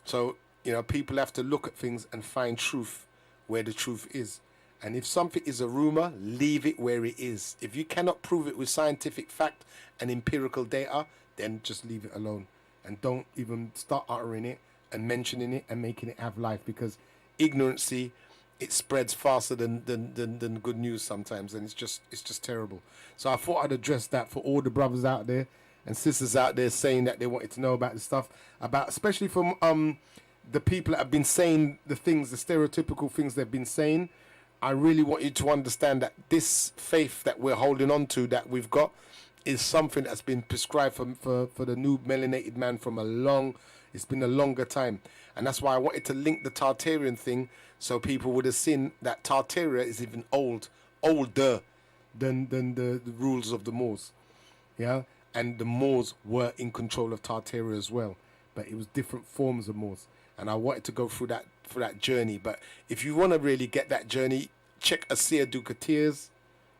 So, you know, people have to look at things and find truth where the truth is. And if something is a rumor, leave it where it is. If you cannot prove it with scientific fact and empirical data, then just leave it alone. And don't even start uttering it and mentioning it and making it have life, because ignorancy, it spreads faster than good news sometimes, and it's just terrible. So I thought I'd address that for all the brothers out there and sisters out there saying that they wanted to know about this stuff, about especially from the people that have been saying the things, the stereotypical things they've been saying. I really want you to understand that this faith that we're holding on to, that we've got, is something that's been prescribed for the new melanated man from it's been a longer time. And that's why I wanted to link the Tartarian thing, so people would have seen that Tartaria is even older than the rules of the Moors. Yeah? And the Moors were in control of Tartaria as well. But it was different forms of Moors. And I wanted to go through that for that journey. But if you want to really get that journey, check Asir Dukatir's.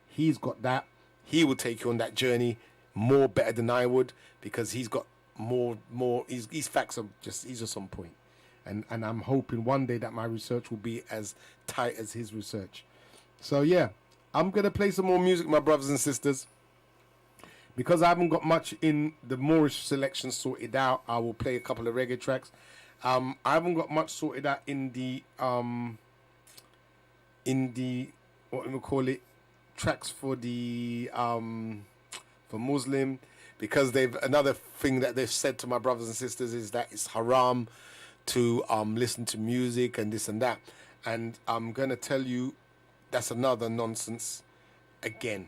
He's got that. He will take you on that journey more better than I would, because he's got more his facts are just on point. And I'm hoping one day that my research will be as tight as his research. So yeah, I'm gonna play some more music, my brothers and sisters. Because I haven't got much in the Moorish selection sorted out, I will play a couple of reggae tracks. I haven't got much sorted out in the what we call it, tracks for the for Muslim, because another thing that they've said to my brothers and sisters is that it's haram to listen to music and this and that, and I'm gonna tell you that's another nonsense again.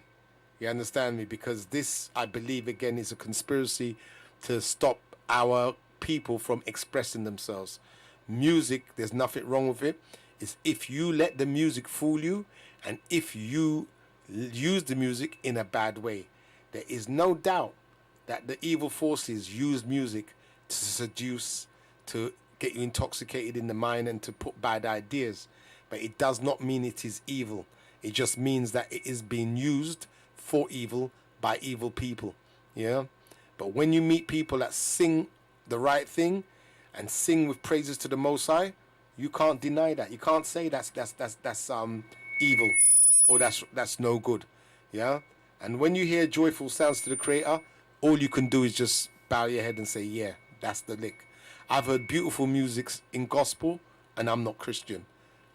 You understand me? Because this, I believe, again, is a conspiracy to stop our people from expressing themselves. Music, there's nothing wrong with it. It's if you let the music fool you, and if you use the music in a bad way. There is no doubt that the evil forces use music to seduce, to get you intoxicated in the mind and to put bad ideas. But it does not mean it is evil. It just means that it is being used for evil by evil people. Yeah? But when you meet people that sing the right thing and sing with praises to the Most High, you can't deny that. You can't say that's evil or that's no good. Yeah? And when you hear joyful sounds to the Creator, all you can do is just bow your head and say, yeah, that's the lick. I've heard beautiful music in gospel, and I'm not Christian.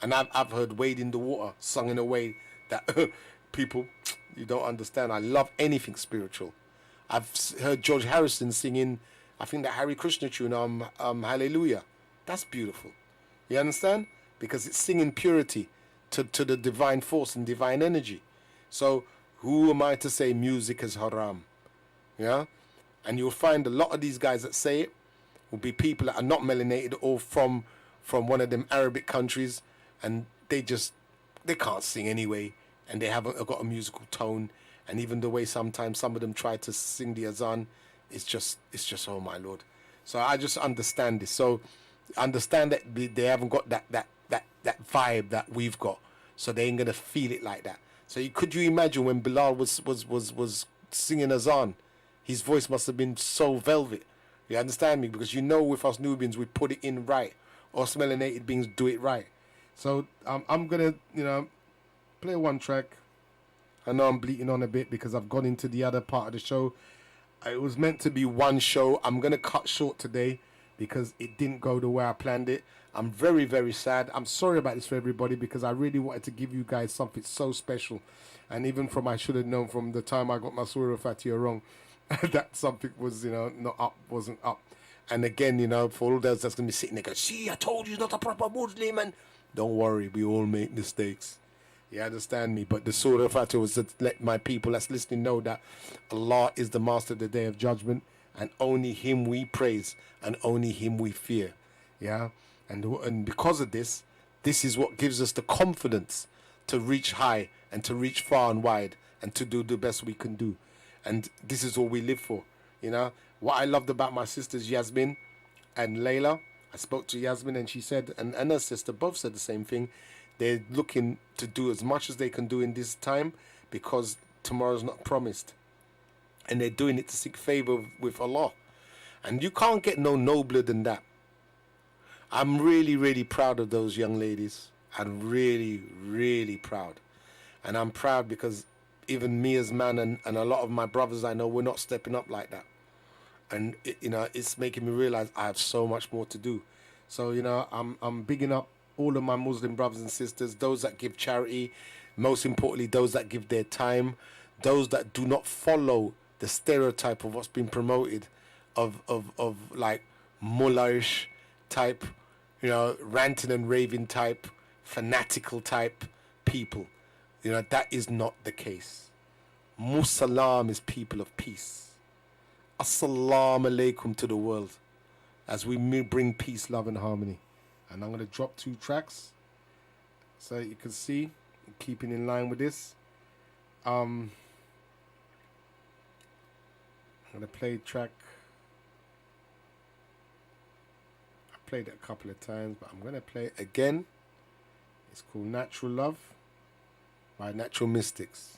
And I've heard Wade in the Water sung in a way that people, you don't understand. I love anything spiritual. I've heard George Harrison singing, I think that Hare Krishna tune, Hallelujah. That's beautiful. You understand? Because it's singing purity to the divine force and divine energy. So who am I to say music is haram? Yeah? And you'll find a lot of these guys that say it will be people that are not melanated or from one of them Arabic countries, and they can't sing anyway, and they haven't got a musical tone. And even the way sometimes some of them try to sing the azan, it's just oh my Lord. So I just understand this. So understand that they haven't got that vibe that we've got, so they ain't gonna feel it like that. So could you imagine when Bilal was singing azan, his voice must have been so velvet. You understand me? Because with us Nubians, we put it in right. Us melanated beings do it right. So I'm gonna play one track. I know I'm bleating on a bit because I've gone into the other part of the show. It was meant to be one show. I'm gonna cut short today because it didn't go the way I planned it. I'm very, very sad. I'm sorry about this for everybody because I really wanted to give you guys something so special. And even from I should have known from the time I got my Surah Fatiha wrong, that something was, not up, wasn't up. And again, for all those that's going to be sitting there going, see, I told you he's not a proper Muslim. And don't worry, we all make mistakes. You understand me? But the Surah Fatiha was to let my people that's listening know that Allah is the master of the day of judgment, and only him we praise and only him we fear. Yeah? And because of this is what gives us the confidence to reach high and to reach far and wide and to do the best we can do. And this is all we live for. What I loved about my sisters Yasmin and Layla, I spoke to Yasmin and she said, and her sister both said the same thing. They're looking to do as much as they can do in this time because tomorrow's not promised. And they're doing it to seek favor with Allah. And you can't get no nobler than that. I'm really, really proud of those young ladies. I'm really, really proud. And I'm proud because even me as man and a lot of my brothers I know, we're not stepping up like that. And, it's making me realize I have so much more to do. So, I'm bigging up all of my Muslim brothers and sisters, those that give charity, most importantly, those that give their time, those that do not follow the stereotype of what's been promoted of like mullaish type, ranting and raving type, fanatical type people. That is not the case. Musalam is people of peace. Assalamu alaikum to the world as we bring peace, love and harmony. And I'm going to drop 2 tracks so that you can see, keeping in line with this. I'm going to play track. I played it a couple of times, but I'm going to play it again. It's called Natural Love by Natural Mystics.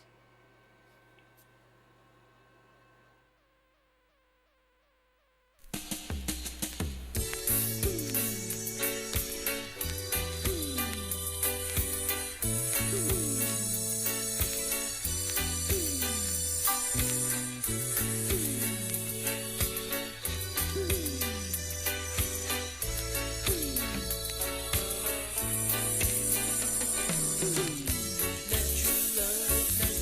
Natural love.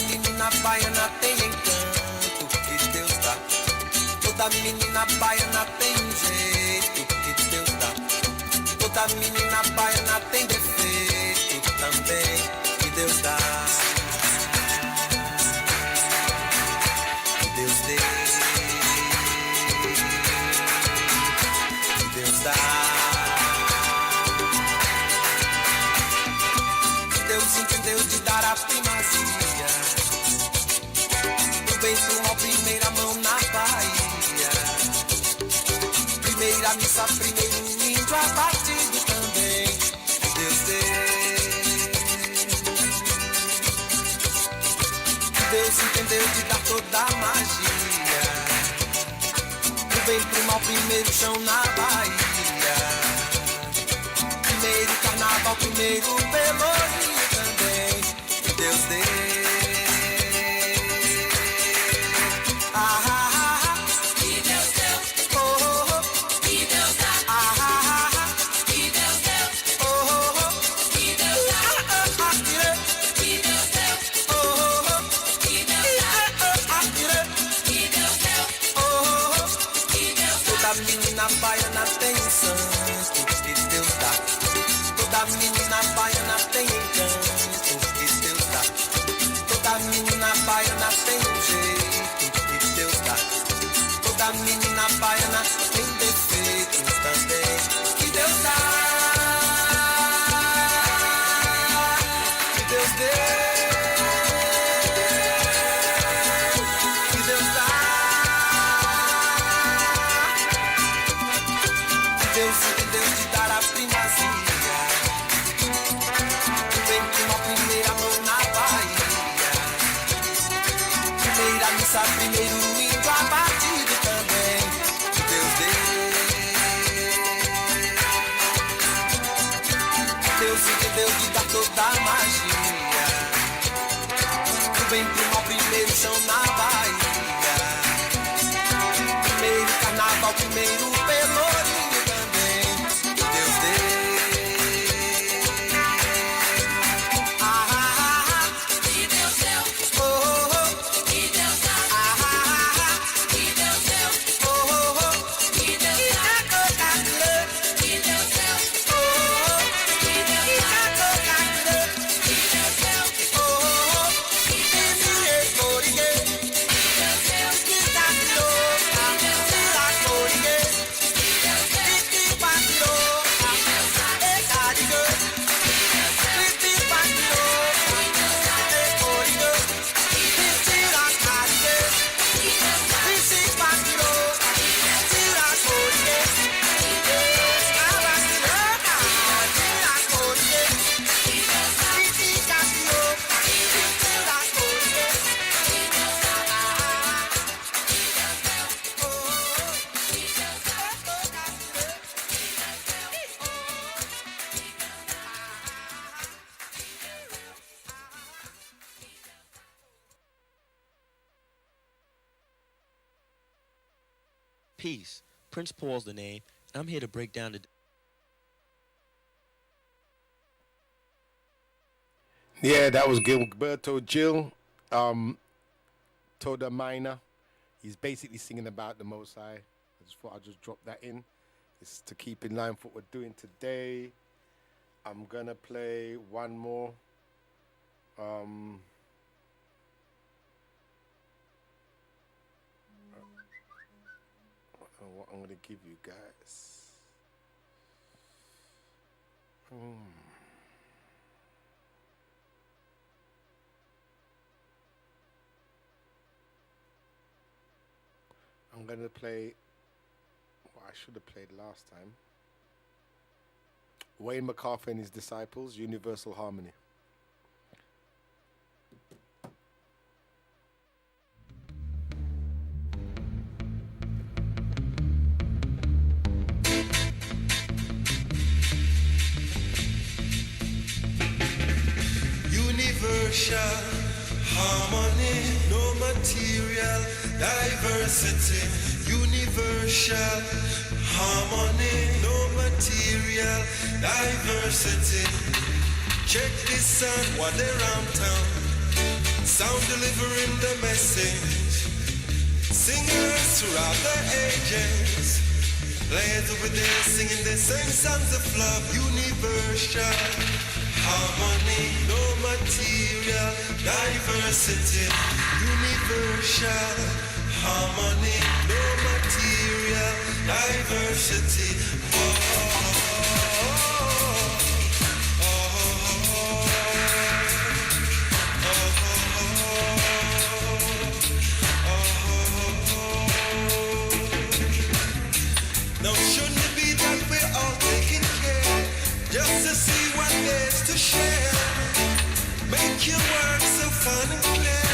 menina baiana tem encanto que Deus dá. Toda menina baiana tem um jeito que Deus dá. Toda menina baiana tem defeito também que Deus dá. Que Deus dê. Que Deus dá. Deus entendeu de dar a primazia do bem pro mal, primeira mão na Bahia. Primeira missa, primeiro índio abatido também. Deus Deus entendeu de dar toda a magia do bem pro mal, primeiro chão na Bahia. Primeiro carnaval, primeiro pelourinho também. Que Deus dê. Que Deus deu, Oh, oh, oh. que Deus dá, que Deus deu, Oh, oh, oh. que Deus dá, que Deus deu, Oh, oh, oh. que Deus dá, que Deus deu, Oh, oh, oh. que Deus dá. Toda menina baiana tem um santo que Deus dá. Toda menina baiana tem encanto que Deus dá. Toda menina baiana tem um jeito que Deus dá. Toda menina baiana tem defeitos também que Deus dá. Que Deus dê. Que Deus dá. Deus entendeu de dar a primazia do bem pro mal, primeira mão na Bahia. Primeira missa, primeiro índio abatido também. Que Deus dê. Deus entendeu de dar toda a magia do bem pro mal, primeiro chão na Bahia. Primeiro carnaval, primeiro pelourinho também. Que Deus dê. Que Deus deu, Oh, oh, oh. que Deus dá, que Deus deu, Oh, oh, oh. que Deus dá, que Deus deu, Oh, oh, oh. que Deus dá, que Deus deu, Oh, oh, oh. que Deus dá, Peace. Prince Paul's the name, and I'm here to break down the... Yeah, that was Gilberto Gil, Toda Minor. He's basically singing about the Most High. I just thought I'd just drop that in. It's to keep in line with what we're doing today. I'm gonna play one more. What I'm gonna give you guys. I'm gonna play what I should have played last time. Wayne McCarthy and his Disciples, Universal Harmony. Universal harmony, no material diversity. Universal harmony, no material diversity. Check this out, what they around town. sound delivering the message. Singers throughout the ages, players over there singing the same songs of love. Universal harmony, no material diversity. Universal harmony, no material diversity. Now shouldn't it be that we're all taking care, just to see what there's to share? Make your work so fun and clear.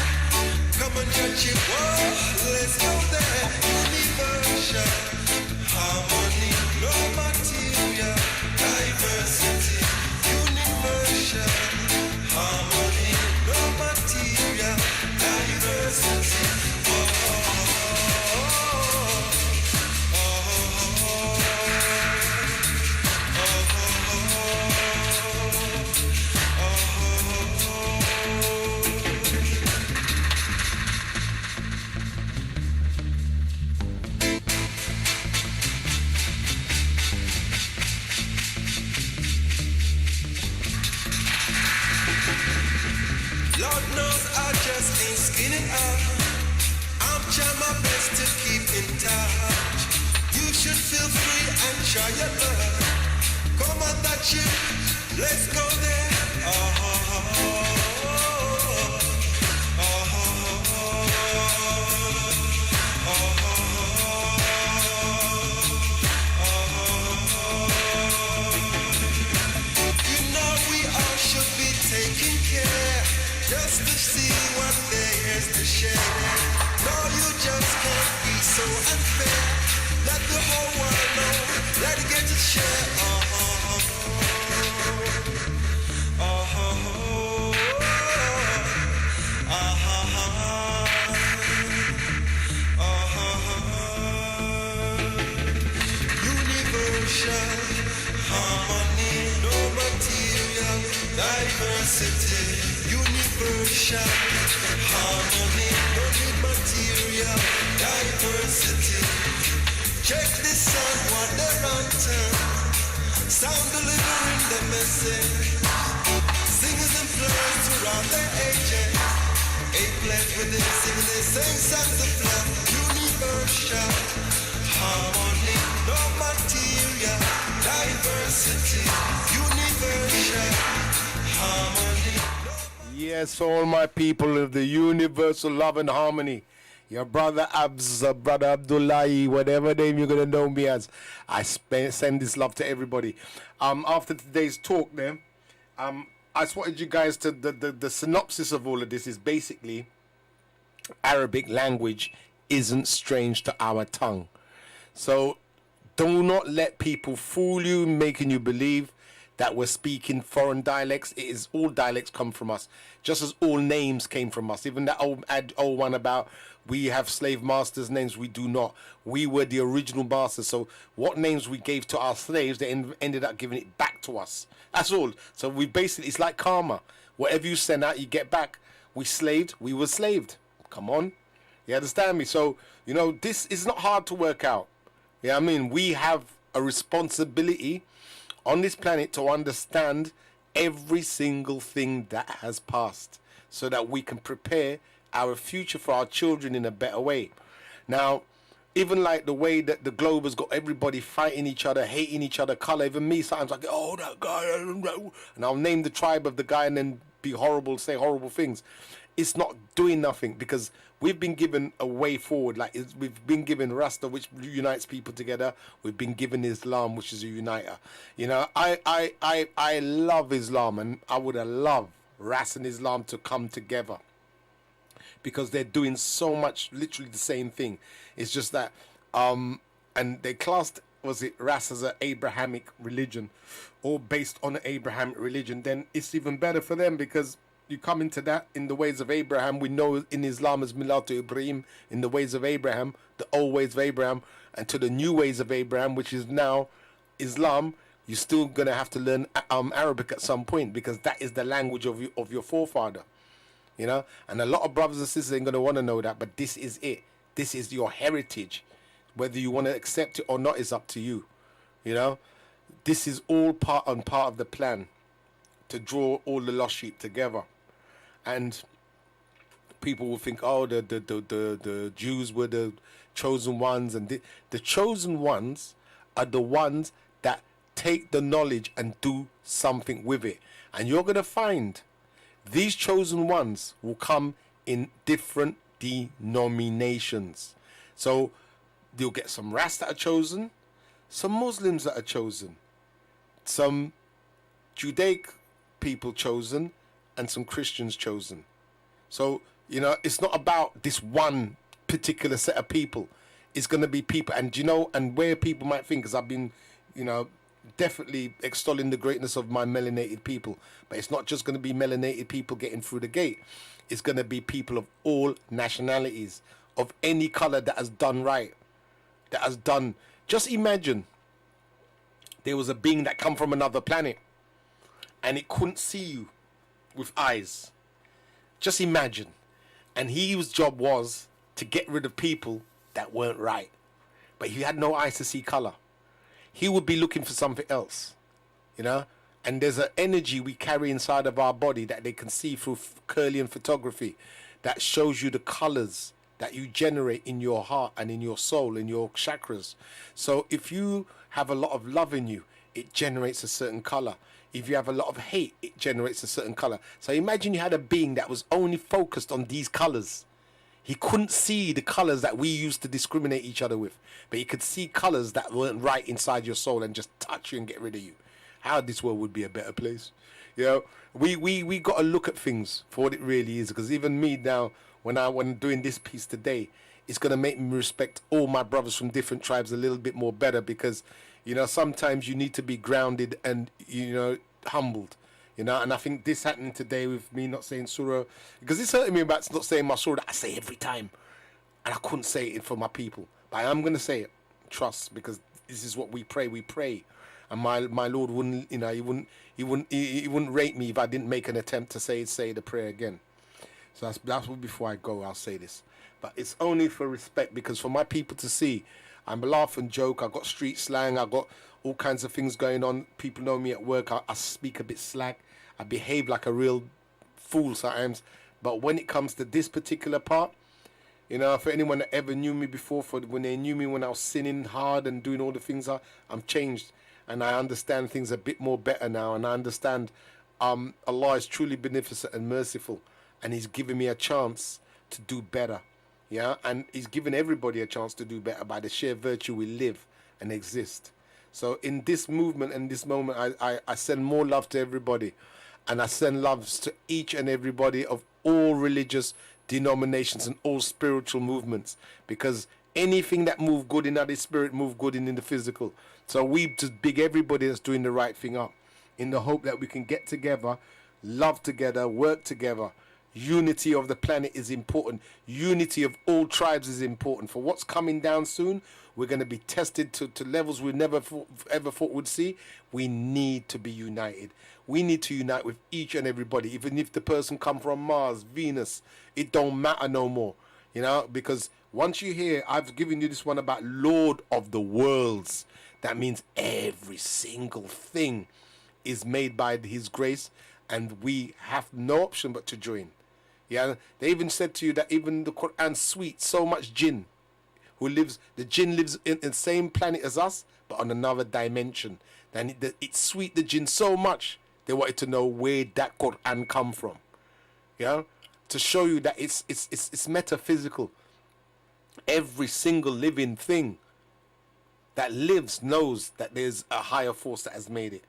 Come on, touch it, whoa, let's go there. Universal harmony, no material diversity. Universal harmony, no material diversity. Lord knows I just ain't skinning up. I'm trying my best to keep in touch. You should feel free and try your luck. Come on, that you, let's go there. You know we all should be taking care, just to see what there is to share. No, you just can't be so unfair. Let the whole world know, let it get to share. Universal harmony, no material diversity. Universal harmony, no material diversity. Check this out, what they're on turn. Sound delivering the message. Singers and players throughout the ages. Eight players with it, singing the same songs of love. Universal harmony, no material diversity. Universal harmony. Yes, for all my people of the universal love and harmony. Your brother Abz, brother Abdullahi, whatever name you're gonna know me as, I send this love to everybody. After today's talk, then, I just wanted you guys to the synopsis of all of this is basically Arabic language isn't strange to our tongue. So do not let people fool you, making you believe that we're speaking foreign dialects. It is all dialects come from us, just as all names came from us. Even that old one about we have slave masters' names, we do not. We were the original masters. So what names we gave to our slaves, they ended up giving it back to us. That's all. So we basically, it's like karma. Whatever you send out, you get back. We slaved, we were slaved. Come on. You understand me? So, you know, this is not hard to work out. Yeah, I mean, we have a responsibility on this planet to understand every single thing that has passed so that we can prepare our future for our children in a better way. Now, even like the way that the globe has got everybody fighting each other, hating each other, color, even me sometimes like, oh, that guy, and I'll name the tribe of the guy and then be horrible, say horrible things. It's not doing nothing because we've been given a way forward. Like we've been given Rasta, which unites people together. We've been given Islam, which is a uniter. You know, I love Islam, and I would have loved Ras and Islam to come together because they're doing so much, literally the same thing. It's just that, and they classed, was it Ras as an Abrahamic religion, or based on an Abrahamic religion? Then it's even better for them because you come into that in the ways of Abraham. We know in Islam as Milatu Ibrahim, in the ways of Abraham, the old ways of Abraham, and to the new ways of Abraham, which is now Islam. You're still gonna have to learn Arabic at some point because that is the language of your forefather. you know. And a lot of brothers and sisters ain't going to want to know that, but this is it. This is your heritage. Whether you want to accept it or not is up to you, you know. This is all part of the plan to draw all the lost sheep together. And people will think, oh, the Jews were the chosen ones, and the chosen ones are the ones that take the knowledge and do something with it. And you're going to find these chosen ones will come in different denominations. So you'll get some Ras that are chosen, some Muslims that are chosen, some Judaic people chosen, and some Christians chosen. So, you know, it's not about this one particular set of people. It's going to be people, and you know, and where people might think, because I've been, you know, definitely extolling the greatness of my melanated people, but it's not just going to be melanated people getting through the gate. It's going to be people of all nationalities, of any color that has done right, that has done. Just imagine there was a being that come from another planet and it couldn't see you with eyes. Just imagine. And his job was to get rid of people that weren't right. But he had no eyes to see color. He would be looking for something else, you know. And there's an energy we carry inside of our body that they can see through Kirlian photography that shows you the colors that you generate in your heart and in your soul, in your chakras. So if you have a lot of love in you, it generates a certain color. If you have a lot of hate, it generates a certain color. So imagine you had a being that was only focused on these colors. He couldn't see the colors that we used to discriminate each other with, but he could see colors that weren't right inside your soul and just touch you and get rid of you. How this world would be a better place. You know, we got to look at things for what it really is, because even me now, when doing this piece today, it's going to make me respect all my brothers from different tribes a little bit more better, because, you know, sometimes you need to be grounded and, you know, humbled, you know. And I think this happened today with me not saying surah, because it's hurting me about not saying my surah that I say every time, and I couldn't say it for my people, but I'm going to say it, trust, because this is what we pray, and my Lord wouldn't, you know, he wouldn't rate me if I didn't make an attempt to say the prayer again. So that's what, before I go, I'll say this. But it's only for respect, because for my people to see, I'm a laugh and joke, I got street slang, I got all kinds of things going on. People know me at work, I speak a bit slack, I behave like a real fool sometimes. But when it comes to this particular part, you know, for anyone that ever knew me before, for when they knew me when I was sinning hard and doing all the things, I'm changed. And I understand things a bit more better now. And I understand Allah is truly beneficent and merciful. And He's given me a chance to do better. Yeah, and He's given everybody a chance to do better by the sheer virtue we live and exist. So in this movement and this moment, I send more love to everybody. And I send loves to each and everybody of all religious denominations and all spiritual movements. Because anything that move good in the spirit, move good in the physical. So we just big everybody that's doing the right thing up, in the hope that we can get together, love together, work together. Unity of the planet is important. Unity of all tribes is important. For what's coming down soon, we're going to be tested to levels we never ever thought we'd see. We need to be united. We need to unite with each and everybody. Even if the person come from Mars, Venus, it don't matter no more. You know, because once you hear, I've given you this one about Lord of the Worlds. That means every single thing is made by His grace, and we have no option but to join. Yeah, they even said to you that even the Quran sweet so much jinn the jinn lives in the same planet as us, but on another dimension. Then it's sweet the jinn so much they wanted to know where that Quran come from. Yeah, to show you that it's metaphysical. Every single living thing that lives knows that there's a higher force that has made it.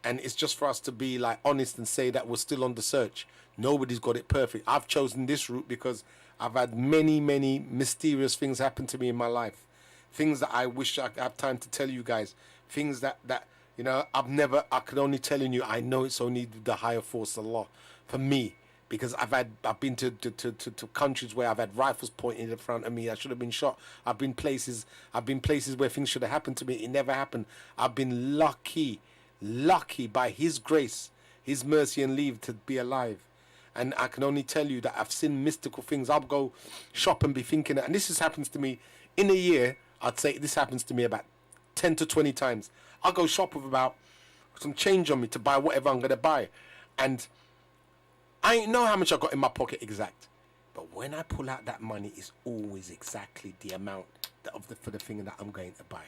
And it's just for us to be like honest and say that we're still on the search. Nobody's got it perfect. I've chosen this route because I've had many mysterious things happen to me in my life. Things that I wish I have time to tell you guys. Things that you know, I can only tell you, I know it's only the higher force, Allah, for me. Because I've been to countries where I've had rifles pointed in front of me. I should have been shot. I've been places where things should have happened to me. It never happened. I've been lucky by His grace, His mercy and leave to be alive. And I can only tell you that I've seen mystical things. I'll go shop and be thinking, and this happens to me in a year. I'd say this happens to me about 10 to 20 times. I'll go shop with about some change on me to buy whatever I'm going to buy. And I ain't know how much I got in my pocket exact. But when I pull out that money, it's always exactly the amount for the thing that I'm going to buy.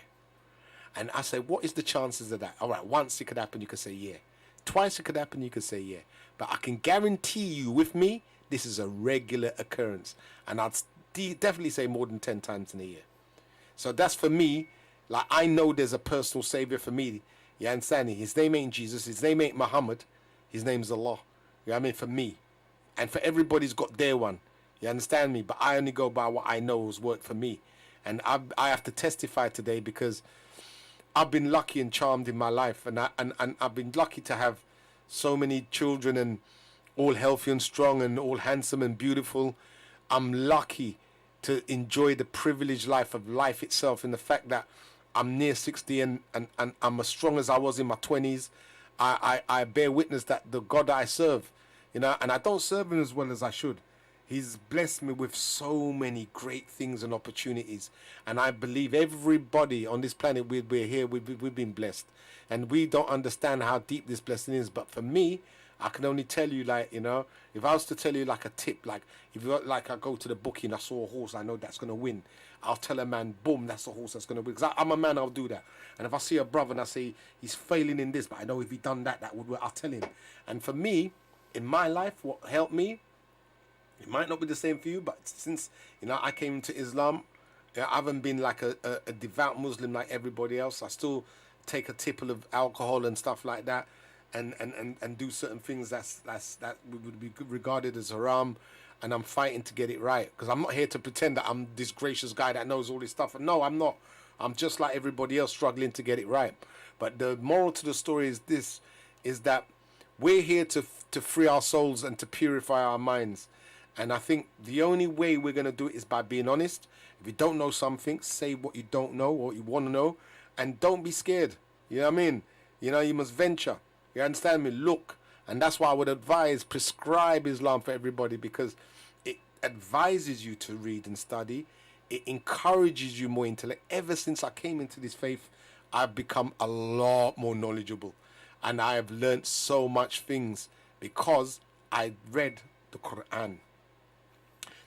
And I say, what is the chances of that? All right, once it could happen, you could say yeah. Twice it could happen, you could say yeah. But I can guarantee you, with me, this is a regular occurrence. And I'd definitely say more than 10 times in a year. So that's for me. Like, I know there's a personal savior for me. You understand? His name ain't Jesus. His name ain't Muhammad. His name's Allah. You know what I mean? For me. And for everybody's got their one. You understand me? But I only go by what I know has worked for me. And I have to testify today because I've been lucky and charmed in my life. And I've been lucky to have so many children and all healthy and strong and all handsome and beautiful. I'm lucky to enjoy the privileged life of life itself, in the fact that I'm near 60 and I'm as strong as I was in my 20s. I bear witness that the God I serve, and I don't serve him as well as I should. He's blessed me with so many great things and opportunities. And I believe everybody on this planet, we're here, we've been blessed. And we don't understand how deep this blessing is. But for me, I can only tell you, like, if I was to tell you like a tip, like if you like, I go to the bookie and I saw a horse, I know that's going to win. I'll tell a man, boom, that's the horse that's going to win. Because I'm a man, I'll do that. And if I see a brother and I say he's failing in this, but I know if he done that, that would work, I'll tell him. And for me, in my life, what helped me, it might not be the same for you, but since, I came into Islam, I haven't been like a devout Muslim like everybody else. I still take a tipple of alcohol and stuff like that, and do certain things that would be regarded as haram, and I'm fighting to get it right, because I'm not here to pretend that I'm this gracious guy that knows all this stuff. And no, I'm not. I'm just like everybody else, struggling to get it right. But the moral to the story is this: is that we're here to free our souls and to purify our minds. And I think the only way we're going to do it is by being honest. If you don't know something, say what you don't know or you want to know, and don't be scared. You know what I mean? You must venture. You understand me? Look. And that's why I would advise, prescribe Islam for everybody, because it advises you to read and study. It encourages you more intellect. Ever since I came into this faith, I've become a lot more knowledgeable. And I have learnt so much things because I read the Quran.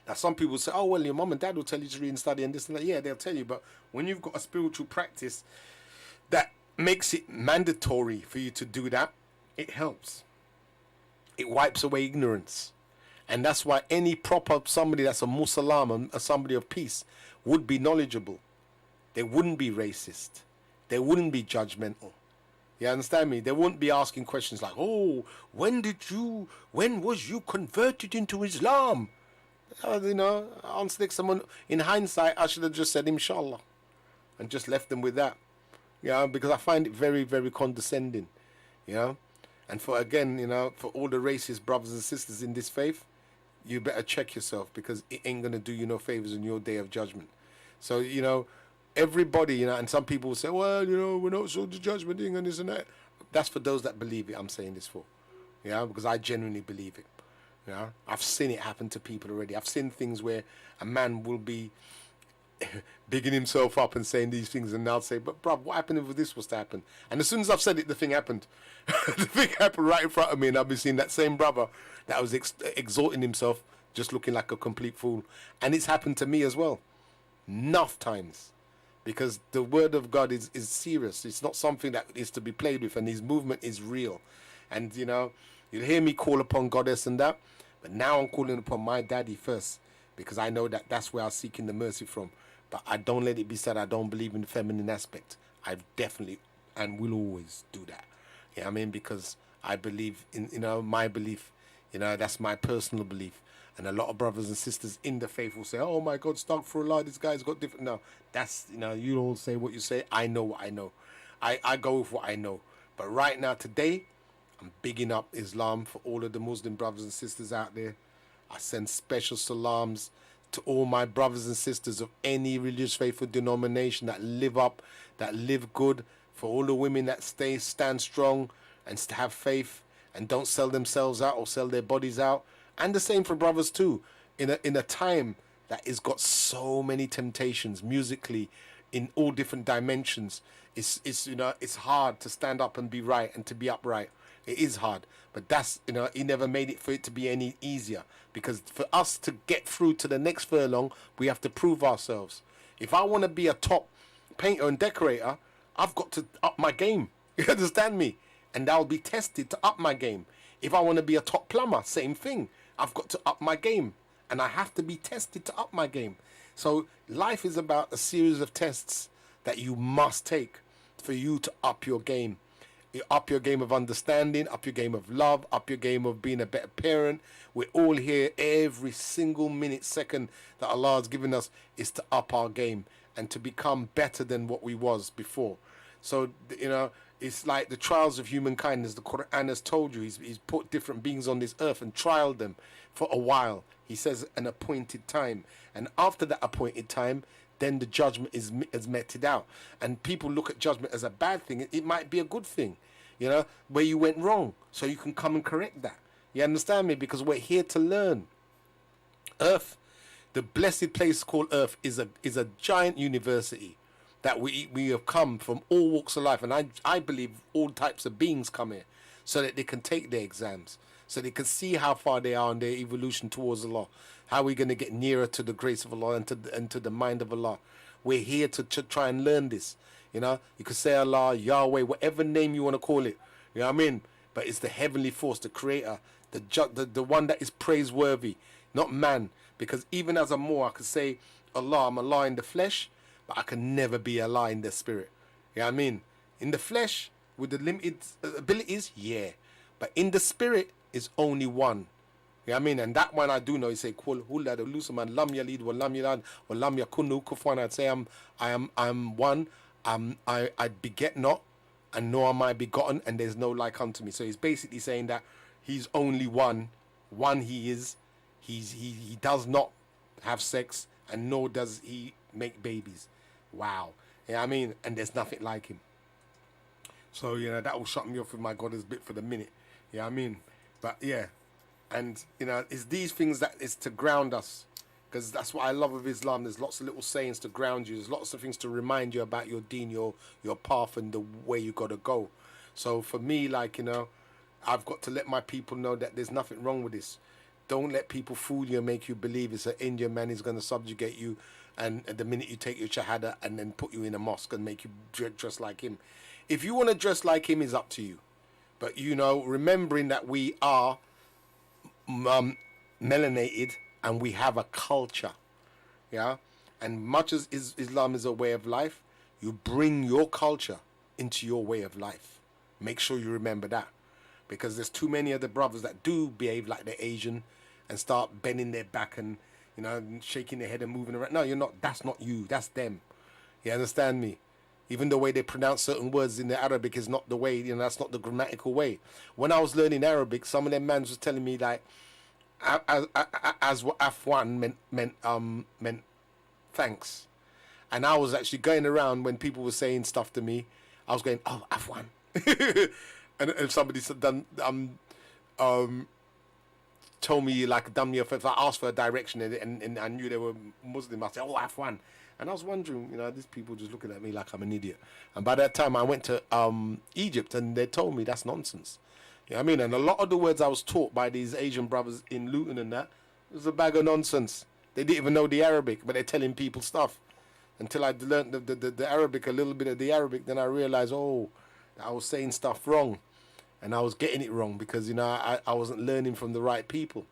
Now, some people say, oh, well, your mom and dad will tell you to read and study and this and that. Yeah, they'll tell you. But when you've got a spiritual practice that makes it mandatory for you to do that, it helps. It wipes away ignorance. And that's why any proper somebody that's a Muslim, somebody of peace, would be knowledgeable. They wouldn't be racist. They wouldn't be judgmental. You understand me? They wouldn't be asking questions like, oh, when was you converted into Islam? Answer someone. In hindsight, I should have just said inshallah and just left them with that. Because I find it very, very condescending. And for all the racist brothers and sisters in this faith, you better check yourself, because it ain't gonna do you no favors in your day of judgment. So everybody, and some people will say, well, we're not so the judgment thing and this and that. That's for those that believe it. I'm saying this for, because I genuinely believe it. I've seen it happen to people already. I've seen things where a man will be bigging himself up and saying these things, and I'll say, but bruv, what happened if this was to happen? And as soon as I've said it, the thing happened. The thing happened right in front of me, and I've been seeing that same brother that was exalting himself, just looking like a complete fool. And it's happened to me as well. Enough times. Because the word of God is serious. It's not something that is to be played with, and his movement is real. And, you'll hear me call upon goddess and that, but now I'm calling upon my daddy first, because I know that that's where I'm seeking the mercy from. But I don't let it be said I don't believe in the feminine aspect. I definitely and will always do that. You know what I mean? Because I believe in, my belief. That's my personal belief. And a lot of brothers and sisters in the faith will say, oh my God, astaghfirullah, this guy's got different. No, that's, you all say what you say. I know what I know. I go with what I know. But right now, today, I'm bigging up Islam for all of the Muslim brothers and sisters out there. I send special salams to all my brothers and sisters of any religious faith or denomination that live up, that live good, for all the women that stand strong and have faith and don't sell themselves out or sell their bodies out. And the same for brothers too. In a time that has got so many temptations musically, in all different dimensions, it's you know, it's hard to stand up and be right and to be upright. It is hard, but that's, you know, he never made it for it to be any easier, because for us to get through to the next furlong, we have to prove ourselves. If I want to be a top painter and decorator, I've got to up my game. You understand me? And I'll be tested to up my game. If I want to be a top plumber, same thing. I've got to up my game, and I have to be tested to up my game. So life is about a series of tests that you must take for you to up your game. You up your game of understanding, up your game of love, up your game of being a better parent. We're all here every single minute, second that Allah has given us is to up our game and to become better than what we was before. So, you know, it's like the trials of humankind, as the Quran has told you. He's put different beings on this earth and trialed them for a while. He says an appointed time. And after that appointed time, then the judgment is meted out. And people look at judgment as a bad thing. It might be a good thing, you know, where you went wrong, so you can come and correct that. You understand me? Because we're here to learn. Earth, the blessed place called Earth, is a giant university that we have come from all walks of life. And I believe all types of beings come here so that they can take their exams, so they can see how far they are in their evolution towards Allah. How we're going to get nearer to the grace of Allah and to the mind of Allah. We're here to try and learn this. You know, you could say Allah, Yahweh, whatever name you want to call it. You know what I mean? But it's the heavenly force, the creator, the one that is praiseworthy, not man. Because even as a Moor, I could say, Allah, I'm Allah in the flesh, but I can never be Allah in the spirit. You know what I mean? In the flesh, with the limited abilities, yeah. But in the spirit, is only one. You know what I mean? And that one I do know. You say, Qul huwa Lusaman lam yalid wa lam yulad wa lam yakun lahu kufuwan. I'd say I'm one. I beget not, and nor am I begotten, and there's no like unto me. So he's basically saying that he's only one. One he is. He does not have sex, and nor does he make babies. Wow. You know what I mean? And there's nothing like him. So, you know, that will shut me off with my God's bit for the minute. You know what I mean? But yeah. And, you know, it's these things that is to ground us. Because that's what I love of Islam. There's lots of little sayings to ground you. There's lots of things to remind you about your deen, your path, and the way you got to go. So for me, like, you know, I've got to let my people know that there's nothing wrong with this. Don't let people fool you and make you believe it's an Indian man who's going to subjugate you, and the minute you take your shahada and then put you in a mosque and make you dress like him. If you want to dress like him, it's up to you. But, you know, remembering that we are melanated and we have a culture, yeah? And much as Islam is a way of life, you bring your culture into your way of life. Make sure you remember that. Because there's too many of the brothers that do behave like they're Asian and start bending their back and, you know, shaking their head and moving around. No, you're not. That's not you. That's them. You understand me? Even the way they pronounce certain words in the Arabic is not the way, you know, that's not the grammatical way. When I was learning Arabic, some of them mans was telling me like, as what Afwan meant thanks. And I was actually going around when people were saying stuff to me, I was going, oh, Afwan. And if somebody said, told me like done me a favor, if I asked for a direction and I knew they were Muslim, I said, oh, Afwan. And I was wondering, you know, these people just looking at me like I'm an idiot. And by that time I went to Egypt, and they told me that's nonsense. You know what I mean? And a lot of the words I was taught by these Asian brothers in Luton and that, it was a bag of nonsense. They didn't even know the Arabic, but they're telling people stuff. Until I learned the Arabic, a little bit of the Arabic, then I realized, oh, I was saying stuff wrong. And I was getting it wrong because, you know, I wasn't learning from the right people.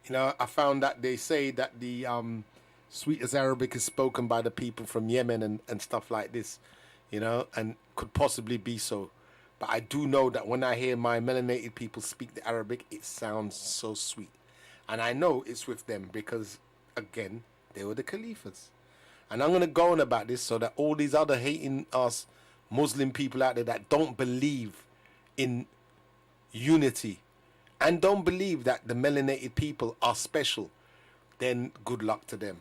You know, I found that they say that the sweetest Arabic is spoken by the people from Yemen and stuff like this, you know, and could possibly be so. But I do know that when I hear my melanated people speak the Arabic, it sounds so sweet. And I know it's with them because, again, they were the Caliphs. And I'm going to go on about this so that all these other hating us Muslim people out there that don't believe in unity and don't believe that the melanated people are special, then good luck to them.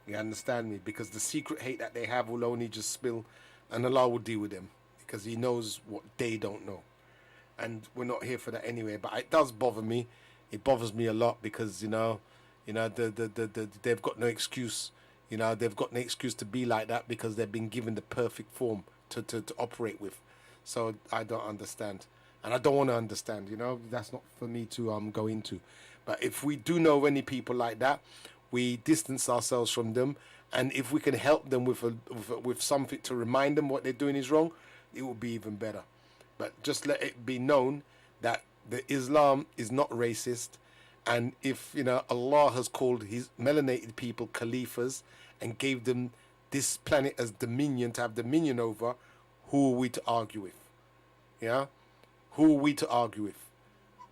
You understand me? Because the secret hate that they have will only just spill, and Allah will deal with them because he knows what they don't know. And we're not here for that anyway. But it does bother me it bothers me a lot because they've got no excuse. They've got no excuse to be like that because they've been given the perfect form to operate with. So I don't understand, and I don't want to understand. That's not for me to go into. But if we do know any people like that, we distance ourselves from them, and if we can help them with something to remind them what they're doing is wrong, it will be even better. But just let it be known that the Islam is not racist, and if Allah has called His melanated people caliphs and gave them this planet as dominion, to have dominion over, who are we to argue with? Yeah, who are we to argue with?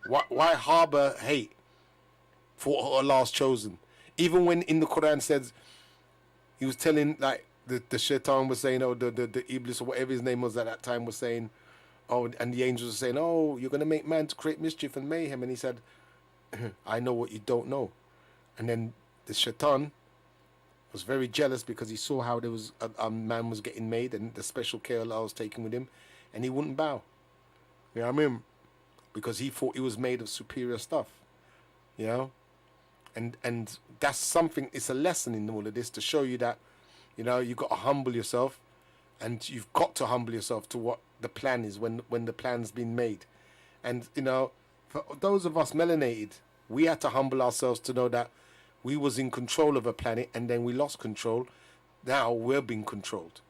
Why harbor hate for who Allah's chosen? Even when in the Quran says, He was telling, like, the shaitan was saying, the Iblis or whatever his name was at that time was saying, and the angels were saying, you're going to make man to create mischief and mayhem. And he said, I know what you don't know. And then the shaitan was very jealous because he saw how there was a man was getting made and the special care Allah was taking with him, and he wouldn't bow. You know what I mean? Because he thought he was made of superior stuff. And that's something, it's a lesson in all of this to show you that, you've got to humble yourself, and you've got to humble yourself to what the plan is when the plan's been made. And, for those of us melanated, we had to humble ourselves to know that we was in control of a planet and then we lost control. Now we're being controlled.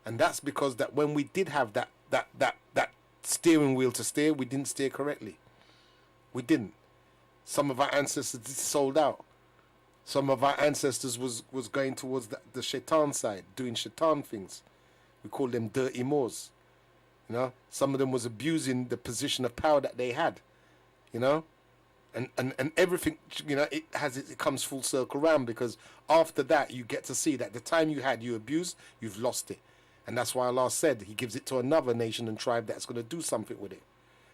And that's because that when we did have that steering wheel to steer, we didn't steer correctly. We didn't. Some of our ancestors sold out. Some of our ancestors was going towards the shaitan side, doing shaitan things. We call them dirty Moors. Some of them was abusing the position of power that they had. And everything, it comes full circle round, because after that you get to see that the time you abused, you've lost it. And that's why Allah said He gives it to another nation and tribe that's going to do something with it.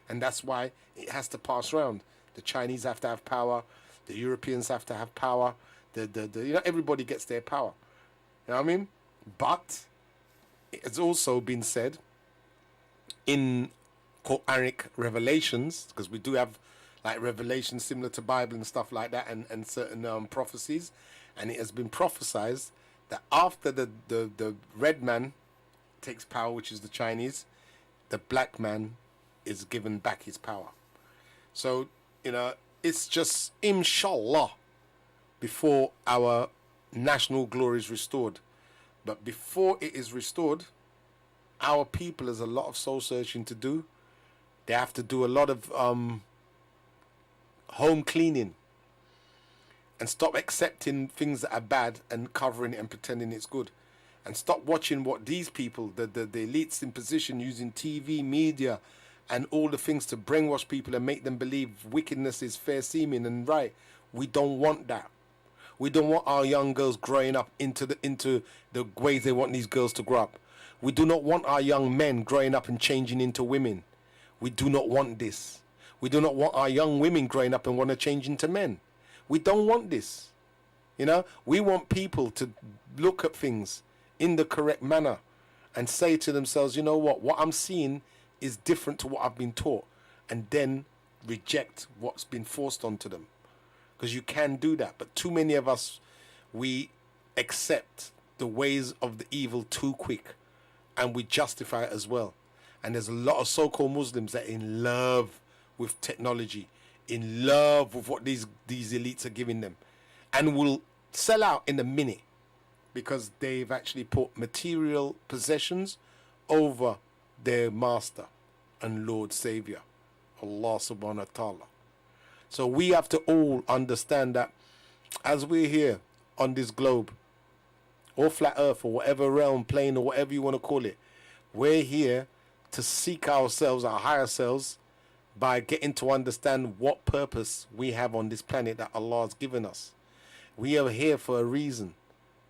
And that's why it has to pass round. The Chinese have to have power. The Europeans have to have power. Everybody gets their power. You know what I mean? But it has also been said in Quranic revelations, because we do have like revelations similar to Bible and stuff like that, and certain prophecies, and it has been prophesied that after the red man takes power, which is the Chinese, the black man is given back his power. So it's just inshallah before our national glory is restored. But before it is restored, our people has a lot of soul searching to do. They have to do a lot of home cleaning and stop accepting things that are bad and covering it and pretending it's good, and stop watching what these people, the elites in position, using TV, media and all the things to brainwash people and make them believe wickedness is fair seeming and right. We don't want that. We don't want our young girls growing up into the ways they want these girls to grow up. We do not want our young men growing up and changing into women. We do not want this. We do not want our young women growing up and want to change into men. We don't want this. We want people to look at things in the correct manner and say to themselves, you know what I'm seeing is different to what I've been taught, and then reject what's been forced onto them. Because you can do that. But too many of us, we accept the ways of the evil too quick, and we justify it as well. And there's a lot of so-called Muslims that are in love with technology, in love with what these elites are giving them, and will sell out in a minute because they've actually put material possessions over their master and Lord Savior, Allah subhanahu wa ta'ala. So we have to all understand that as we're here on this globe, or flat earth, or whatever realm, plane, or whatever you want to call it, we're here to seek ourselves, our higher selves, by getting to understand what purpose we have on this planet that Allah has given us. We are here for a reason.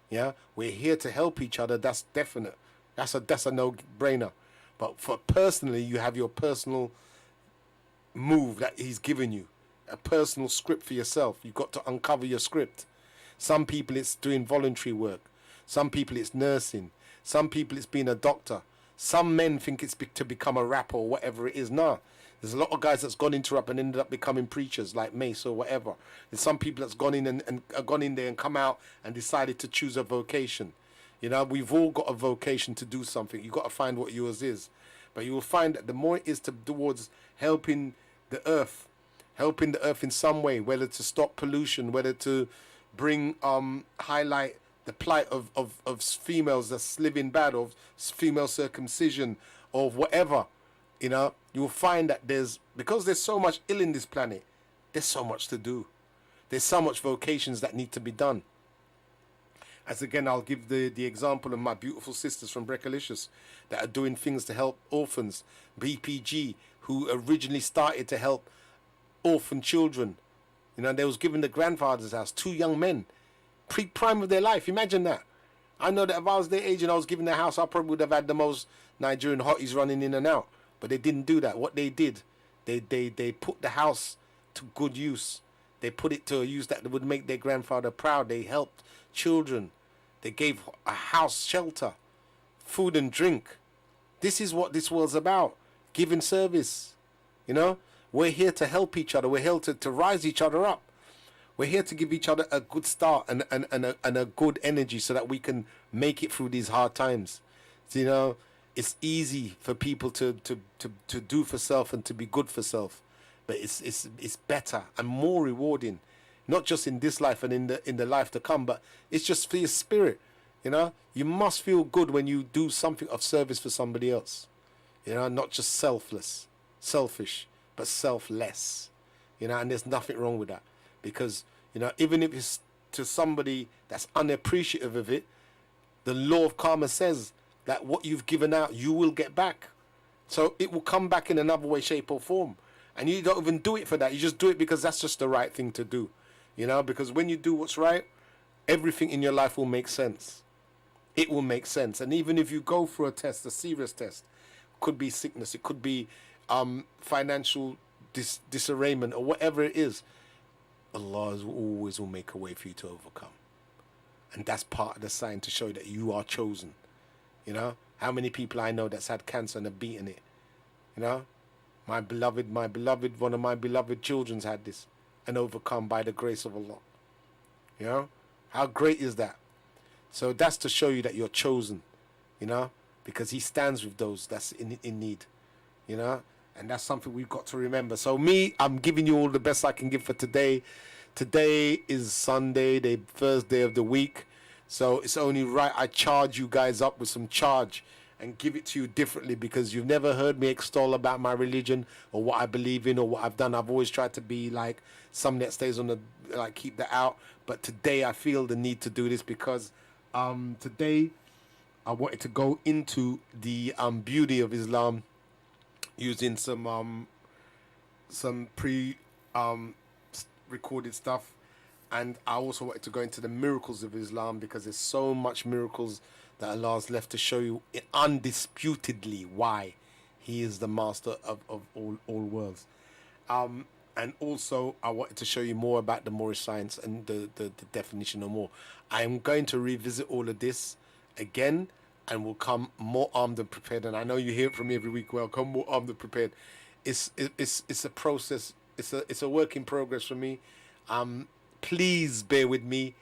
Yeah, we're here to help each other. That's definite. That's a no-brainer. But for personally, you have your personal move that He's given you, a personal script for yourself. You've got to uncover your script. Some people it's doing voluntary work. Some people it's nursing. Some people it's being a doctor. Some men think it's to become a rapper or whatever it is. No, There's a lot of guys that's gone into rap and ended up becoming preachers like Mace or whatever. There's some people that's gone in and gone in there and come out and decided to choose a vocation. You know, we've all got a vocation to do something. You've got to find what yours is. But you will find that the more it is towards helping the earth in some way, whether to stop pollution, whether to bring, highlight the plight of females that's living bad, of female circumcision, or whatever, you know, you will find that because there's so much ill in this planet, there's so much to do. There's so much vocations that need to be done. As again, I'll give the example of my beautiful sisters from Breckalicious that are doing things to help orphans. BPG, who originally started to help orphan children. You know, they was given the grandfather's house, 2 young men, prime of their life. Imagine that. I know that if I was their age and I was given the house, I probably would have had the most Nigerian hotties running in and out. But they didn't do that. What they did, they put the house to good use. They put it to a use that would make their grandfather proud. They helped children. They gave a house, shelter, food and drink. This is what this world's about. Giving service. You know, we're here to help each other. We're here to rise each other up. We're here to give each other a good start and a good energy so that we can make it through these hard times. So, you know, it's easy for people to do for self and to be good for self, but it's better and more rewarding, not just in this life and in the life to come, but it's just for your spirit. You know, you must feel good when you do something of service for somebody else. You know, not just selfish, but selfless. You know, and there's nothing wrong with that, because, you know, even if it's to somebody that's unappreciative of it, the law of karma says that what you've given out, you will get back. So it will come back in another way, shape or form. And you don't even do it for that. You just do it because that's just the right thing to do. You know, because when you do what's right, everything in your life will make sense. It will make sense. And even if you go through a test, a serious test, could be sickness, it could be financial disarrayment or whatever it is, Allah always will make a way for you to overcome. And that's part of the sign to show that you are chosen. You know, how many people I know that's had cancer and have beaten it. You know, my beloved, one of my beloved children's had this and overcome by the grace of Allah. You know, how great is that? So that's to show you that you're chosen, you know, because He stands with those that's in need, you know, and that's something we've got to remember. So I'm giving you all the best I can give for today. Today is Sunday, the first day of the week. So it's only right I charge you guys up with some charge and give it to you differently, because you've never heard me extol about my religion or what I believe in or what I've done. I've always tried to be like something that stays on the, like, keep that out. But today I feel the need to do this because today I wanted to go into the beauty of Islam using some recorded stuff. And I also wanted to go into the miracles of Islam, because there's so much miracles that Allah's left to show you undisputedly why He is the master of all worlds. And also I wanted to show you more about the Moorish science and the definition of more. I am going to revisit all of this again, and will come more armed and prepared. And I know you hear it from me every week. Well, come more armed and prepared. It's a process. It's a work in progress for me. Please bear with me.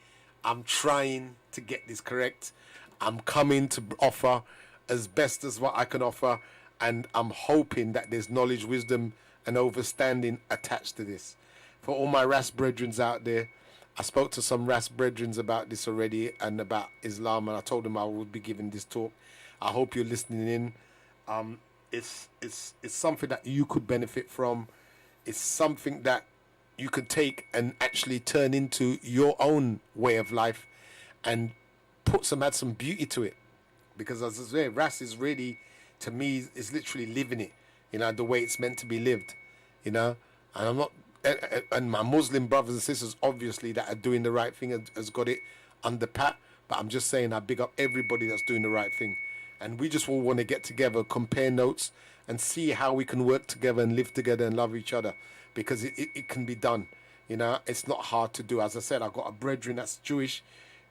I'm trying to get this correct. I'm coming to offer as best as what I can offer, and I'm hoping that there's knowledge, wisdom, and understanding attached to this. For all my Ras brethrens out there, I spoke to some Ras brethrens about this already and about Islam, and I told them I would be giving this talk. I hope you're listening in. It's something that you could benefit from. It's something that you could take and actually turn into your own way of life and add some beauty to it. Because as I say, Ras is really, to me, is literally living it, you know, the way it's meant to be lived, you know. And I'm not, and my Muslim brothers and sisters, obviously, that are doing the right thing has got it under pat. But I'm just saying, I big up everybody that's doing the right thing. And we just all want to get together, compare notes, and see how we can work together and live together and love each other. Because it can be done, you know. It's not hard to do. As I said, I've got a brethren that's Jewish,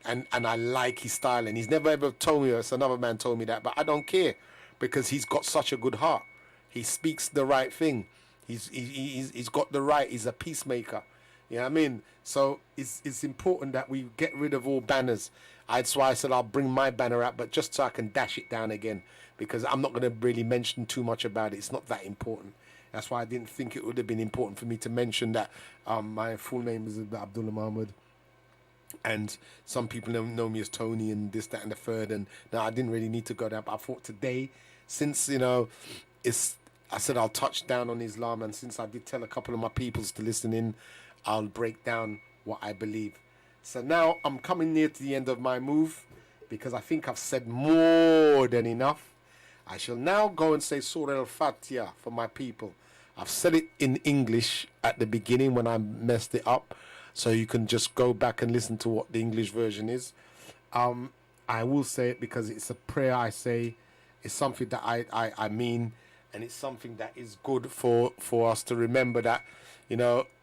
and I like his style. And he's never ever told me, it's another man told me that, but I don't care, because he's got such a good heart. He speaks the right thing. He's got the right. He's a peacemaker. You know what I mean? So it's important that we get rid of all banners. That's why I said I'll bring my banner out, but just so I can dash it down again, because I'm not going to really mention too much about it. It's not that important. That's why I didn't think it would have been important for me to mention that my full name is Abdullah Mahmoud. And some people know me as Tony and this, that, and the third. And no, I didn't really need to go there. But I thought today, since, I said I'll touch down on Islam. And since I did tell a couple of my peoples to listen in, I'll break down what I believe. So now I'm coming near to the end of my move, because I think I've said more than enough. I shall now go and say Surah Al-Fatiha for my people. I've said it in English at the beginning when I messed it up, so you can just go back and listen to what the English version is. I will say it because it's a prayer I say. It's something that I mean, and it's something that is good for us to remember that,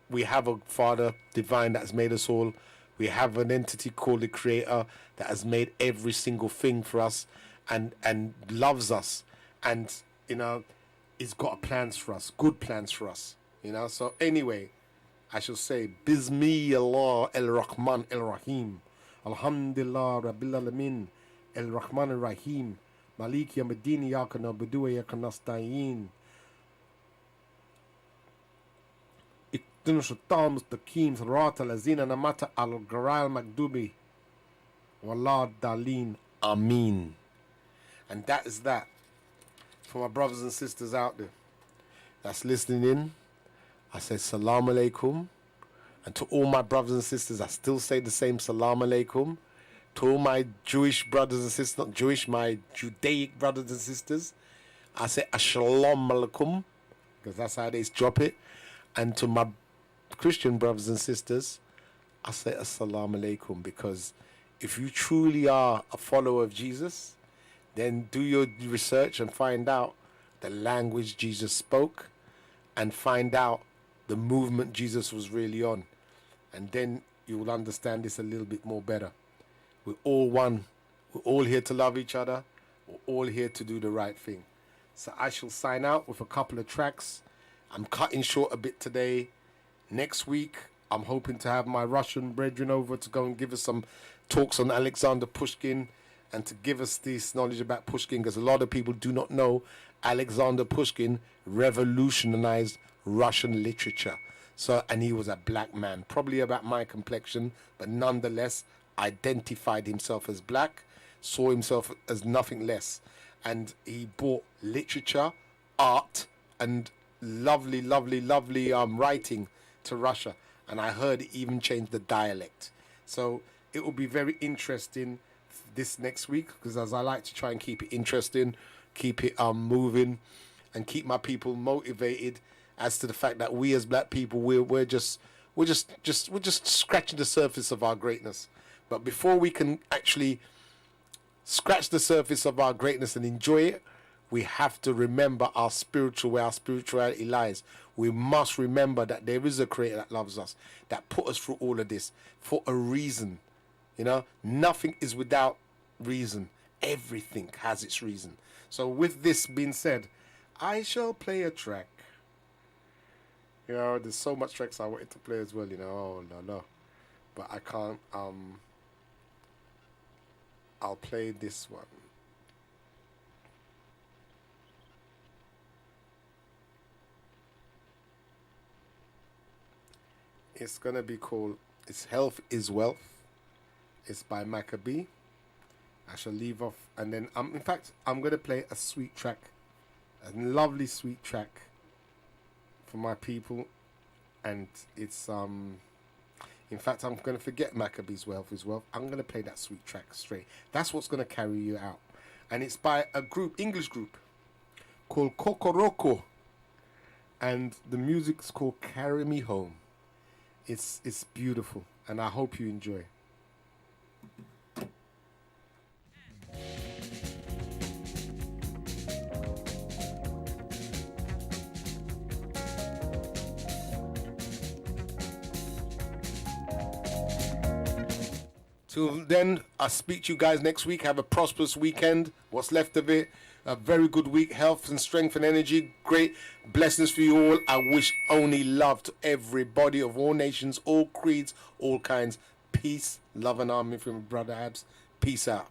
we have a Father divine that has made us all. We have an entity called the Creator that has made every single thing for us and loves us. And, he's got plans for us, good plans for us. So anyway, I shall say, Bismi Allah el-Rahman el-Rahim. Alhamdulillah Rabbil Alamin el-Rahman el-Rahim. Malik Yawmiddin Iyyaka na'budu wa iyyaka nasta'in. Ihdina as-siratal mustaqim siratal ladzina an'amta alayhim ghayril maghdubi waladdallin. Ameen. And that is that. For my brothers and sisters out there that's listening in, I say Salaam Alaikum. And to all my brothers and sisters, I still say the same Salaam Alaikum. To all my Jewish brothers and sisters, not Jewish, my Judaic brothers and sisters, I say Assalamu Alaikum, because that's how they drop it. And to my Christian brothers and sisters, I say Assalamu Alaikum, because if you truly are a follower of Jesus, then do your research and find out the language Jesus spoke, and find out the movement Jesus was really on. And then you will understand this a little bit more better. We're all one. We're all here to love each other. We're all here to do the right thing. So I shall sign out with a couple of tracks. I'm cutting short a bit today. Next week, I'm hoping to have my Russian brethren over to go and give us some talks on Alexander Pushkin, and to give us this knowledge about Pushkin, because a lot of people do not know Alexander Pushkin revolutionized Russian literature. So, and he was a black man, probably about my complexion, but nonetheless identified himself as black, saw himself as nothing less. And he brought literature, art, and lovely writing to Russia. And I heard it even changed the dialect. So it will be very interesting this next week, because as I like to try and keep it interesting, keep it moving, and keep my people motivated as to the fact that we as black people, we're just scratching the surface of our greatness. But before we can actually scratch the surface of our greatness and enjoy it, we have to remember where our spirituality lies. We must remember that there is a Creator that loves us, that put us through all of this for a reason. Nothing is without reason. Everything has its reason. So with this being said, I shall play a track. There's so much tracks I wanted to play as well, oh no. But I can't. I'll play this one. It's gonna be called It's Health is Wealth. It's by Maccabee. I shall leave off, and then in fact I'm gonna play a sweet track, a lovely sweet track for my people, and it's in fact I'm gonna forget Maccabee's Wealth is Wealth. I'm gonna play that sweet track straight. That's what's gonna carry you out, and it's by a English group called Kokoroko, and the music's called Carry Me Home. It's beautiful, and I hope you enjoy. Till then, I'll speak to you guys next week. Have a prosperous weekend. What's left of it. A very good week. Health and strength and energy. Great blessings for you all. I wish only love to everybody of all nations, all creeds, all kinds. Peace, love and harmony from Brother Abz. Peace out.